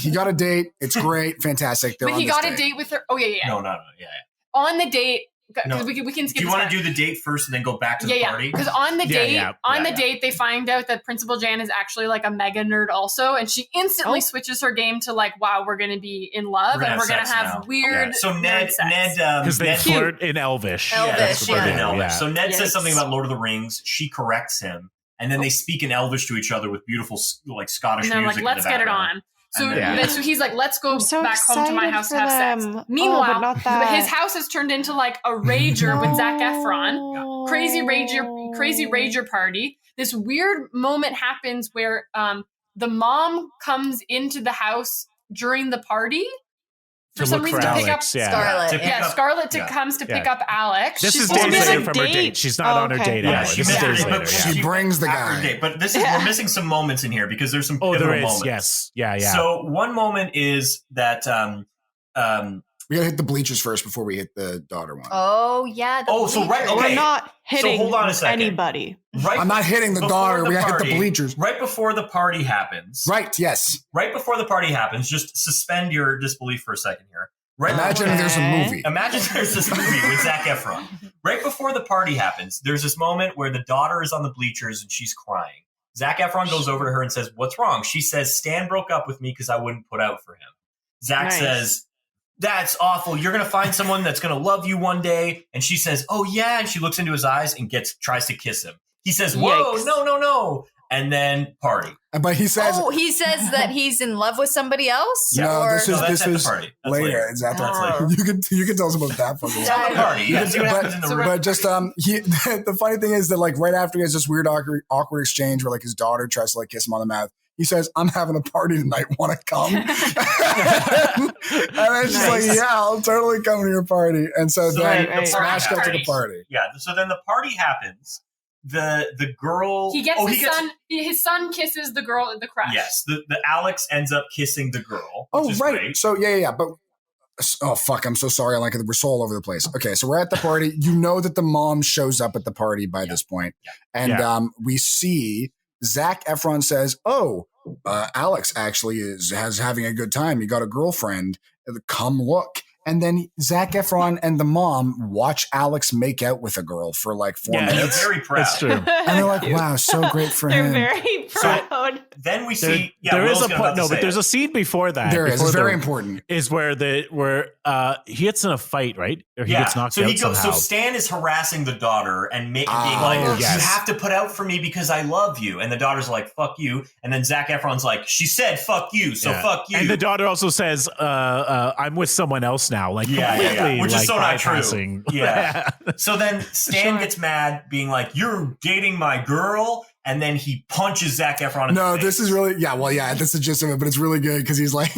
He got a date. It's great, fantastic. They're Wait, on he this got a date with her. Oh yeah. No, yeah. On the date, No. we can skip. Do you want to do the date first and then go back to the party? Because on the date, they find out that Principal Jan is actually like a mega nerd also, and she instantly switches her game to like, wow, we're gonna be in love and we're gonna have weird. So Ned, because they flirt in Elvish. Elvish, in Elvish. So Ned says something about Lord of the Rings. She corrects him, and then they speak in Elvish to each other with beautiful like Scottish and they're music. like, let's get it on. So, so he's like, let's go so back home to my house to have sex. Meanwhile, his house has turned into like a rager with Zac Efron. Crazy rager party. This weird moment happens where the mom comes into the house during the party. For some reason, to pick up Scarlett. Scarlett comes to pick up Alex. This is days later from her date. She's not on her date anymore. She This is days later. She brings the guy. But we're missing some moments in here because there's some pivotal moments. Yes. Yeah. So one moment is that we gotta hit the bleachers first before we hit the daughter one. Oh yeah. We're not hitting hold on a second. anybody. Right I'm not hitting the daughter. We gotta hit the bleachers. Right before the party happens. Right, yes. Right before the party happens, just suspend your disbelief for a second here. Right Imagine there's a movie. Imagine there's this movie with Zac Efron. Right before the party happens, there's this moment where the daughter is on the bleachers and she's crying. Zac Efron goes over to her and says, "What's wrong?" She says, "Stan broke up with me because I wouldn't put out for him." Zac says, "That's awful. You're going to find someone that's going to love you one day." And she says, "Oh yeah." And she looks into his eyes and tries to kiss him. He says, "Whoa, Yikes. no." And then party. But he says, he says that he's in love with somebody else. No, or? this is party. later. Exactly. You can tell us about that fucking. It's on the party. Yeah, see what happens in the room. But just the funny thing is that like right after he has this weird awkward exchange where like his daughter tries to like kiss him on the mouth. He says, "I'm having a party tonight. Want to come?" And then she's like, "Yeah, I'll totally come to your party." And so then the smash cut to the party. Yeah. So then the party happens. The girl his son kisses the girl in the crash. Yes, the Alex ends up kissing the girl. Oh, which is right. Great. So yeah. But oh fuck, I'm so sorry. We're so all over the place. Okay, so we're at the party. You know that the mom shows up at the party by this point, and we see Zac Efron says, "Oh, Alex actually has having a good time. He got a girlfriend. Come look." And then Zac Efron and the mom watch Alex make out with a girl for like 4 minutes. They're very proud. That's true. And they're like, "Wow, so great for him." They're very proud. Then we see there is but there's a scene before that. There is. It's very important. Is where he gets in a fight, right? Or he gets knocked out somehow. So Stan is harassing the daughter and being like, "You have to put out for me because I love you." And the daughter's like, "Fuck you." And then Zac Efron's like, "She said fuck you, so fuck you." And the daughter also says, "I'm with someone else now." Like completely, which is so not bypassing. true. Yeah. So then Stan gets mad, being like, "You're dating my girl." And then he punches Zac Efron in the face. This is really, that's the gist of it, but it's really good because he's like,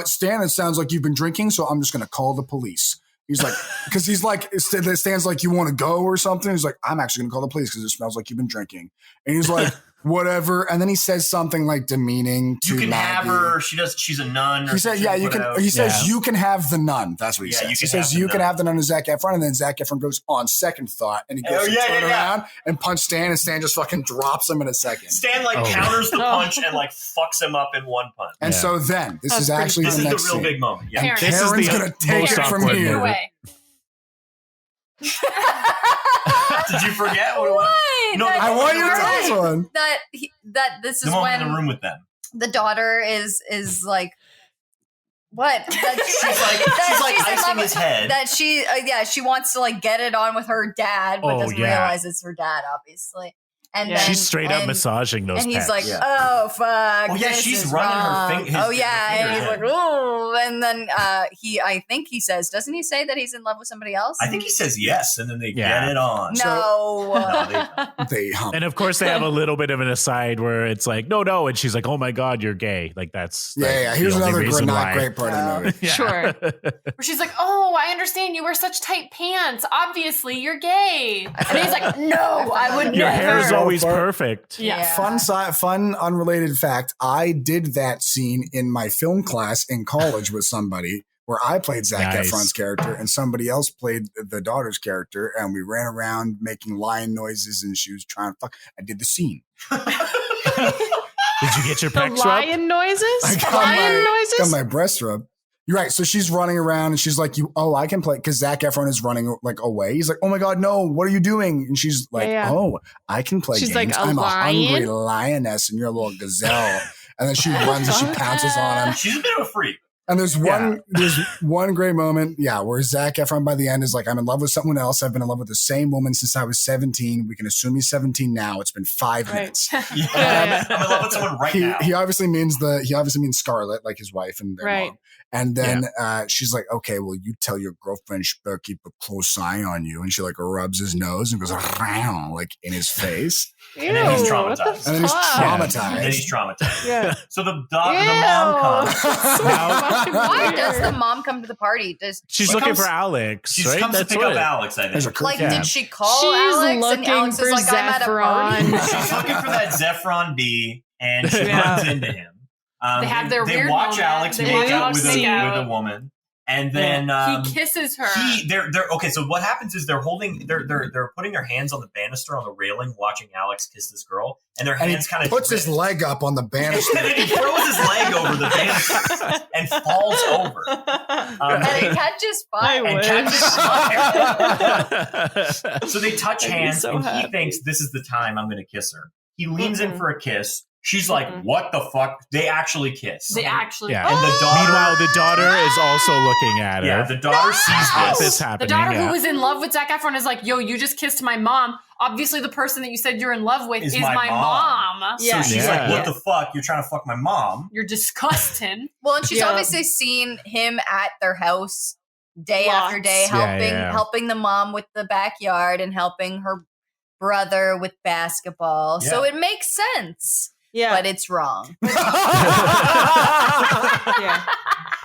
"Stan, it sounds like you've been drinking, so I'm just going to call the police." He's like, because he's like, Stan's like, "You want to go or something?" He's like, "I'm actually going to call the police because it smells like you've been drinking." And he's like, "Whatever." And then he says something like demeaning to You can Maggie. have her. She's a nun. He said, "Yeah, you can." He says, "You can have the nun." That's what he says. He says, "You can have the nun" to Zac Efron, and then Zac Efron goes on second thought, and he goes to turn around and punch Stan, and Stan just fucking drops him in a second. Stan counters the punch and fucks him up in one punch. And so then this is actually the next the real scene. big moment. Yeah. And Karen's gonna take it from here. Did you forget what it was? No, I want you to tell us one. That this is the when in the room with them. The daughter is like, what? She's like icing his head. That she wants to like get it on with her dad, but doesn't realize it's her dad, obviously. And then, she's straight up massaging those. And he's pets. like, "Oh fuck!" Oh yeah, she's running her finger. Oh yeah, and he's like, "Oh," and then I think he says, doesn't he say that he's in love with somebody else? I think he says yes, and then they get it on. No, they hump. And of course, they have a little bit of an aside where it's like, no, and she's like, "Oh my god, you're gay!" Like that's Here's another not great part of the movie. Sure. Where she's like, "Oh, I understand. You wear such tight pants. Obviously, you're gay." And he's like, "No, I would never." Your hair is always perfect. Yeah. Fun, unrelated fact. I did that scene in my film class in college with somebody where I played Zac Nice. Efron's character and somebody else played the daughter's character, and we ran around making lion noises, and she was trying to fuck. I did the scene. Did you get your The pecs rubbed? lion noises? I got Lion got noises? my breast rubbed. You're right. So she's running around and she's like, I can play, because Zac Efron is running like away. He's like, oh my God, no, what are you doing? And she's like, Yeah. oh, I can play She's games. like, a I'm lion? a hungry lioness and you're a little gazelle. And then she runs and she pounces on him. She's a bit of a freak. And there's one great moment, where Zac Efron by the end is like, I'm in love with someone else. I've been in love with the same woman since I was 17. We can assume he's 17 now. It's been 5 minutes. Yeah. I'm in love with someone right now. He obviously means Scarlett, like his wife and their mom. And then she's like, okay, well, you tell your girlfriend she better keep a close eye on you. And she like rubs his nose and goes around like in his face. And then he's Ew, traumatized. what the And then he's fuck? traumatized. And then he's traumatized. Yeah. So the mom comes. Why does the mom come to the party? She's she looking comes- for Alex, She right? comes to pick up Alex, I think. There's a Like, curtain. did she call She's Alex? And looking Alex for is like, I'm at a party. Zefron. She's looking for that Zefron B, and she Yeah. runs into him. They have their They weird watch moment. Alex They make watch out Alex with make out. a woman, and then he kisses her. They're okay. So what happens is they're putting their hands on the banister on the railing, watching Alex kiss this girl, and their And hands kind he of puts his leg up on the banister. and then he throws his leg over the banister and falls over. And it catches fire. I And catches fire. So they touch I'd be hands, so and happy. he thinks this is the time I'm going to kiss her. He leans in Mm-mm. for a kiss. She's like, Mm-mm. "What the fuck?" They actually kiss. They actually. Yeah. And the daughter. Meanwhile, the daughter is also looking at her. Yeah, the daughter sees This this. is happening. The daughter yeah. who was in love with Zac Efron is like, yo, you just kissed my mom. Obviously, the person that you said you're in love with Is is my my mom. mom. Yeah. So she's Yeah. like, "What the fuck? You're trying to fuck my mom?" You're disgusting. Well, and she's Yeah. obviously seen him at their house day Lots. after day, Yeah, yeah. helping the mom with the backyard and helping her brother with basketball. So Yeah. it makes sense, Yeah. but it's wrong. Yeah.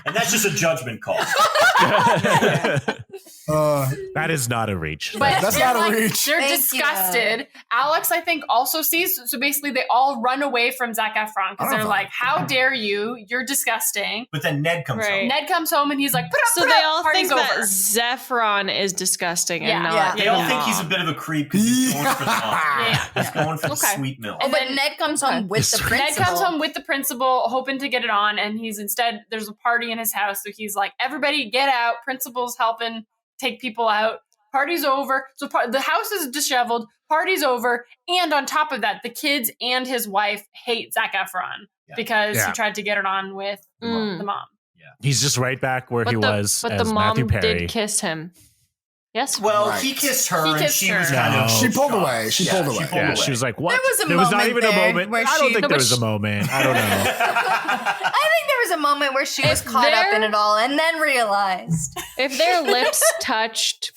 And that's just a judgment call. That is not a reach. But That's they're not a reach. They're Thank disgusted. Alex, I think, also sees. So basically, they all run away from Zac Efron I because don't they're know. like, "How dare you? You're disgusting." But then Ned comes Right. home. Ned comes home and he's like, "Put up, So put they up, all party's think that over." Zefron is disgusting Yeah. and not. Yeah. They all the think he's a mom. bit of a creep because he's going for the mom. Yeah. He's going for the Okay. sweet milk. Oh, And but then- Ned comes home with the Ned principal. Ned comes home with the principal, hoping to get it on, and he's instead there's a party in his house, so he's like, "Everybody, get out!" Principal's helping take people out. Party's over, so the house is disheveled. Party's over, and on top of that, the kids and his wife hate Zac Efron because Yeah. he tried to get it on with Mm. the mom. He's just right back where he was But as the mom Matthew Perry. did kiss him. Yes. Well, Right. he kissed her, He and kissed she her. was kind No. of. She pulled shocked. away. She Yeah, pulled away. She pulled Yeah, away. she was like, "What?" There was a not moment even a there moment. where I don't she- think No, there but was a she- moment. I don't know. I think there was a moment where she was If caught up in they're- it all and then realized. If their lips touched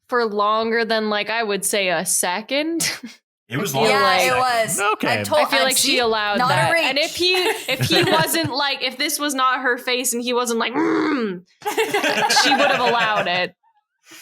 for longer than, like, I would say a second, It was feel long. Yeah, like- it was. Okay. I, told, I feel like see, she allowed not that. A reach. And if he wasn't like, if this was not her face and he wasn't like, she would have allowed it.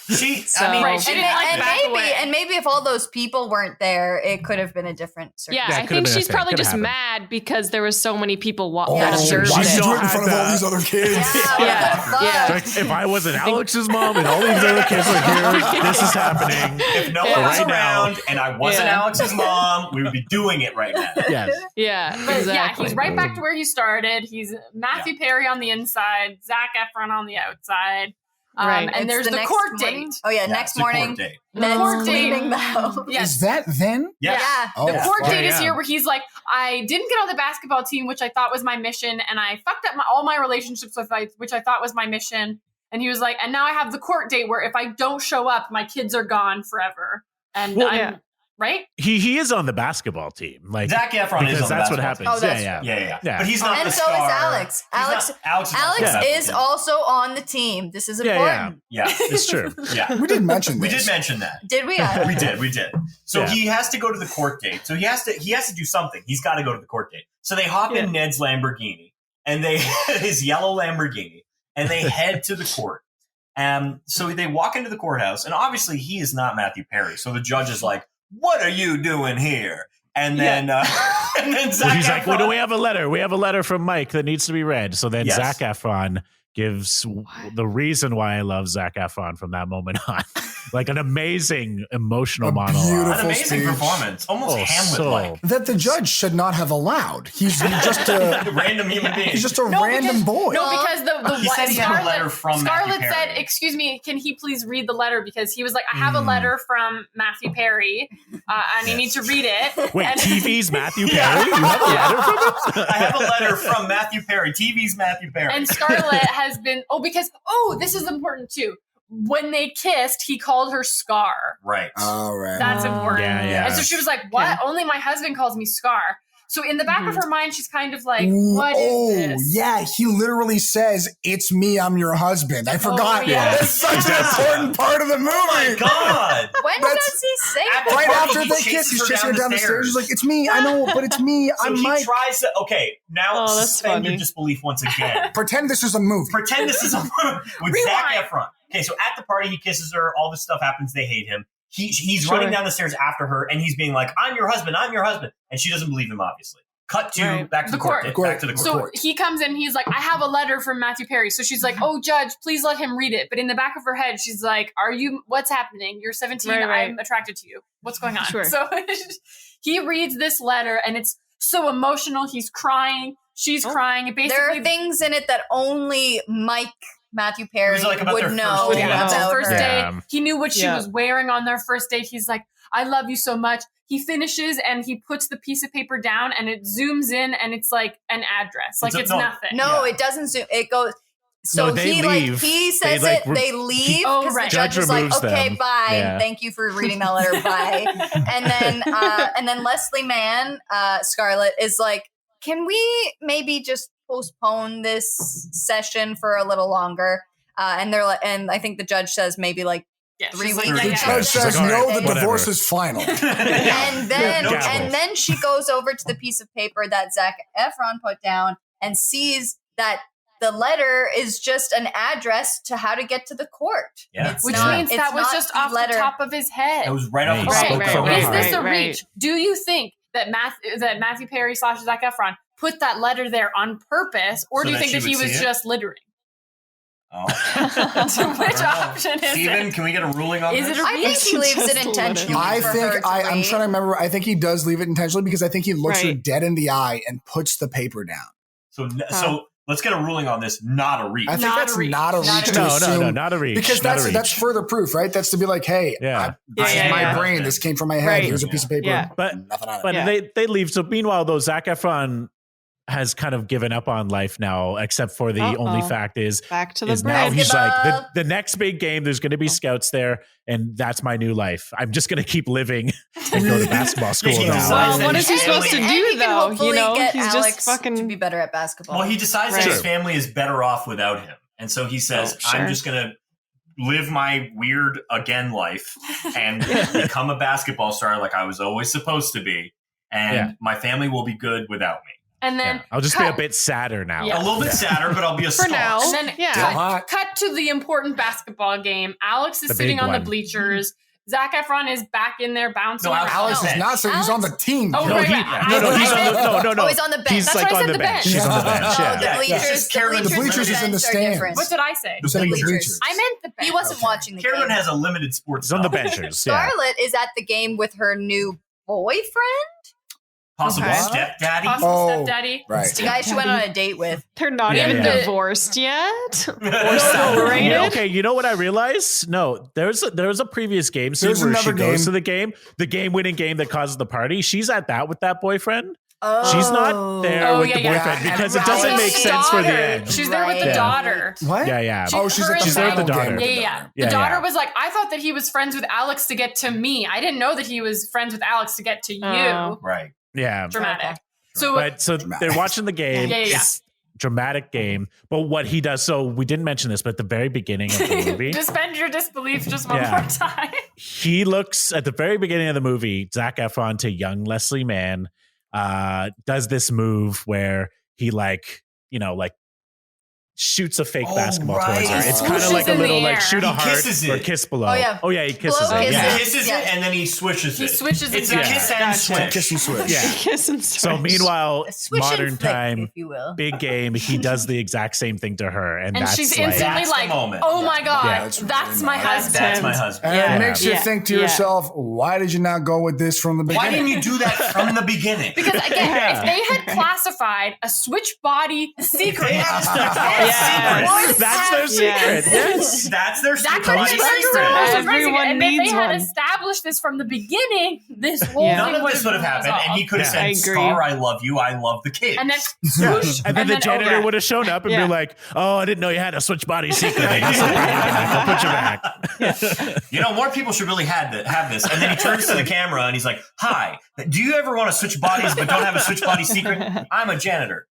She, So- I mean, Right, she and, didn't like and back maybe away. and maybe if all those people weren't there, it could have been a different Yeah, circumstance. I could've think been a she's thing. probably Could've just happened. mad because there was so many people Oh, Yeah, that sure. observed why did She you it. do it in had front of all that. these other kids? Yeah, Yeah, what the fuck? yeah. Like, if I wasn't Alex's mom and all these other kids are here, this is happening. if no Yeah. one was Right now. around and I wasn't Yeah. Alex's mom, we would be doing it right now. Yes. Yeah, But exactly. yeah, he's right back to where he started. He's Matthew Perry on the inside, Zac Efron on the outside. Right. And It's there's the next court morning. date. Oh yeah, Yeah, next it's a court morning. date. Ned's court date. leaving the house. Yes. Is that then? Yes. Yeah. Oh, The court fuck. date is yeah. here where he's like, I didn't get on the basketball team, which I thought was my mission, and I fucked up all my relationships with which I thought was my mission. And he was like, and now I have the court date where if I don't show up, my kids are gone forever. And Well, I'm yeah. right. He is on the basketball team. Like Zac Efron is because on the that's what basketball happens. Oh, that's yeah. Yeah. But he's not And the so star. is Alex. He's Alex- not- Alex Alex is is also on the team. This is Yeah, important. Yeah. It's true. Yeah. We did mention We this. did mention that. Did we? We did. So Yeah. he has to go to the court date. So he has to do something. He's got to go to the court date. So they hop in Ned's Lamborghini and his yellow Lamborghini, and they head to the court. So they walk into the courthouse, and obviously he is not Matthew Perry. So the judge is like, "What are you doing here?" And then, and then Zac He's like, Efron, well, do we have a letter? We have a letter from Mike that needs to be read. So then Yes. Zac Efron gives the reason why I love Zac Efron from that moment on. Like an amazing emotional monologue. An Beautiful amazing speech. performance, almost Hamlet-like. That the judge should not have allowed. He's just a Random human being. He's just a random boy. No, because the He said he had a letter from Scarlett Matthew said, Perry. "Excuse me, can he please read the letter?" Because he was like, "I have a letter from Matthew Perry, and I need to read it." Wait, And- TV's Matthew Perry? You have a letter from him? I have a letter from Matthew Perry. TV's Matthew Perry. And Scarlett has been this is important too. When they kissed, he called her Scar. Right. All right. That's important. Yeah. And so she was like, "What? Yeah. Only my husband calls me Scar." So in the back of her mind, she's kind of like, Ooh, "What is this?" yeah, he literally says, "It's me, I'm your husband." I forgot. yeah. That's such an important part of the movie. Oh my God. When That's- does he say At that? the Right party, after he they chases kiss, he's her chasing her down the stairs. He's like, "It's me, I know, but it's me. So I'm he Mike." tries to, okay, now Oh, that's suspend your funny. disbelief once again. Pretend this is a movie. Pretend this is a with Zac Efron. Okay, so at the party, he kisses her. All this stuff happens. They hate him. He's Sure. running down the stairs after her, and he's being like, I'm your husband. And she doesn't believe him, obviously. Cut to Right. back to the court. Back to the court. So he comes in, he's like, "I have a letter from Matthew Perry." So she's like, "Oh, judge, please let him read it." But in the back of her head, she's like, what's happening? You're 17. Right. I'm attracted to you. What's going on? Sure. So he reads this letter and it's so emotional. He's crying. She's crying. It There basically are things in it that only Matthew Perry It was like about would their know first date. about their about first her. Yeah. date. He knew what she Yeah. was wearing on their first date. He's like, "I love you so much." He finishes and he puts the piece of paper down and it zooms in and it's like an address. Like it's no, nothing. No, Yeah. it doesn't zoom. It goes. So No, they he leave. he says They, like, they leave Oh, because right. the judge Judge is like, removes okay, them. bye, Yeah. thank you for reading that letter, bye. and then Leslie Mann, Scarlett is like, can we maybe just postpone this session for a little longer? And they're like, and I think the judge says maybe like Yeah, 3 she's weeks. like, The yeah, judge She's says, like, all "No, right, the whatever." divorce is final." And then No and then she goes over to the piece of paper that Zac Efron put down and sees that the letter is just an address to how to get to the court. Yeah. It's Which not, means it's that was not just the off letter. the top of his head. It was right off Hey, the top Okay, of spoke the from dome. her is heart. this a Right. reach? Do you think that Matthew Perry / Zac Efron put that letter there on purpose, or So do you that think she that he would was see it? just littering? Oh. So which option is Steven, it? can we get a ruling on Is this? it a I think he leaves Just it let it- intentionally. I for think her to I'm read. trying to remember. I think he does leave it intentionally because I think he looks her Right. dead in the eye and puts the paper down. So let's get a ruling on this. Not a reach. I think Not that's a reach. not a Not reach a to No, assume. not a reach. Because not a reach. that's further proof, right? That's to be like, hey, Yeah. this Yeah, is my yeah. brain. This came from my head. Right. Here's a piece of paper. Yeah. But Nothing on it. But Yeah. they leave. So meanwhile, though, Zac Efron has kind of given up on life now, except for the only fact is Back to the now break. he's like Basketball. the next big game. There's going to be scouts there, and that's my new life. I'm just going to keep living and go to basketball school He now. decides Well, that what his is he family- supposed to And do, he can though? hopefully You know, get he's Alex just fucking. to be better at basketball. Well, he decides that Right. his family is better off without him. And so he says, Oh, sure. I'm just going to live my weird again life and become a basketball star like I was always supposed to be. And Yeah. my family will be good without me. And then Yeah. I'll just be a bit sadder now. Yeah. A little bit sadder, but I'll be a For star. now. And then Yeah. Still hot. cut to the important basketball game. Alex is The sitting big on the one. bleachers. Zac Efron is back in there bouncing No, around. Alex No. is not saying he's on the team. Oh, No, right, he, right. no, he's on the no. Oh, he's on the bench. He's That's like why I on said the the bench. bench. He's on the Yeah. bench. Oh, Yeah. the Yeah, bleachers. it's just Karen, the the bleachers bleachers is in the are stands. different. What did I say? You said in the bleachers. bleachers. I meant the bench. He wasn't watching the Karen game. has a limited sports He's on the knowledge. benchers. Yeah. Scarlett is at the game with her new boyfriend, Possible Okay. stepdaddy. Possible Oh. stepdaddy. Right. the guy she went on a date with. They're not Yeah, even yeah. divorced yet. Or No, separated. okay, you know what I realized? No, there's a previous game scene There's where she another goes game. to the game-winning game that causes the party. She's at that with that boyfriend. Oh, She's not there Oh, with yeah, the yeah. boyfriend Yeah, because and it doesn't Right. make sense for the Daughter. end. She's there with the Right. daughter. What? Yeah, yeah. Oh, she's at the She's there with battle the game daughter. with Yeah, the yeah, yeah. daughter. The Yeah, daughter yeah. was like, I thought that he was friends with Alex to get to me. I didn't know that he was friends with Alex to get to you. Oh. Right. Yeah. Dramatic. Okay. So But so Dramatic. they're watching the game. Yeah, yeah, yeah. It's dramatic game. But what he does, so we didn't mention this, but at the very beginning of the movie, suspend your disbelief just one Yeah. more time. he looks at the very beginning of the movie, Zac Efron to young Leslie Mann, does this move where he like shoots a fake basketball towards her. right. It's kind of Swooshes like a in the little like air. shoot a He heart kisses or it. kiss below. Oh, yeah. He kisses Blow it. kisses. Yeah. He kisses Yeah. it and then he swishes He it. swishes It's it. a kiss and Gotcha. swish. Kiss and switch. Yeah. Kiss and So switch. meanwhile, A swish and modern flick, time, if you will. big game, he does the exact same thing to her. And that's she's like, instantly That's the like, moment. oh my God, Yeah, that's that's really my nice. husband. That's my husband. And Yeah. it makes you Yeah. think to Yeah. yourself, why did you not go with this from the beginning? Why didn't you do that from the beginning? Because again, Yeah. if they had classified a switch body secret, Yes. that's their secret. Yes. Yes. That's their that secret. could Why be is very it surprising. secret? Everyone And if needs they had one. established this from the beginning, this whole Yeah. thing None of this would have happened, and he could have Yeah. I said, agree. "Scar, I love you. I love the kids." And then Yeah. swoosh, And then the janitor over. would have shown up and Yeah. be like, "Oh, I didn't know you had a switch body secret. I guess I'll put you back." You know, more people should really have this. And then he turns to the camera and he's like, "Hi, do you ever want to switch bodies but don't have a switch body secret? I'm a janitor."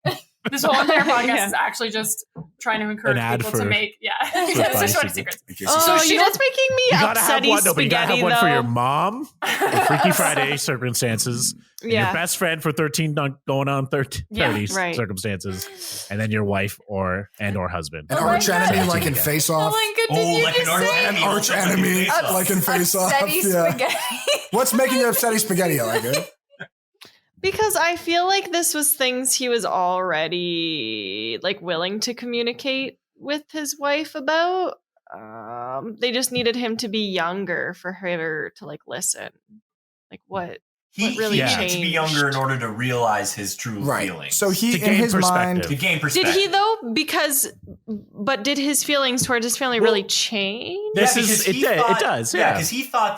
This whole entire podcast Yeah. is actually just trying to encourage An ad people to for make body switch body secrets. secrets. Oh, So you she know does- what's making me You gotta have upsetty one. No, but you gotta spaghetti have one for your though? mom, for Freaky Friday circumstances, and your Yeah. best friend for 13 going on 30 Yeah, right. circumstances, and then your wife or husband. An Oh my arch God. enemy like in Face Oh Off. my God, Oh, did you like an just arch say? enemy. An arch enemy like in Face Off. Upsetty Yeah. spaghetti. What's making you upsetty spaghetti? I like it. Because I feel like this was things he was already like willing to communicate with his wife about. They just needed him to be younger for her to like listen. Like what? He really needed to be changed? younger in order to realize his true Right. feelings. So he, To in gain his mind, perspective. to gain Did perspective. he though? But did his feelings towards his family really change? This because is he it thought- does. Yeah, Yeah. because he thought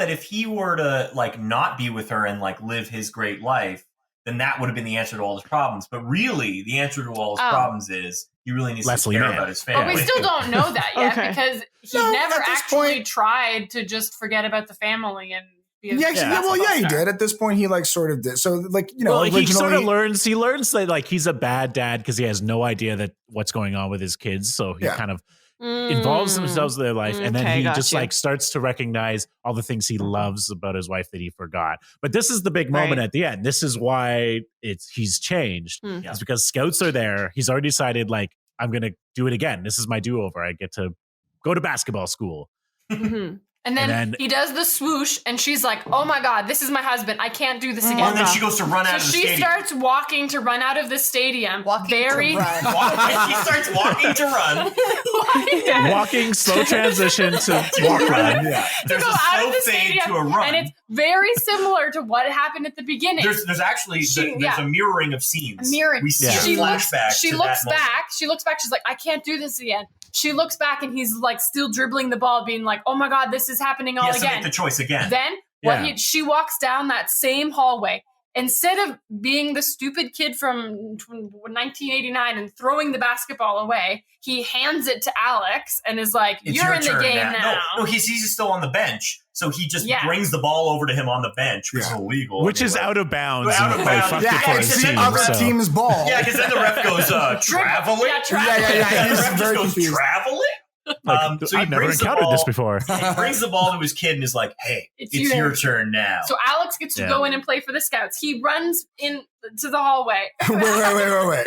that if he were to like not be with her and like live his great life, then that would have been the answer to all his problems. But really, the answer to all his Oh. problems is he really needs Leslie to care Mann. about his But family. we still don't know that yet Okay. because he No, never at this actually point- tried to just forget about the family and be a yeah, basketball well, yeah, he star. did. At this point, he like sort of did. So, like, you know, Well, originally, he sort of learns. He learns that like he's a bad dad because he has no idea that what's going on with his kids. So he Yeah. kind of involves themselves in their life, and then Okay, he just gotcha. like starts to recognize all the things he loves about his wife that he forgot. But this is the big moment Right. at the end. This is why he's changed. Hmm. It's because scouts are there. He's already decided like I'm gonna do it again. This is my do over. I get to go to basketball school. Mhm. And then, And then- he does the swoosh, and she's like, "Oh my God, this is my husband. I can't do this and again." then she goes to run out So of the she stadium. starts walking to run out of the stadium. Walking very to run. She starts walking to run. Walking, slow transition to walk run. Yeah. There's go a out slow of the fade stadium, to a run. and it's very similar to what happened at the beginning. There's actually there's a mirroring of scenes. Mirroring. We see Yeah. a She looks flashback. She to looks that moment. back. She looks back. She's like, "I can't do this again." She looks back, and he's like still dribbling the ball, being like, "Oh my God, this is happening all He has to again." make the choice again. Then Yeah. she walks down that same hallway. Instead of being the stupid kid from 1989 and throwing the basketball away, he hands it to Alex and is like, It's "You're your in the turn game now." No, he's still on the bench. So he just Yeah. brings the ball over to him on the bench, which is illegal. Which is anyway. out of bounds. Out and of they bounds. fucked Yeah, it for it's his the team. other so. team's ball. Yeah, because then the ref goes, traveling? Yeah, traveling. Yeah, And he's the ref just very goes, confused. traveling? Like, So he I've never brings the encountered ball- this before. He brings the ball to his kid and is like, "Hey, It's it's you. your turn now." So Alex gets to Yeah. go in and play for the Scouts. He runs in to the hallway. Wait.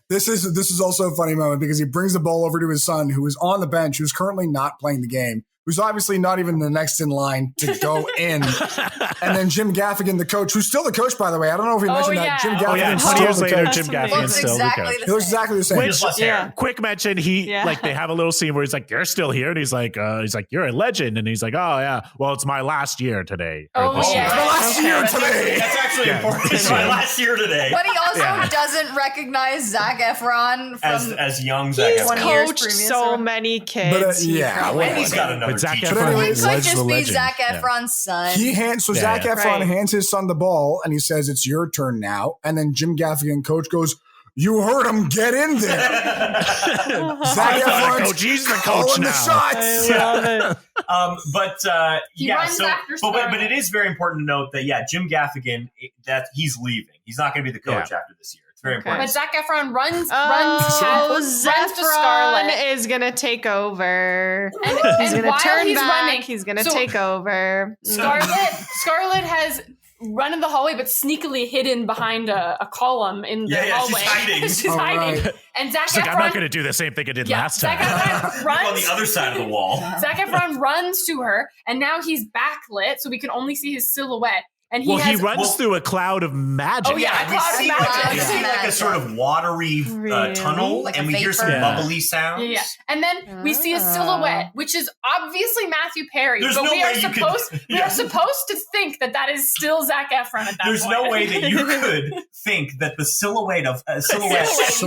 This is also a funny moment because he brings the ball over to his son, who is on the bench, who's currently not playing the game, who's obviously not even the next in line to go in. And then Jim Gaffigan, the coach, who's still the coach, by the way. I don't know if he mentioned yeah. that. Jim Oh, Gaffigan. Oh yeah, and still 20 years the later, coach. Jim That's Gaffigan's Looks still exactly the coach. the He looks same. exactly the same. Which- Just less hair. Yeah. Quick mention, Yeah. like they have a little scene where he's like, "You're still here," and he's like, "You're a legend," and he's like, "Oh yeah, well it's my last year today." Or Oh, this yeah. year." The last year That's today. That's actually Yeah. important. It's my last year today. But he also Yeah. doesn't recognize Zac Efron from As young Zac He's Efron. 20 years coached previous so or- many kids. But, He yeah, probably- well, He's got another But Zac teacher. But Efron anyway, He was could the just be legend. Zac Yeah. Efron's son. So Yeah, Zac yeah. Efron Right. hands his son the ball and he says, "It's your turn now." And then Jim Gaffigan, coach, goes, "You heard him. Get in there." Zac He's not a Efron's coach, he's the coach calling the now. shots. I love it. He Yeah, runs so after but Scarlett. it is very important to note that Jim Gaffigan that he's leaving. He's not going to be the coach after this year. It's very Okay. But important. Zac Efron runs Oh, to Zefron Scarlett. is gonna take over. And He's gonna while turn he's back. running, He's gonna so take over. Scarlett has run in the hallway, but sneakily hidden behind a column in the hallway. She's hiding. She's All hiding. right. And Zac She's like, Efron, I'm not going to do the same thing I did last Zac time. Efron runs on the other side of the wall. Zac Efron runs to her, and now he's backlit, so we can only see his silhouette. And Well, he runs through a cloud of magic. Oh, yeah. We see, magic. we see like a sort of watery Really? tunnel, Like a and we hear some vapor. bubbly sounds. Yeah. And then we see a silhouette, which is obviously Matthew Perry. There's but no we are way you could- supposed we Yeah. are supposed to think that that is still Zac Efron at that There's point. no way that you could think that the silhouette of Matthew Yes.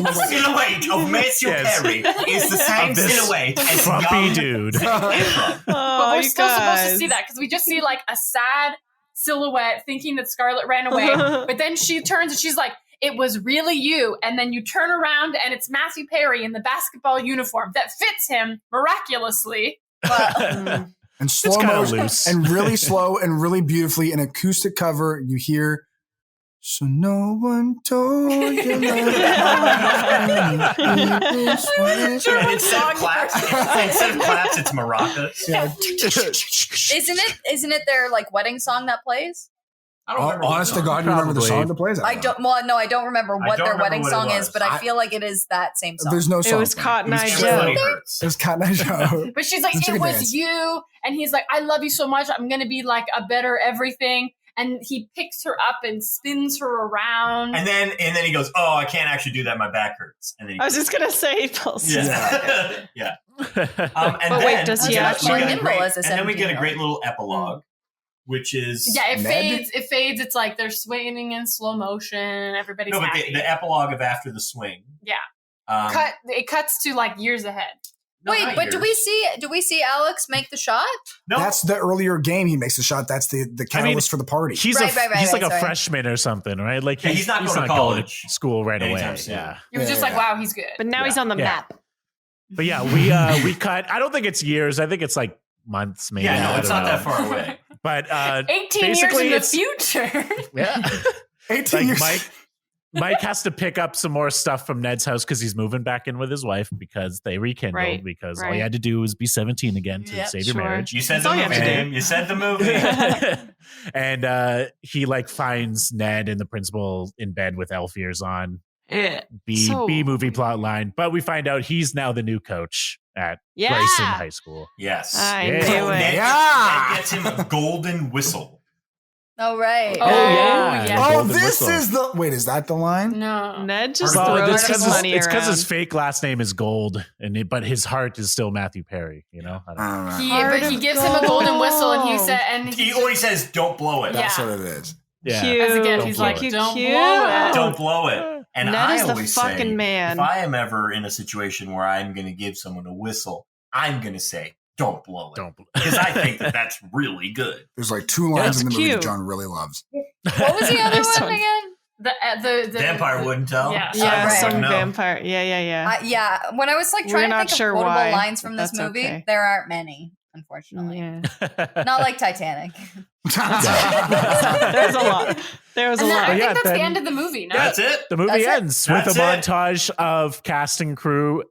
Perry is the same Of this silhouette as Frumpy young dude. Efron. But Oh, we're you still supposed to guys. see that because we just see like a sad silhouette thinking that Scarlett ran away. But then she turns and she's like, it was really you. And then you turn around and it's Matthew Perry in the basketball uniform that fits him miraculously. And slow kinda motion loose. and really slow and really beautifully in acoustic cover, you hear. So no one told you that. And instead of claps, it's maracas. Yeah. Isn't it their like wedding song that plays? I don't remember. Honest to God, you remember the Probably. song that plays? I don't. Well, no, I don't remember what don't their remember wedding what it song was. is, but I feel like it is that same song. There's no song. It was Cotton Eye Just Joe. Funny Hurts. It was Cotton Eye Joe. But she's like, It's like it a was dance. you. And he's like, I love you so much. I'm going to be like a better everything. And he picks her up and spins her around. And then he goes, "Oh, I can't actually do that. My back hurts." And then he I was just gonna say he pulls. yeah. yeah. And But then wait, does he we actually- get a Nimble great- as a and then we get a 17-year-old. great little epilogue, which is yeah, it Ned? fades. It fades. It's like they're swinging in slow motion. Everybody's no, but happy. the epilogue of after the swing. Yeah. Um, It cuts to like years ahead. no, Wait, not but years. do we see Alex make the shot? No, That's the earlier game he makes the shot. That's the catalyst for the party. He's Right, he's like a sorry. freshman or something, right? Like Yeah, he's not going to college school right away. anytime soon. Yeah. It was Yeah, just yeah. like, wow, he's good. But now he's on the Yeah. map. But yeah, we cut. I don't think it's years. I think it's like months, maybe. yeah, no, I it's don't not know. that far away. But 18 years basically in the it's- future. yeah, 18 like years. Mike has to pick up some more stuff from Ned's house because he's moving back in with his wife because they rekindled. Right, Because all right. you had to do was be 17 again to Yep, save sure. your marriage. You said That's the all you have movie to do. name. You said the movie. And he like finds Ned and the principal in bed with elf ears on. B So- movie plot line, but we find out he's now the new coach at Yeah. Grayson High School. Yes. I Yeah. knew So it. Ned, Yeah. Ned gets him a golden whistle. Oh right. Oh, yeah. Oh, Golden this whistle. is the. Wait, is that the line? No. Ned just Well, throws it's his because money it's around. his fake last name is Gold, but his heart is still Matthew Perry. You know, I don't know. I don't know. But he gives him a golden whistle, and he said, and He always says, "Don't blow it. Yeah. That's what it is. Yeah. Cute. as again, Don't he's blow like, it. don't Cute. blow it. Don't blow it." And Ned I is the always fucking say, man. if I am ever in a situation where I'm going to give someone a whistle, I'm going to say, "Don't blow it," Don't. because I think that that's really good. There's like two lines That's in the movie that cute. John really loves. What was the other This one one. again? The Vampire wouldn't tell. Yeah. Yeah, Right. some No. vampire. Yeah. Yeah. When I was like We're trying to not think of sure quotable why, lines from but this that's movie, okay. there aren't many, unfortunately. Yeah. Not like Titanic. There's a lot. There was a And then, lot. I think yeah, that's the then- end of the movie. No? That's it. The movie That's it. ends with a That's it. montage of cast and crew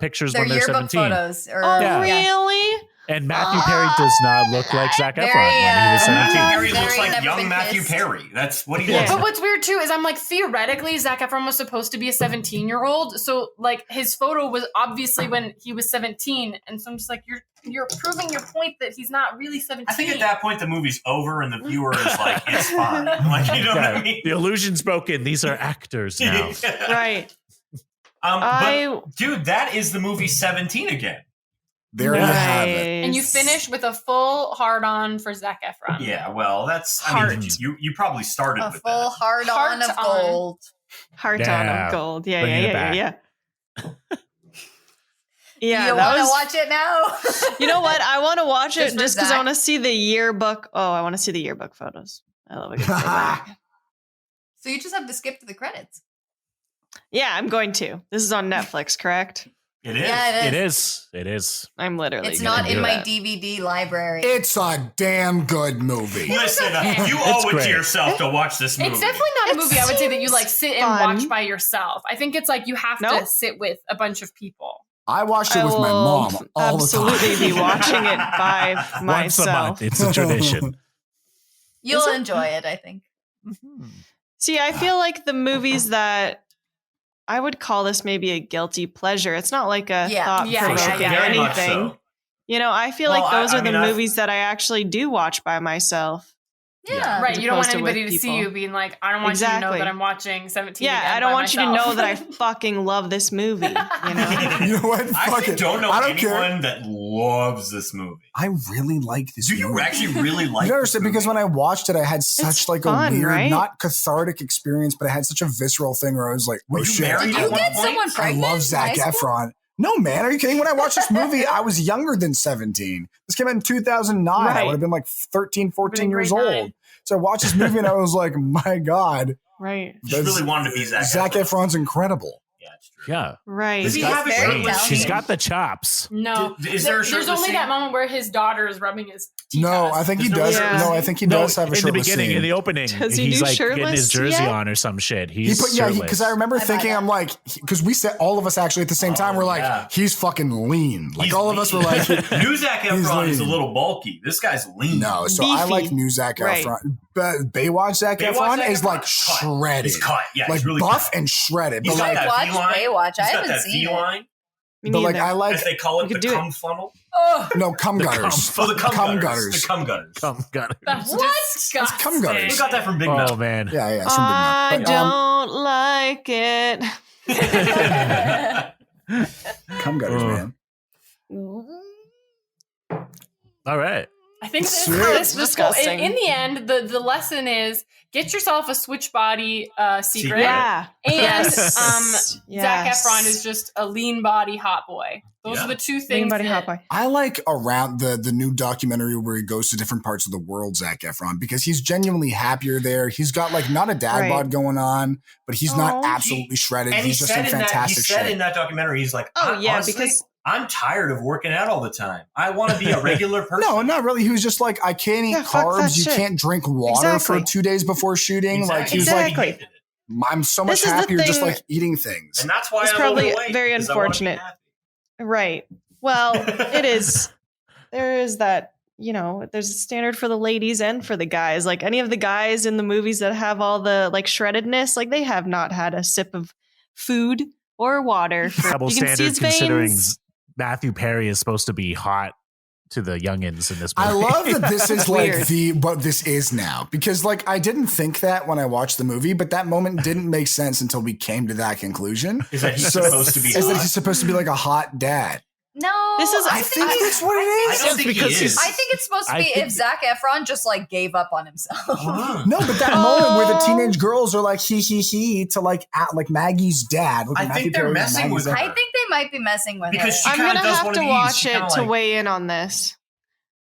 pictures Their when they're yearbook 17. photos. Or, Oh, Yeah. really? And Matthew Perry does not look like Zac Efron Very, when he was uh, 17. Harry Very looks like never young been Matthew kissed. Perry. That's what he Yeah. looks But like. what's weird too is I'm like, theoretically, Zac Efron was supposed to be a 17-year-old. So like his photo was obviously when he was 17. And so I'm just like, you're proving your point that he's not really 17. I think at that point the movie's over and the viewer is like, it's fine. Like, you know what I mean? The illusion's broken. These are actors now. Right. But dude, that is the movie 17 again. There you have it. And you finish with a full hard-on for Zac Efron. Yeah, well, that's. I mean, Heart. you probably started A with full that. hard on of Heart on. gold. Heart on Yeah. of gold. Yeah. Bringing it back. Yeah, you that want to was. watch it now? You know what? I want to watch it Just for just because I Zach. want to see the yearbook. Oh, I want to see the yearbook photos. I love a good throwback. So you just have to skip to the credits. Yeah, I'm going to. This is on Netflix, correct? It is. Yeah, It is. It is. I'm literally. It's gonna not do in my that. DVD library. It's a damn good movie. Listen, you It's owe it great. to yourself to watch this movie. It's definitely not a It movie I would say that you like seems sit and fun. watch by yourself. I think it's like you have Nope. to sit with a bunch of people. I watched it I with my will mom all the time. absolutely be watching it by Once a myself. month. It's a tradition. You'll enjoy it, I think. See, I feel like the movies that I would call this maybe a guilty pleasure. It's not like a thought-provoking or Very much anything. so. You know, I feel like those are the movies that I actually do watch by myself. Yeah. Right. You don't want anybody to people. see you being like, I don't want you to know that I'm watching 17. Yeah, again I don't by want you to myself. know that I fucking love this movie. You know? You know what? I Fuck actually it. don't know I don't anyone care. that loves this movie. I really like this Do you movie. actually really like You this understand? movie? Because when I watched it, I had such like fun, a weird, right? not cathartic experience, but I had such a visceral thing where I was like, Were oh you shit. married Did at you one get point? someone I pregnant? love in Zac high school? Efron. No, man. Are you kidding? When I watched this movie, I was younger than 17. This came out in 2009. I Right. would have been like 13, 14 years grade old. 9. So I watched this movie and I was like, my God. Right. She really wanted to be Zac Efron. Efron's incredible. Yeah, it's true. Yeah. Right. Does he He's have a very shirtless talented. She's got the chops. No. Is there a There's shirtless only scene? that moment where his daughter is rubbing his teeth No, on his- I think he There's does. no- No, I think he No, does have a in the shirtless beginning, scene. in the opening, Does he he's do like getting his shirtless jersey yet? on or some shit. He He's put, yeah, shirtless. because I remember I buy thinking, that. I'm like, because we said all of us actually at the same time, we're like, yeah. he's fucking lean. Like He's all of us were lean. like, New Zac He's Efron is a lean. little bulky. This guy's lean. no. So I Beefy. like new Zac Right. Efron. But Baywatch Zac Baywatch Efron Zac is like Efron, cut. shredded. He's cut. Yeah, like he's really buff cut. and shredded. He's But got like, that Watch V-line. Baywatch. I He's got haven't that seen it. V-line. Me but like neither. I like As they call it, You the could do cum it. funnel. Oh, no cum gutters. Oh, the cum gutters. gutters. The cum gutters. Come got That's What? disgusting. cum gutters. We got that from Big Oh Mouth. man. Yeah, yeah. it's from Big Mouth. don't like it. Cum gutters, Oh. man. All right. I think this, Sweet. this Disgusting. in the end, the lesson is get yourself a switch body secret. Yeah. And Yes. Zac Yes. Efron is just a lean body hot boy. Those Yeah. are the two Lean things. body that- hot boy. I like around the new documentary where he goes to different parts of the world, Zac Efron, because he's genuinely happier there. He's got like not a dad Right. bod going on, but he's not Oh. absolutely shredded. And he He's just in said in that he fantastic said shape. in that documentary, he's like, Oh, yeah, honestly, because- I'm tired of working out all the time. I want to be a regular person. No, not really. He was just like, I can't eat Yeah, fuck that carbs. You shit. can't drink water Exactly. for 2 days before shooting. Like he was Exactly. hated it. like, I'm so much This is the happier just thing- like eating things. And that's why It's I'm probably overweight, very 'cause I wanna be unfortunate. happy. Right. Well, it is. There is that, you know, there's a standard for the ladies and for the guys. Like any of the guys in the movies that have all the like shreddedness, like they have not had a sip of food or water. Double You can see standard his considering veins. Matthew Perry is supposed to be hot to the youngins in this movie. I love that this is like Weird. the what this is now, because like I didn't think that when I watched the movie, but that moment didn't make sense until we came to that conclusion. Is that he's So- supposed to be Is that hot? he's supposed to be like a hot dad? no. This is- I think that's what it is. I don't think because he he's- is. I think it's supposed to I be think- if Zac Efron just like gave up on himself. No, but that moment where the teenage girls are like he to like at like Maggie's dad. Look, I Matthew think they're Perry and messing Maggie's with dad. her. I think they might be messing with Because her. she I'm kinda gonna does have one to of these. watch She it kinda to like- weigh in on this.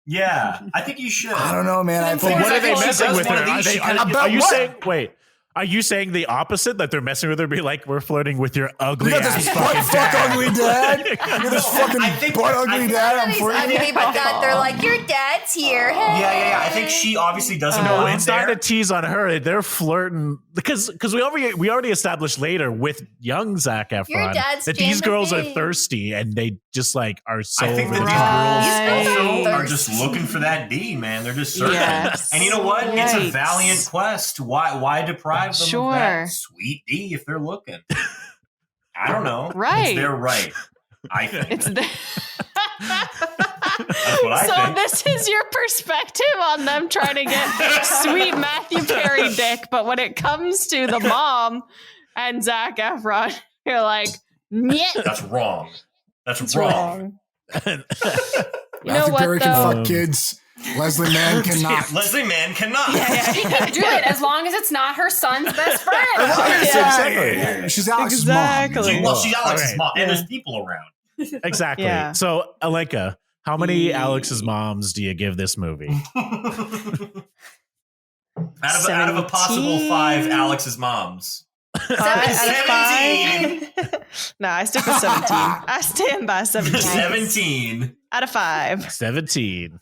Yeah, I think you should. I don't know, man. I But think But what are Exactly. they She messing does with one her? of Are, these, they, she kinda are, gets- are you About saying wait? Are you saying the opposite that they're messing with her? Be like, we're flirting with your ugly you got ass this fucking butt fuck dad. ugly dad. You got this fucking I think- butt I ugly think- dad. I'm He's flirting. ugly, but that they're like, your dad's here. Hey. Yeah. I think she obviously doesn't No, go in it's not there. a tease on her. They're flirting because we already established later with young Zac Your Efron dad's that these Jane girls are McVeigh. thirsty and they just like are so. I think that over these the top. Right. girls also are Thirsty. just looking for that D, man. They're just searching. Yes. And you know what? It's a Right. valiant quest. Why deprive them Sure. of that sweet D if they're looking? I don't know. Right. It's their right. I think. It's the That's what I so think. this is your perspective on them trying to get sweet Matthew Perry dick, but when it comes to the mom and Zac Efron, you're like, "Nyeh, That's wrong. That's it's wrong. wrong." You Matthew know what, Perry can though? fuck kids. Leslie Mann cannot. Leslie Mann cannot. She can do it as long as it's not her son's best friend. Exactly. She's Alex's Exactly. mom. Well, she's Alex's Okay. mom, and Yeah. there's people around. Exactly. Yeah. So, Alenka, how many Alex's moms do you give this movie? out of a possible 5 Alex's moms. 17. No, I stick with 17. I stand by 17. 17. Out of 5. 17.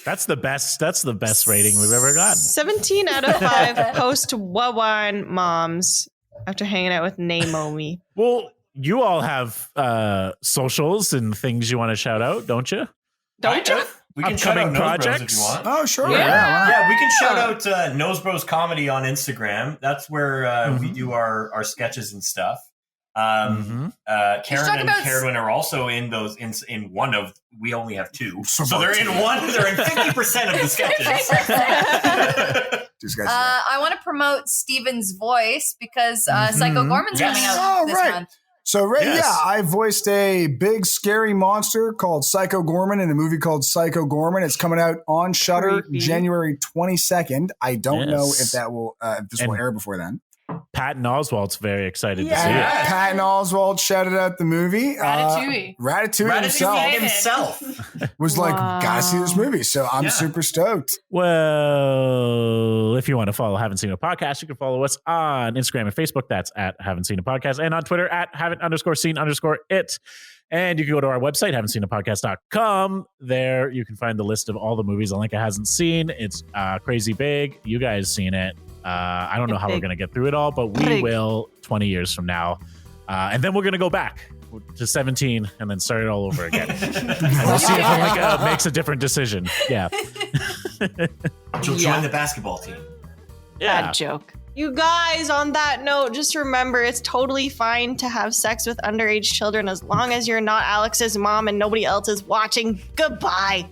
That's the best rating we've ever gotten. 17 out of 5 post-Wawine moms after hanging out with Naomi. Well, you all have socials and things you want to shout out, don't you? Don't you? We can shout out upcoming Nose Bros projects. if you want. Oh, sure. Yeah. Yeah, we can shout out Nose Bros Comedy on Instagram. That's where we do our sketches and stuff. Karen and Ceridwen are also in those in one of. We only have 2, so they're in one. They're in 50% of the sketches. I want to promote Steven's voice because Psycho Gorman's coming out this month. So, I voiced a big scary monster called Psycho Gorman in a movie called Psycho Gorman. It's coming out on Shudder January 22nd. I don't know if that will if this will air before then. Patton Oswalt's very excited to see it. Patton Oswalt shouted out the movie. Ratatouille himself was like, gotta see this movie. So I'm super stoked. Well, if you want to follow Haven't Seen a Podcast, you can follow us on Instagram and Facebook. That's at Haven't Seen a Podcast, and on Twitter at haven't_seen_it. And you can go to our website, haven'tseenapodcast.com. There you can find the list of all the movies Alenka hasn't seen. It's crazy big. You guys seen it. I don't know how we're going to get through it all, but we will 20 years from now. And then we're going to go back to 17 and then start it all over again. And we'll see if Alenka makes a different decision. Yeah. She'll join the basketball team. Yeah. Bad joke. You guys, on that note, just remember it's totally fine to have sex with underage children as long as you're not Alex's mom and nobody else is watching. Goodbye.